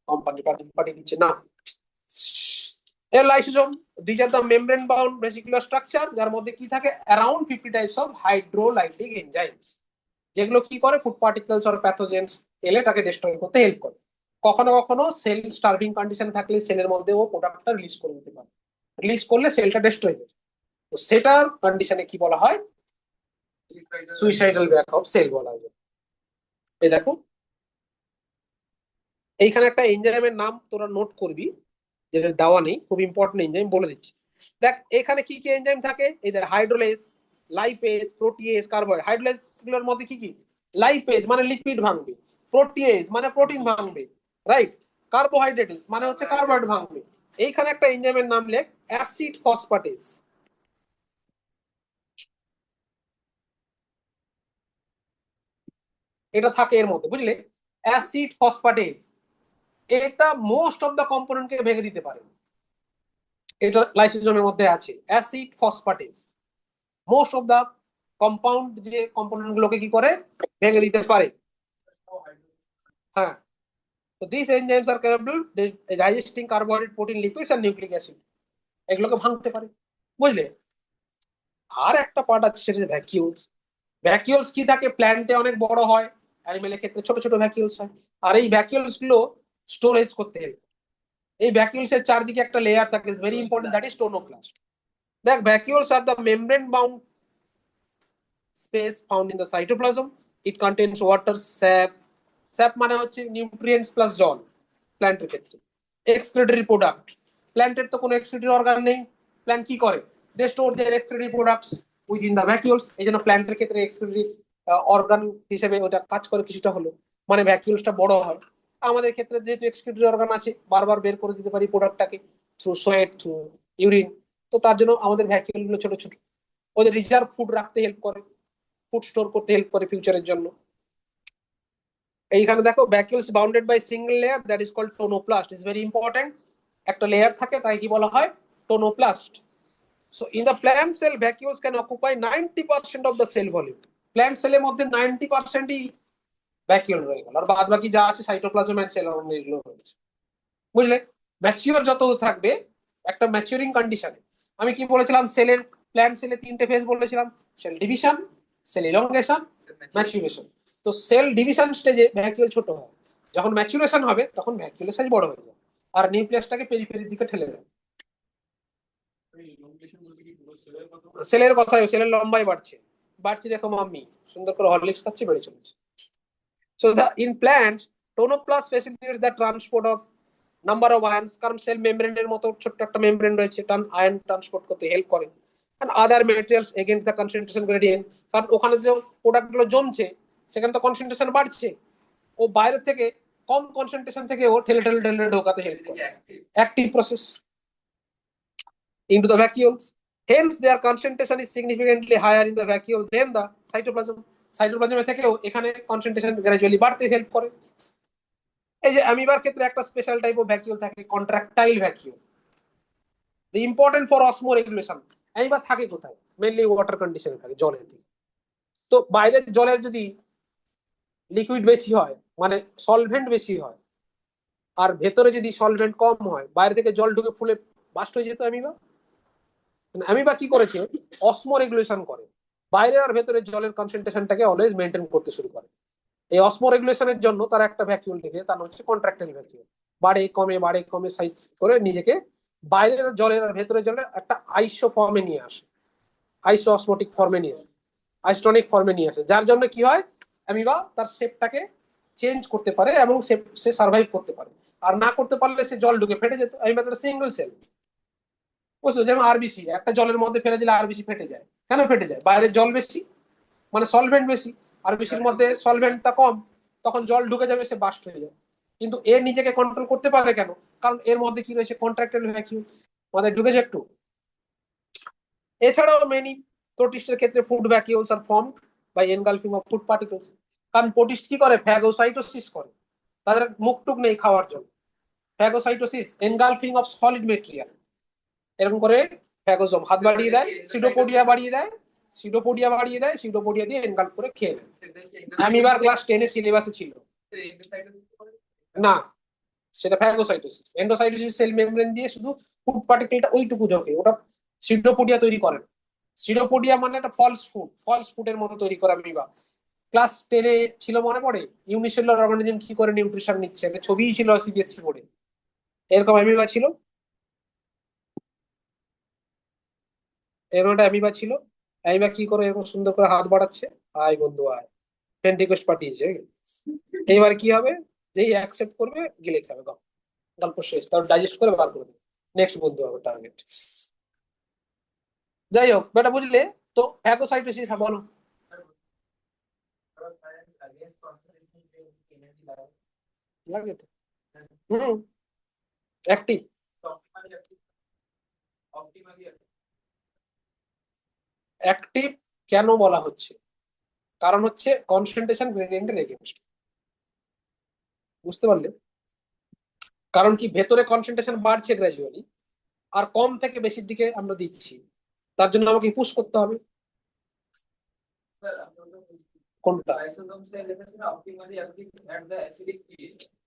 Speaker 1: কোম্পানি পাঠিয়ে দিচ্ছে না। এর lysosome, these are the membrane bound vesicular structure, যার মধ্যে কি থাকে? around 50 types of hydrolytic enzymes, যেগুলো কি করে? ফুড পার্টিকেলস অর প্যাথোজেন্স এলে তাকে ডিস্ট্রয় করতে হেল্প করে। কখনো কখনো সেল স্টার্ভিং কন্ডিশন থাকলে সেলের মধ্যে ও প্রোডাক্টটা রিলিজ করে দিতে পারে, রিলিজ করলে সেলটা ডিস্ট্রয় হয়ে যায়। তো সেটার কন্ডিশনে কি বলা হয়? সুইসাইডাল ব্যাক অফ সেল বলা হয়। এই দেখো এইখানে একটা এনজাইমের নাম তোরা নোট করবি, যেটা দেওয়া নেই, খুব ইম্পর্টেন্ট এনজাইম, বলে দিচ্ছি। দেখ এখানে কি কি এনজাইম থাকে? এই দেখ, হাইড্রোলেজ, লাইপেজ, প্রোটিয়েজ, কার্বোহাইড্রেট। হাইড্রোলেজ গুলোর মধ্যে কি কি? লাইপেজ মানে লিপিড ভাঙবে, প্রোটিয়েজ মানে প্রোটিন ভাঙবে, রাইট? কার্বোহাইড্রেটস মানে হচ্ছে কার্বোহাইড্রেট ভাঙবে। এইখানে একটা এনজাইমের নাম লেখ, অ্যাসিড ফসফেটেজ। এটা থাকে এর মধ্যে, বুঝলে? অ্যাসিড ফসফেটেজ, এটা মোস্ট অফ দ্য কম্পোনেন্টকে ভেঙে দিতে পারে। এটা লাইসোজোমের মধ্যে আছে acid phosphatase. Most of the compound যে কম্পোনেন্ট গুলোকে কি করে? ভেঙে দিতে পারে। হ্যাঁ, তো this enzymes are capable digesting carbohydrate, protein, lipids আর নিউক্লিক অ্যাসিড, এগুলোকে ভাঙতে পারে, বুঝলে? আর একটা পার্ট আছে, সেটা হচ্ছে ভ্যাকিউলস। ভ্যাকিউলস কি থাকে? প্ল্যান্টে অনেক বড় হয়, অ্যানিমেলের ক্ষেত্রে ছোট ছোট ভ্যাকিউলস হয়। আর এই ভ্যাকিউলস গুলো স্টোরেজ করতে হেল্প। এই ভ্যাকিউলস এর চারদিকে একটা লেয়ার থাকে, is very important, that is tonoplast. দেখ vacuoles are the membrane bound space found in the cytoplasm. It contains water, sap, sap মানে হচ্ছে নিউট্রিয়েন্টস প্লাস জল প্ল্যান্টের ক্ষেত্রে। এক্সক্রিটরি প্রোডাক্ট, প্ল্যান্টের তো কোনো এক্সক্রিটরি অর্গান নেই, প্ল্যান্ট কি করে, they store their excretory products within the vacuoles. এই জন্য প্ল্যান্টের ক্ষেত্রে এক্সক্রিটরি অর্গান হিসেবে ওটা কাজ করে কিছুটা হলো, মানে ভ্যাকিউলসটা বড় হয়। আমাদের ক্ষেত্রে যেহেতু এক্সক্রিটরি অর্গান আছে, বারবার বের করে দিতে পারি প্রোডাক্টটাকে থ্রু সোয়েট, থ্রু ইউরিন, তো তার জন্য আমাদের ভ্যাকিউল গুলো ছোট ছোট, ওদের রিজার্ভ ফুড রাখতে হেল্প করে, ফুড স্টোর করতে হেল্প করে ফিউচারের জন্য। এইখানে দেখো vacuoles bounded by single layer, that is called tonoplast, is very important. একটা লেয়ার থাকে, তাই কি বলা হয়, tonoplast. So in the plant cell vacuoles can occupy 90% of the cell volume. Plant সেলের মধ্যে 90%ই ভ্যাকিউল রয়ে গেল, আর বাদ বাকি যা আছে সাইটোপ্লাজম এন্ড সেল এগুলো রয়েছে। বুঝলে, ম্যাচিওর যত থাকবে একটা ম্যাচিউরিং কন্ডিশনে, আমি কি বলেছিলাম, সেলের প্ল্যান্ট সেলে তিনটে ফেজ বলেছিলাম, cell division, cell elongation, maturation. তো সেল ডিভিশন স্টেজে ভ্যাকিউল ছোট হয়, যখন ম্যাচুরেশন হবে তখন ভ্যাকিউলের সাইজ বড় হয়ে যায়, আর নিউক্লিয়াসটাকে পেরিফেরির দিকে ঠেলে দেয়। সেলের কথা, সেলের লম্বাই বাড়ছে, বাড়ছে দেখো মাম্মি সুন্দর করে হরলিক্স খাচ্ছে, বেড়ে চলেছে। So the in plants tonoplast facilitates the transport of number of ions, কারণ সেল মেমব্রেনের মতো ছোট্ট একটা মেমব্রেন রয়েছে, আয়ন ট্রান্সপোর্ট করতে হেল্প করে, and other materials against the concentration gradient, কারণ ওখানে যে প্রোডাক্টগুলো জমছে সেখানে তো কনসেন্ট্রেশন বাড়ছে, ও বাইরে থেকে কম কনসেন্ট্রেশন থেকে ও ঠেলে ঠেলে ঠেলে ঢোকাতে হেল্প করে, active process into the vacuoles. Hence, their concentration is significantly higher in the vacuole than the cytoplasm. সাইটোপ্লাজমে থেকেও এখানে কনসেন্ট্রেশন গ্র্যাজুয়ালি বাড়তে হেল্প করে। এই যে অ্যামিবার ক্ষেত্রে একটা স্পেশাল টাইপ অফ ভ্যাকিউল থাকে, contractile vacuole, the important for osmoregulation. অ্যামিবার থাকে কোথায়, মেইনলি ওয়াটার কন্ডিশনে থাকে, জলের দিকে। তো বাইরের জলের যদি লিকুইড বেশি হয়, মানে সলভেন্ট বেশি হয়, আর ভেতরে যদি সলভেন্ট কম হয়, বাইরে থেকে জল ঢুকে ফুলে বাস্ট হয়ে যেত অ্যামিবা। অ্যামিবা কি করেছে, অসমো রেগুলেশন করে, বাইরে আর ভেতরে জলের কনসেন্ট্রেশনটাকে অলওয়েজ মেনটেন করতে শুরু করে। এই অসমো রেগুলেশনের জন্য তারা একটা ভ্যাকিউল দেখে, তার নাম হচ্ছে কন্ট্রাক্টাইল ভ্যাকিউল, বাড়ে কমে সাইজ করে নিজেকে বাইরের জলের আর ভেতরের জলের একটা আইসো ফর্মে নিয়ে আসে, আইসো অসমোটিক ফর্মে নিয়ে আসে, আইসোটনিক ফর্মে নিয়ে আসে, যার জন্য কি হয়, অ্যামিবা তার শেপটাকে চেঞ্জ করতে পারে এবং সে সার্ভাইভ করতে পারে। আর না করতে পারলে সে জল ঢুকে ফেটে যেত। অ্যামিবা একটা সিঙ্গেল সেল, বুঝছো, যেমন আরবিসি, একটা জলের মধ্যে ফেলে দিলে আরবিসি ফেটে যায়, কেন ফেটে যায়, বাইরে জল বেশি, মানে সলভেন্ট বেশি, আরবিসির মধ্যে সলভেন্টটা কম, তখন জল ঢুকে যাবে, সে বাস্ট হয়ে যায়। কিন্তু এর নিজেকে কন্ট্রোল করতে পারে কেন, কারণ এর মধ্যে কি রয়েছে, কন্ট্রাক্টাইল ভ্যাকিউল, আমাদের ঢুকেছে একটু। এছাড়াও মেনি প্রোটিস্টের ক্ষেত্রে food vacuoles are formed by engulfing of food particles, কারণ প্রোটিস্ট কি করে, ফ্যাগোসাইটোসিস করে, তাদের মুখটুক নেই খাওয়ার জন্য, phagocytosis, engulfing of solid material, এরকম করে ফ্যাগোজোম হাত বাড়িয়ে দেয়, সিডোপোডিয়া বাড়িয়ে দেয়, সিডোপোডিয়া দিয়ে এনগালফ করে খেয়ে নেয়। অ্যামিবার ক্লাস 10 সিলেবাসে ছিল না, সেটা ফ্যাগোসাইটোসিস। এন্ডোসাইটোসিস সেল মেমব্রেন দিয়ে শুধু ফুড পার্টিকেলটা ওইটুকু ঢোকে, ওটা সিডোপোডিয়া তৈরি করে না। সিডোপোডিয়া মানে একটা ফলস ফুডের মতো তৈরি করে অ্যামিবা। ক্লাস 10-এ ছিল মনে পড়ে, ইউনিসেলুলার অর্গানিজম কি করে নিউট্রিশন নিচ্ছে, একটা ছবিই ছিল সিবিএসসি বোর্ডে, এরকম অ্যামিবা ছিল, এরকম একটা অ্যামিবা ছিল। অ্যামিবা কি করে এরকম সুন্দর করে হাত বাড়াচ্ছে, আয় বন্ধু আয়, ফ্রেন্ড রিকোয়েস্ট পাঠিয়েছে, এইবার কি হবে, যেই অ্যাকসেপ্ট করবে গিলে খাবে, গল্প শেষ, তারপর ডাইজেস্ট করে বার করে দেবে, নেক্সট বন্ধু হবে টার্গেট। যাই হোক বেটা, বুঝলে তো ফ্যাগোসাইটোসিস, বলো। লাগে তো, হুম, অ্যাক্টিভ। অ্যাক্টিভ কেন বলা হচ্ছে, কারণ হচ্ছে কনসেন্ট্রেশন গ্রেডিয়েন্টের এগেইনস্ট, বুঝতে পারলে, কারণ কি ভেতরে কনসেন্ট্রেশন বাড়ছে গ্র্যাজুয়ালি, আর কম থেকে বেশির দিকে আমরা দিচ্ছি, তার জন্য আমাকে পুশ করতে হবে। কোনটা,